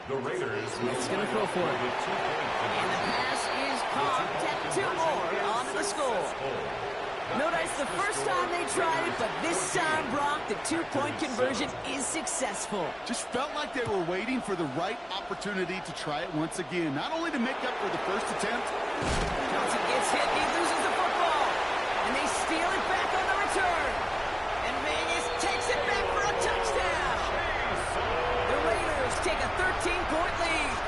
The Raiders Smith's going to throw for it. And the pass is caught. At 2 more onto the score. Notice the first time they tried it, but this time, Brock, the 2-point conversion is successful. Just felt like they were waiting for the right opportunity to try it once again. Not only to make up for the first attempt. Johnson gets hit, he loses the football. And they steal it back on the return. And Vegas takes it back for a touchdown. The Raiders take a 13-point lead.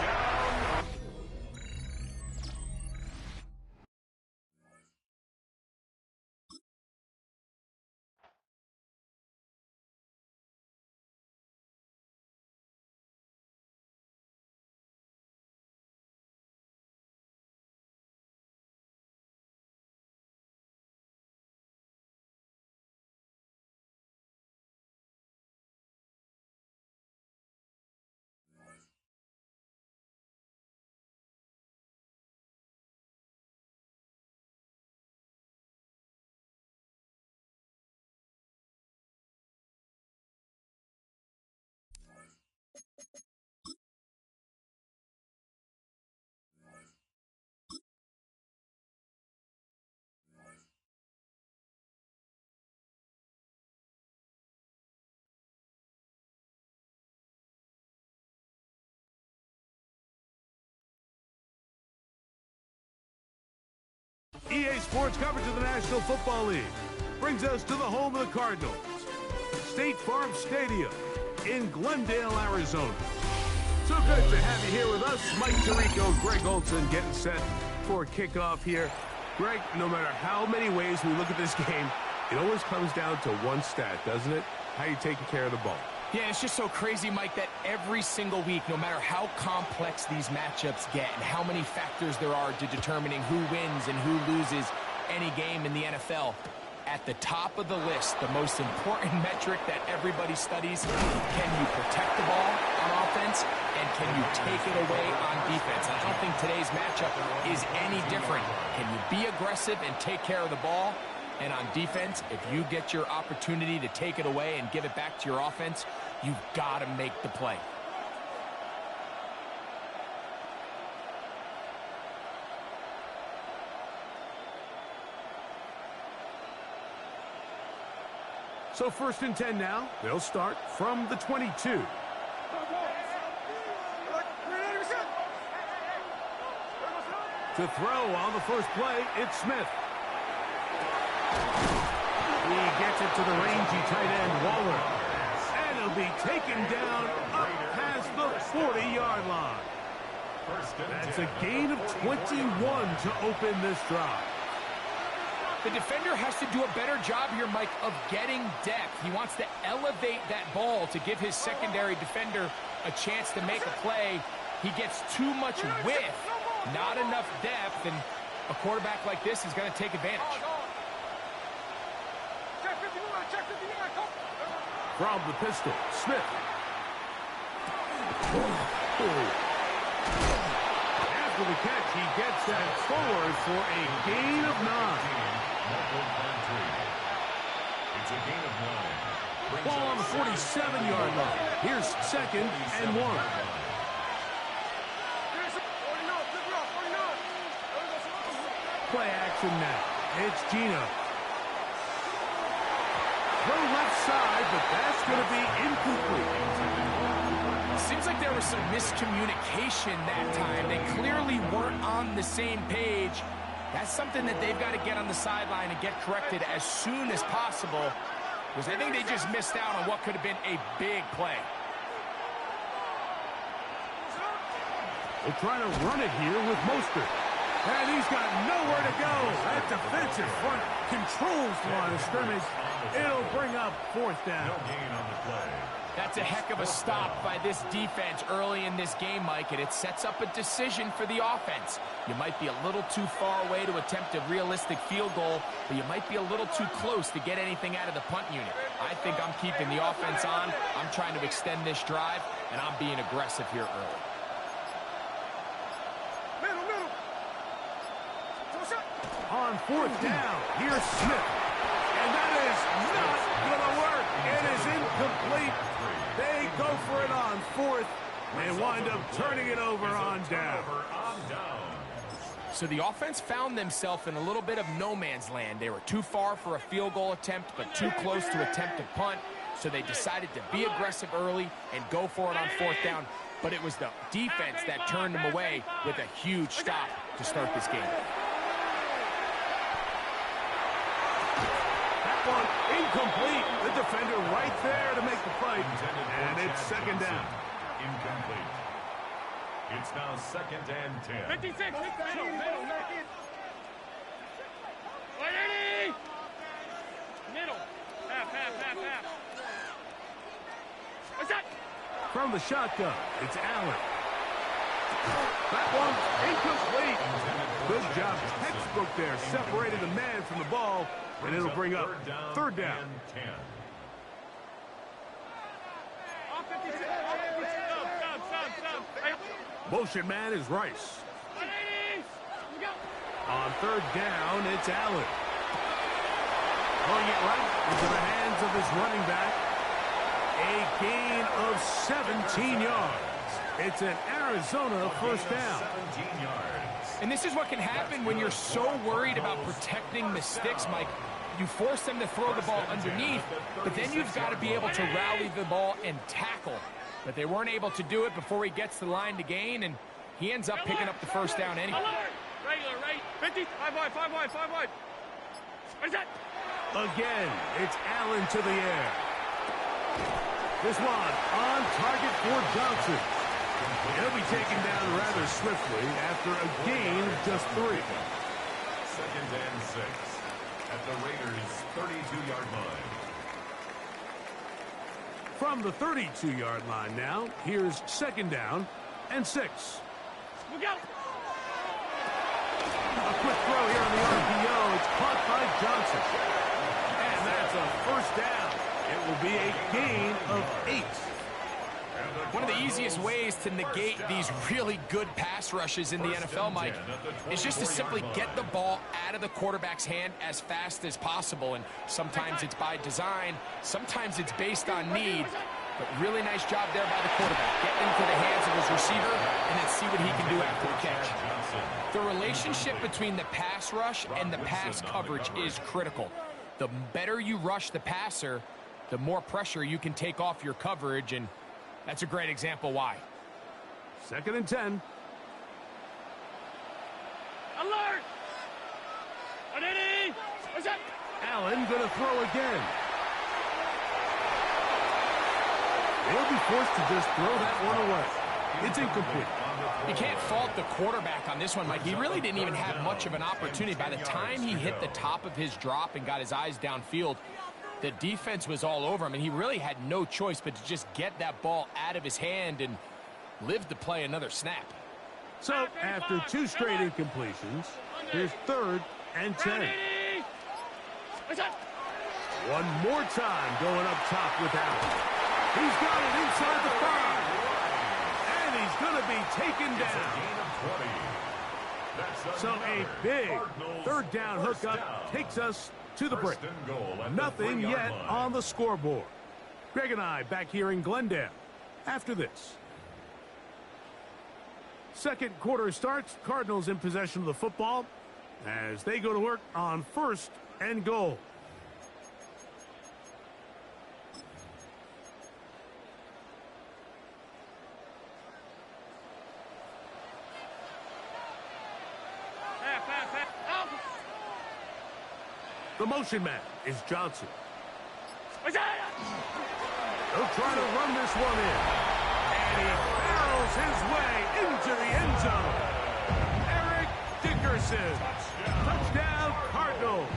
EA Sports coverage of the National Football League brings us to the home of the Cardinals, State Farm Stadium in Glendale, Arizona. So good to have you here with us. Mike Tirico, Greg Olson getting set for a kickoff here. Greg, no matter how many ways we look at this game, it always comes down to one stat, doesn't it? How you taking care of the ball. Yeah, it's just so crazy, Mike, that every single week, no matter how complex these matchups get and how many factors there are to determining who wins and who loses any game in the NFL, at the top of the list, the most important metric that everybody studies, can you protect the ball on offense and can you take it away on defense? And I don't think today's matchup is any different. Can you be aggressive and take care of the ball? And on defense, if you get your opportunity to take it away and give it back to your offense, you've got to make the play. So 1st and 10 now. They'll start from the 22. To throw on the first play, it's Smith. He gets it to the rangy tight end, Waller. And he'll be taken down up past the 40-yard line. That's a gain of 21 to open this drive. The defender has to do a better job here, Mike, of getting depth. He wants to elevate that ball to give his secondary defender a chance to make a play. He gets too much width, not enough depth, and a quarterback like this is going to take advantage. From the pistol, Smith. After the catch, he gets that forward for a gain of 9. It's a gain of 9. Ball on the 47-yard line. Here's 2nd and 1. Play action now. It's Gino. Throw left side, but that's going to be incomplete. Seems like there was some miscommunication that time. They clearly weren't on the same page. That's something that they've got to get on the sideline and get corrected as soon as possible, because I think they just missed out on what could have been a big play. They're trying to run it here with Mostert. And he's got nowhere to go. That defensive front controls the line of scrimmage. It'll bring up 4th down. No gain on the play. That's a heck of a stop by this defense early in this game, Mike, and it sets up a decision for the offense. You might be a little too far away to attempt a realistic field goal, but you might be a little too close to get anything out of the punt unit. I think I'm keeping the offense on. I'm trying to extend this drive, and I'm being aggressive here early. On 4th down, here's Smith. And that is not going to work. It is incomplete. They go for it on 4th. They wind up turning it over on down. So the offense found themselves in a little bit of no man's land. They were too far for a field goal attempt, but too close to attempt a punt. So they decided to be aggressive early and go for it on 4th down. But it was the defense that turned them away with a huge stop to start this game. Incomplete. The defender right there to make the play. And it's 2nd down. Incomplete. It's now 2nd and 10. 56. Middle. Middle. Half. What's that? From the shotgun, it's Allen. That one's incomplete. Good job. Textbook there. Separated the man from the ball. And it'll bring up 3rd down. Motion man is Rice. On 3rd down, it's Allen. Throwing it right into the hands of his running back. A gain of 17 yards. It's an Arizona 1st down. 17 yards. And this is what can happen when you're so worried about protecting the sticks, Mike. You force them to throw the ball underneath, but then you've got to be able to rally the ball and tackle. But they weren't able to do it before he gets the line to gain, and he ends up picking up the 1st down anyway. Right regular, right? 50, 5 wide, 5 wide, 5 wide. What is that? Again, it's Allen to the air. This one on target for Johnson. He'll be taken down rather swiftly after a gain of just 3. 2nd and 6 at the Raiders' 32-yard line. From the 32-yard line now, here's 2nd down and 6. Look out! A quick throw here on the RPO. It's caught by Johnson. And that's a 1st down. It will be a gain of 8. One of the easiest ways to negate these really good pass rushes in the NFL, Mike, is just to simply get the ball out of the quarterback's hand as fast as possible. And sometimes it's by design, sometimes it's based on need. But really nice job there by the quarterback. Get into the hands of his receiver and then see what he can do after the catch. The relationship between the pass rush and the pass coverage is critical. The better you rush the passer, the more pressure you can take off your coverage, and that's a great example why. 2nd and 10. Alert! Identity! What's that? Allen going to throw again. They'll be forced to just throw that one away. It's incomplete. You can't fault the quarterback on this one, Mike. He really didn't even have much of an opportunity. By the time he hit the top of his drop and got his eyes downfield, the defense was all over him, and he really had no choice but to just get that ball out of his hand and live to play another snap. So, after 2 straight incompletions, here's 3rd and 10. One more time going up top with Allen. He's got it inside the 5. And he's going to be taken down. So a big 3rd down hookup takes us to the break. Nothing yet on the scoreboard. Greg and I back here in Glendale after this. 2nd quarter starts. Cardinals in possession of the football as they go to work on 1st and goal. The motion man is Johnson. He'll try to run this one in. And he barrels his way into the end zone. Eric Dickerson. Touchdown, Cardinals.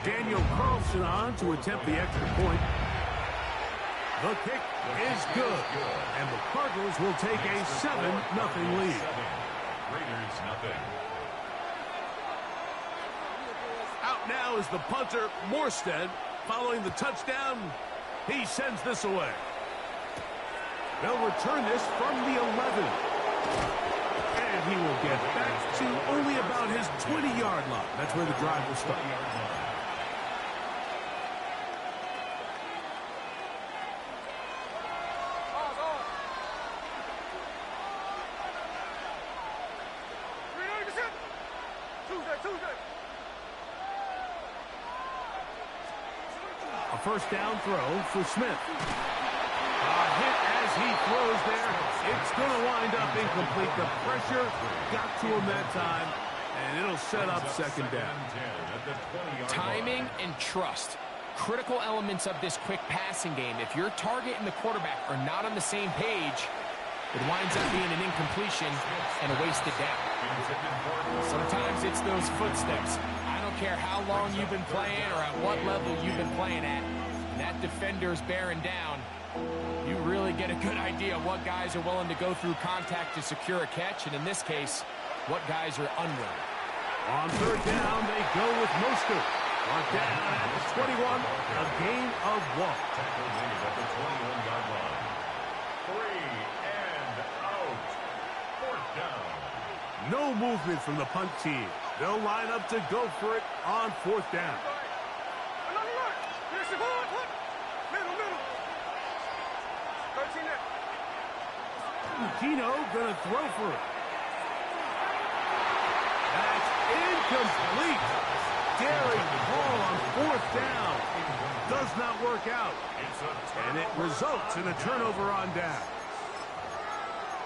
Daniel Carlson on to attempt the extra point. The kick is good. And the Cardinals will take a 7-0 lead. Raiders nothing. Out now is the punter, Morstead. Following the touchdown, he sends this away. They'll return this from the 11. And he will get back to only about his 20-yard line. That's where the drive will start. A 1st down throw for Smith. A hit as he throws there. It's going to wind up incomplete. The pressure got to him that time, and it'll set up 2nd down. Timing and trust. Critical elements of this quick passing game. If your target and the quarterback are not on the same page, it winds up being an incompletion and a wasted down. Sometimes it's those footsteps. I don't care how long you've been playing or at what level you've been playing at. And that defender's bearing down. You really get a good idea of what guys are willing to go through contact to secure a catch, and in this case, what guys are unwilling. On 3rd down, they go with Mostert. Brought down at the 21, a gain of 1. Tackle made at the 21-yard line. 3 and out. 4th down. No movement from the punt team. They'll line up to go for it on 4th down. Kino gonna throw for it. That's incomplete. Daring ball on 4th down. Does not work out. And it results in a turnover on down.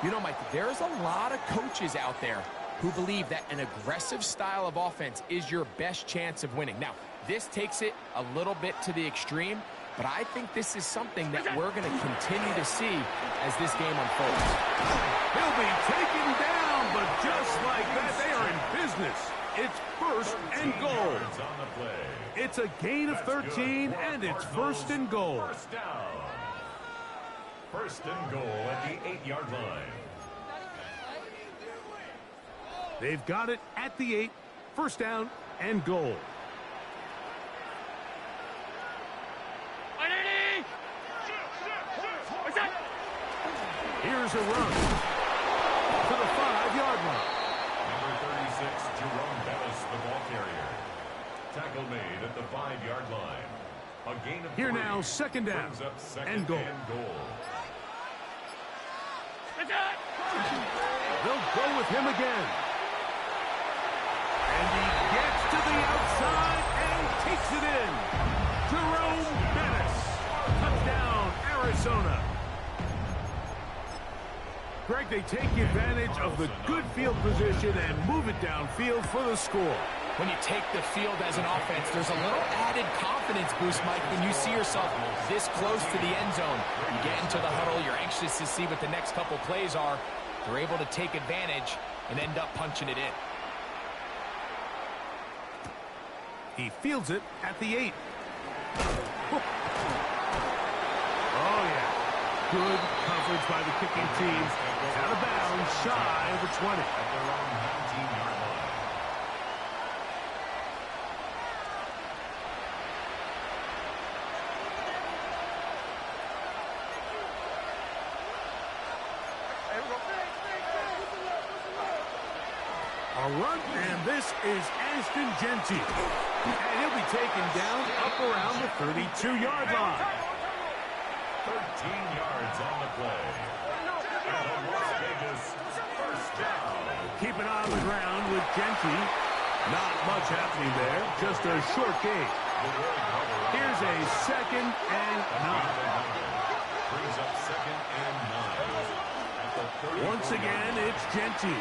You know, Mike, there's a lot of coaches out there who believe that an aggressive style of offense is your best chance of winning. Now, this takes it a little bit to the extreme, but I think this is something that we're going to continue to see as this game unfolds. He'll be taken down, but just like that, they are in business. It's first and goal. It's a gain of 13, and it's first and goal. First down. First and goal at the 8-yard line. They've got it at the 8. First down and goal. Here's a run to the 5-yard line. Number 36, Jerome Bettis, the ball carrier. Tackle made at the 5-yard line. A gain of Here 3. now, second down and goal. They'll go with him again. And he gets to the outside and takes it in. Jerome Bettis. Touchdown, Arizona. Greg, they take advantage of the good field position and move it downfield for the score. When you take the field as an offense, there's a little added confidence boost, Mike, when you see yourself this close to the end zone. You get into the huddle, you're anxious to see what the next couple plays are. They're able to take advantage and end up punching it in. He fields it at the 8. Oh, yeah. Good coverage by the kicking team. Out of bounds, shy of the 20. At their own 19-yard line. A run, and this is Ashton Genty. And he'll be taken down up around the 32-yard line. 13 yards on the play. And a Las Vegas first down. Keep an eye on the ground with Genty. Not much happening there, just a short gain. Here's a second and 9. Brings up second and 9. At the Once again, it's Genty.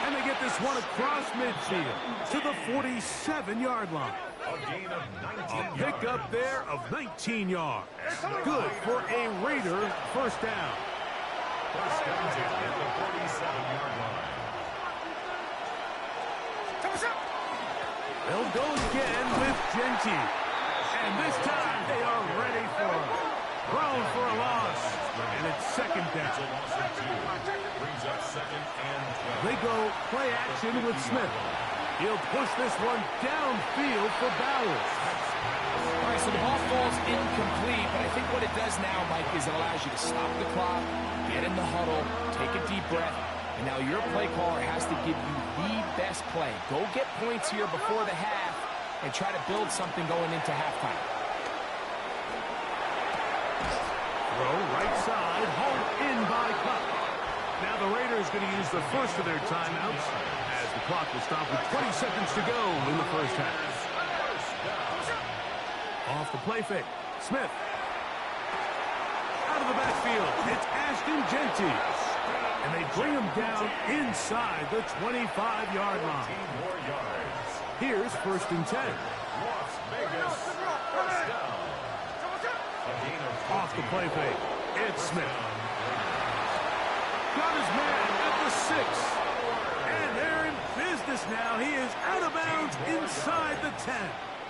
And they get this one across midfield to the 47-yard line. A gain of 19 A pickup there of 19 yards. Good for a Raider first down. First down at the 47-yard line. They'll go again with Genty. And this time they are ready for him. Thrown for a loss. And it's second It's a down. loss of 2. Brings up second and 12. They go play action with Smith. He'll push this one downfield for Bowers. All right, so the ball falls incomplete, but I think what it does now, Mike, is it allows you to stop the clock, get in the huddle, take a deep breath, and now your play caller has to give you the best play. Go get points here before the half and try to build something going into halftime. Throw right side, hauled in by Cup. Now the Raiders going to use the first of their timeouts as the clock will stop with 20 seconds to go in the first half. Off the play fake. Smith. Out of the backfield. It's Ashton Genty. And they bring him down inside the 25-yard line. 15 more yards. Here's first and 10. Las Vegas first down. A gain of Off the play fake. It's Smith. Got his man at the 6. And they're in business now. He is out of bounds inside the 10.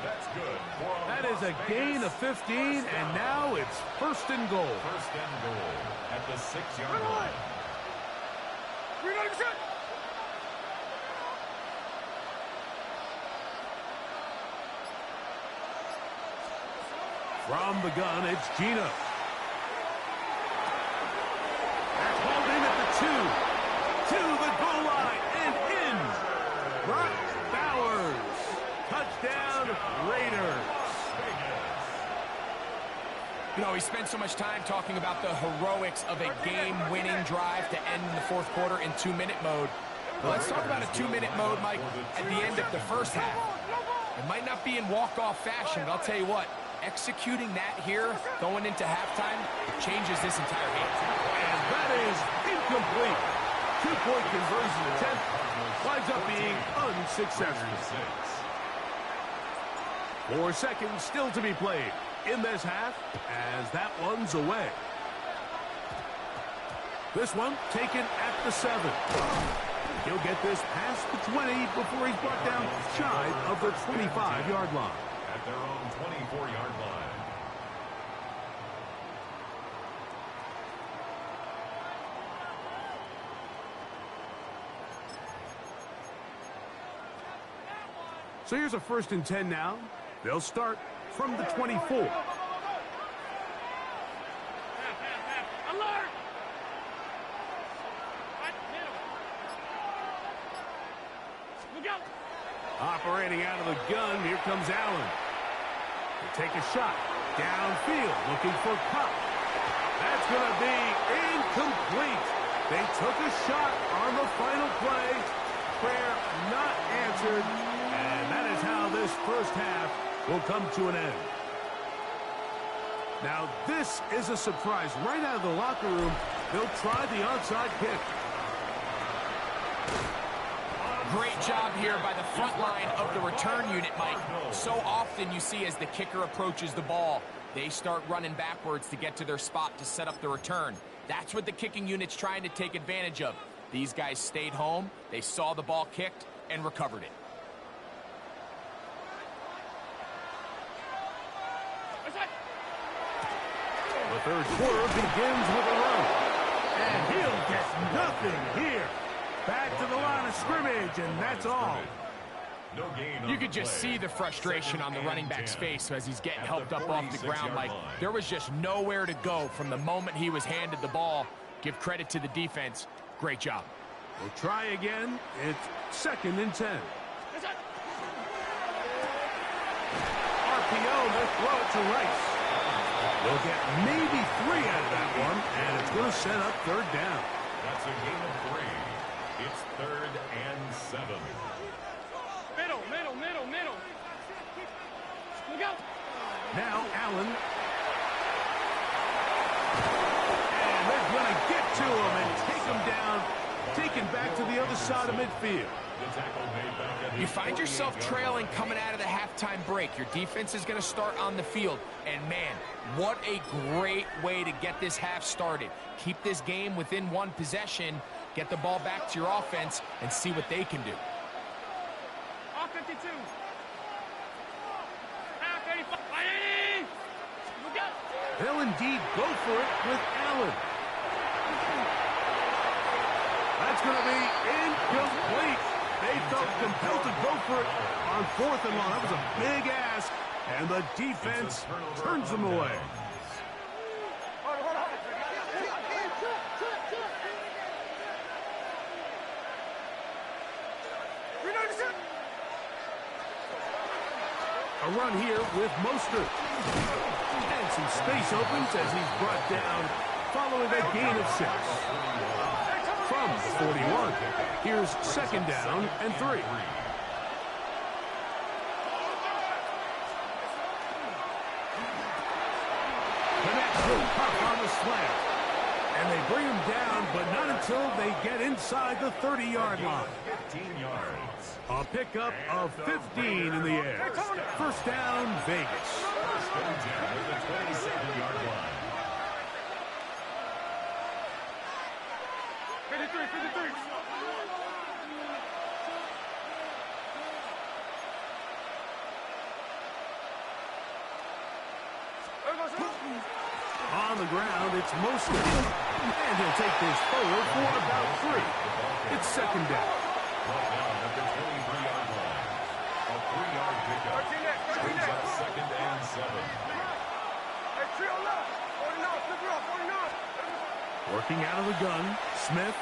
That's good. That is a gain of 15, and now it's first and goal. First and goal at the 6-yard line. From the gun, it's Gino. That's hauled in at the 2. To the goal line and in. Brock Bowers. Touchdown, Raiders. You know, we spent so much time talking about the heroics of a game-winning drive to end in the fourth quarter in 2-minute mode. Well, let's talk about a 2-minute mode, Mike, at the end of the first half. It might not be in walk-off fashion, but I'll tell you what, executing that here, going into halftime, changes this entire game. And that is incomplete. two-point conversion attempt winds up being unsuccessful. 4 seconds still to be played in this half as that one's away. This one taken at the 7. He'll get this past the 20 before he's brought down shy of the 25-yard line. At their own 24-yard line. So here's a 1st and 10 now. They'll start from the 24. Alert! Look out! Operating out of the gun, here comes Allen. He'll take a shot. Downfield, looking for Pop. That's going to be incomplete. They took a shot on the final play. Prayer not answered. And that is how this first half will come to an end. Now, this is a surprise. Right out of the locker room, they'll try the onside kick. Great job here by the front line of the return unit, Mike. So often you see as the kicker approaches the ball, they start running backwards to get to their spot to set up the return. That's what the kicking unit's trying to take advantage of. These guys stayed home, they saw the ball kicked, and recovered it. The third quarter begins with a run. And he'll get nothing here. Back to the line of scrimmage, and that's all. No gain. You could just see the frustration on the running back's face as he's getting helped up off the ground. Like, there was just nowhere to go from the moment he was handed the ball. Give credit to the defense. Great job. We'll try again. It's 2nd and 10. RPO, they'll throw it to Rice. They'll get maybe 3 out of that one, and it's going to set up 3rd down. That's a gain of 3. It's 3rd and 7. Middle. Look out! Now Allen. And they're going to get to him and take him down, taken back to the other side of midfield. You find yourself trailing coming out of the halftime break. Your defense is going to start on the field. And, man, what a great way to get this half started. Keep this game within 1 possession, get the ball back to your offense, and see what they can do. R52. R35. Look out! They'll indeed go for it with Allen. That's going to be incomplete. They felt compelled to go for it on 4th and long. That was a big ask, and the defense turns them away. A run here with Mostert. And some space opens as he's brought down following a gain of 6. From the 41, here's 2nd down and 3. Connects with Puck on the slant. And they bring him down, but not until they get inside the 30-yard line. 15 yards. A pickup of 15 in the air. 1st down, Vegas. 1st and 10 at the 27-yard line. 53. On the ground, it's Mostert. And he'll take this forward for about 3. It's 2nd down. Brought down at the 23-yard line. A 3-yard pickup. Brings up 2nd and 7. Working out of the gun, Smith.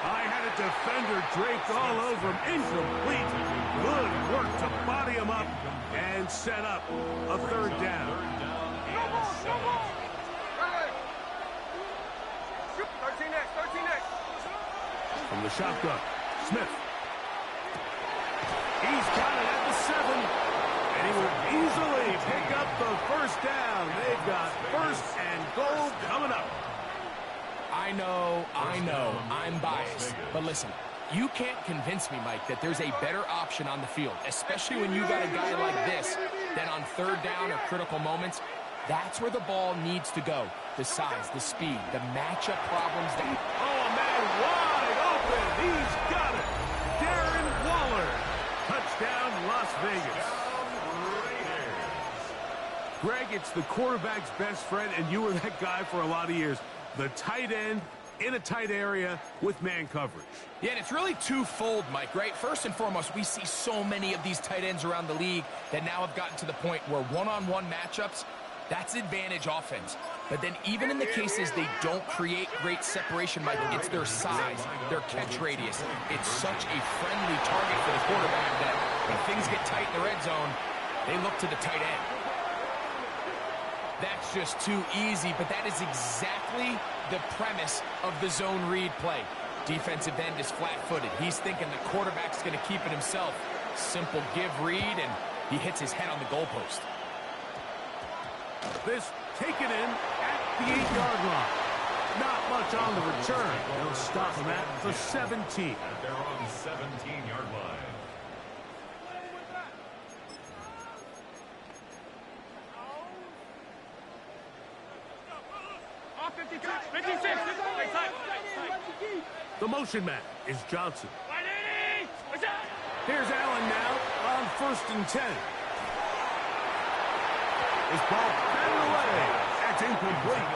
I had a defender draped all over him. Incomplete. Good work to body him up and set up a 3rd down. From the shotgun, Smith. He's got it at the 7. And he will easily pick up the 1st down. They've got 1st and goal coming up. I I know, I'm biased. But listen, you can't convince me, Mike, that there's a better option on the field, especially when you got a guy like this, than on third down or critical moments. That's where the ball needs to go. The size, the speed, the matchup problems. Oh, a man wide open. He's got it. Darren Waller. Touchdown, Las Vegas. Greg, it's the quarterback's best friend, and you were that guy for a lot of years. The tight end in a tight area with man coverage. Yeah, and it's really twofold, Mike, right? First and foremost, we see so many of these tight ends around the league that now have gotten to the point where one-on-one matchups, that's advantage offense. But then even in the cases they don't create great separation, Mike, it's their size, their catch radius. It's such a friendly target for the quarterback that when things get tight in the red zone, they look to the tight end. That's just too easy, but that is exactly the premise of the zone read play. Defensive end is flat-footed. He's thinking the quarterback's going to keep it himself. Simple give read, and he hits his head on the goalpost. This taken in at the 8-yard line. Not much on the return. They'll stop him at the 17. They're on the 17-yard line. The motion man is Johnson. Here's Allen now on 1st and 10. This ball batted away. That's incomplete.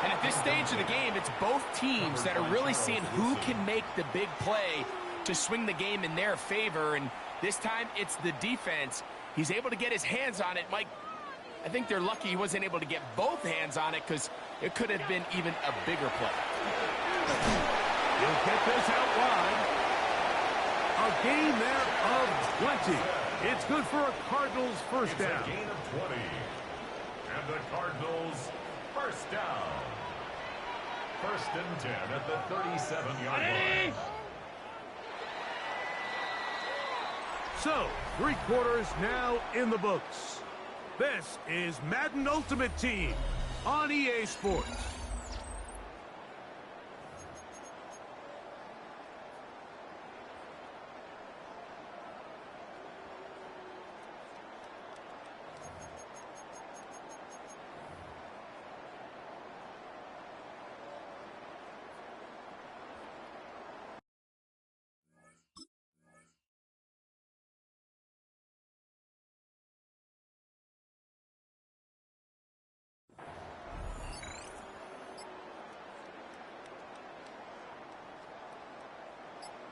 And at this stage of the game, it's both teams that are really seeing who can make the big play to swing the game in their favor. And this time, it's the defense. He's able to get his hands on it. Mike, I think they're lucky he wasn't able to get both hands on it because it could have been even a bigger play. He'll get this out wide. A gain there of 20. It's good for a Cardinals first down. It's a gain of 20. And the Cardinals first down. 1st and 10 at the 37-yard line. So, 3 quarters now in the books. This is Madden Ultimate Team on EA Sports.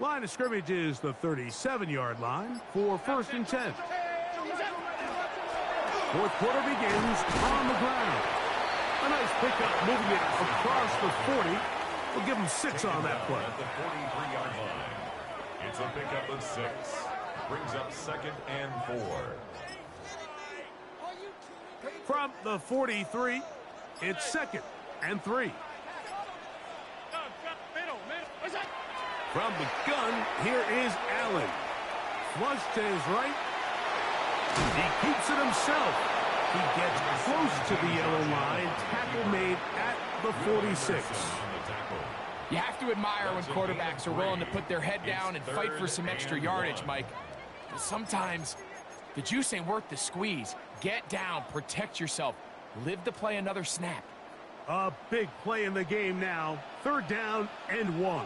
Line of scrimmage is the 37-yard line for 1st and 10. 4th quarter begins on the ground. A nice pickup moving it across the 40. We'll give him 6 on that play. At the 43-yard line. It's a pickup of 6. Brings up 2nd and 4. From the 43, it's 2nd and 3. From the gun, here is Allen. Flush to his right. He keeps it himself. He gets close to the yellow line. Tackle made at the 46. You have to admire when quarterbacks are willing to put their head down and fight for some extra yardage, Mike. But sometimes the juice ain't worth the squeeze. Get down, protect yourself, live to play another snap. A big play in the game now. 3rd down and 1.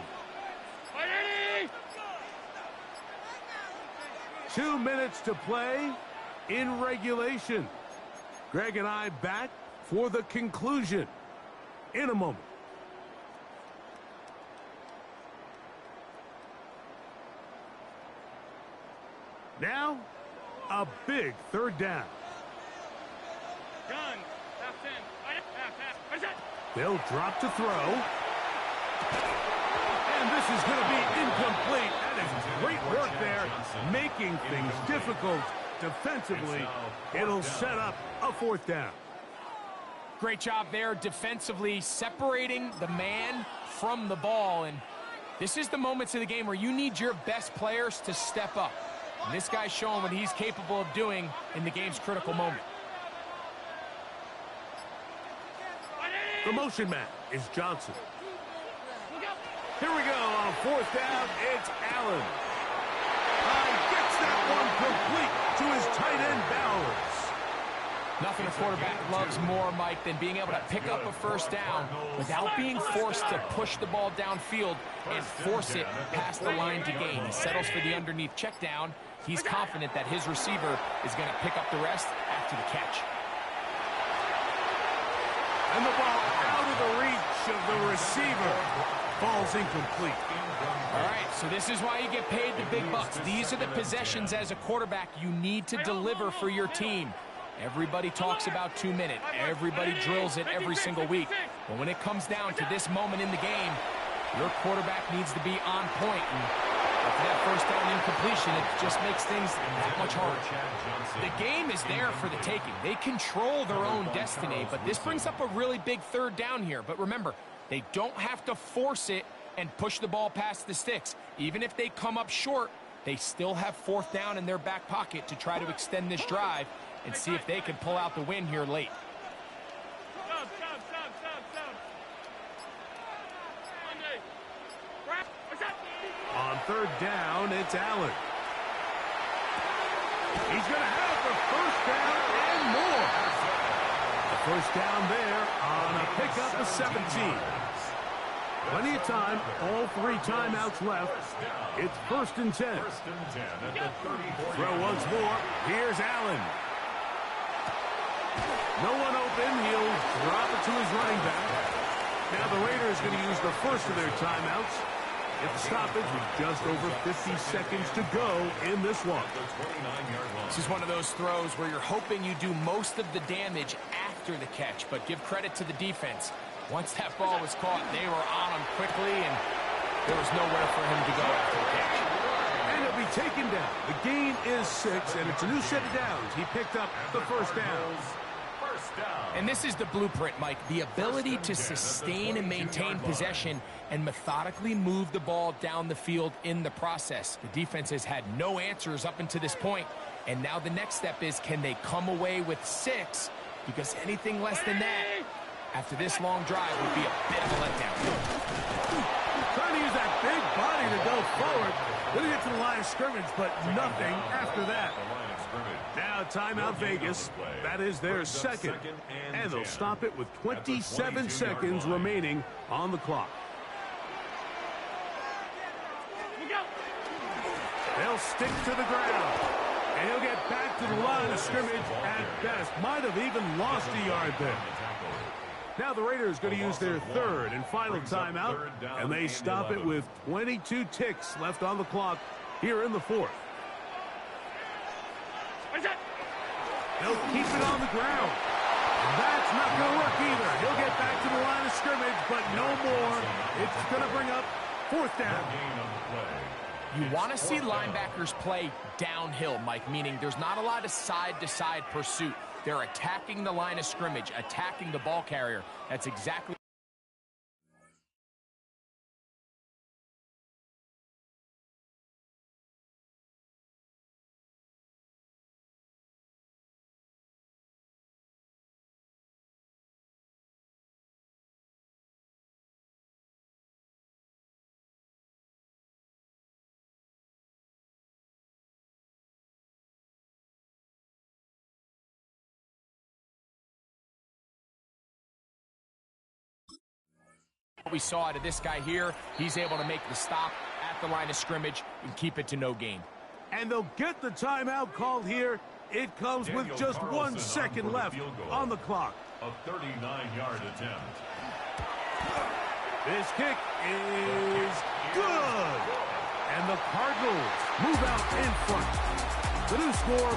2 minutes to play in regulation. Greg and I back for the conclusion in a moment. Now, a big 3rd down. They'll drop to throw. And this is going to be incomplete. That is great work there, making things difficult defensively. It'll set up a 4th down. Great job there defensively, separating the man from the ball. And this is the moments of the game where you need your best players to step up. And this guy's showing what he's capable of doing in the game's critical moment. The motion man is Johnson. Here we go on 4th down. It's Allen. Gets that one complete to his tight end, Bowers. Nothing a quarterback loves more, Mike, than being able to pick up a first down without being forced to push the ball downfield and force it past the line to gain. He settles for the underneath check down. He's confident that his receiver is going to pick up the rest after the catch. And the ball out of the reach of the receiver. Falls incomplete. All right, so this is why you get paid the big bucks. These are the possessions as a quarterback you need to deliver for your team. Everybody talks about 2 minutes. Everybody drills it every single week. But when it comes down to this moment in the game, your quarterback needs to be on point. And after that first down incompletion, it just makes things that much harder. The game is there for the taking. They control their own destiny, but this brings up a really big 3rd down here. But remember, they don't have to force it and push the ball past the sticks. Even if they come up short, they still have 4th down in their back pocket to try to extend this drive and see if they can pull out the win here late. On 3rd down, it's Allen. He's going to have the first down and more. The first down there on a pickup of 17. Plenty of time, all 3 timeouts left. It's 1st and 10. Throw once more. Here's Allen. No one open. He'll drop it to his running back. Now the Raiders going to use the first of their timeouts. If the stoppage with just over 50 seconds to go in this one. This is one of those throws where you're hoping you do most of the damage after the catch, but give credit to the defense. Once that ball was caught, they were on him quickly, and there was nowhere for him to go after the catch. And he'll be taken down. The gain is 6, and it's a new set of downs. He picked up the first down. And this is the blueprint, Mike. The ability to sustain and maintain possession and methodically move the ball down the field in the process. The defense has had no answers up until this point, and now the next step is, can they come away with 6? Because anything less than that, after this long drive, would be a bit of a letdown. Trying to use that big body to go forward. Going to get to the line of scrimmage, but nothing after that. Now timeout Vegas. That is their second. And they'll stop it with 27 seconds remaining on the clock. They'll stick to the ground. And he'll get back to the line of scrimmage at best. Might have even lost a yard there. Now the Raiders going to use their 3rd and final timeout, and they stop it with 22 ticks left on the clock here in the 4th. They'll keep it on the ground. That's not going to work either. He'll get back to the line of scrimmage, but no more. It's going to bring up 4th down. You want to see linebackers play downhill, Mike, meaning there's not a lot of side-to-side pursuit. They're attacking the line of scrimmage, attacking the ball carrier. That's exactly what we saw out of this guy here. He's able to make the stop at the line of scrimmage and keep it to no gain. And they'll get the timeout called here. It comes with just 1 second left on the clock. A 39-yard attempt. This kick is good. And the Cardinals move out in front. The new score,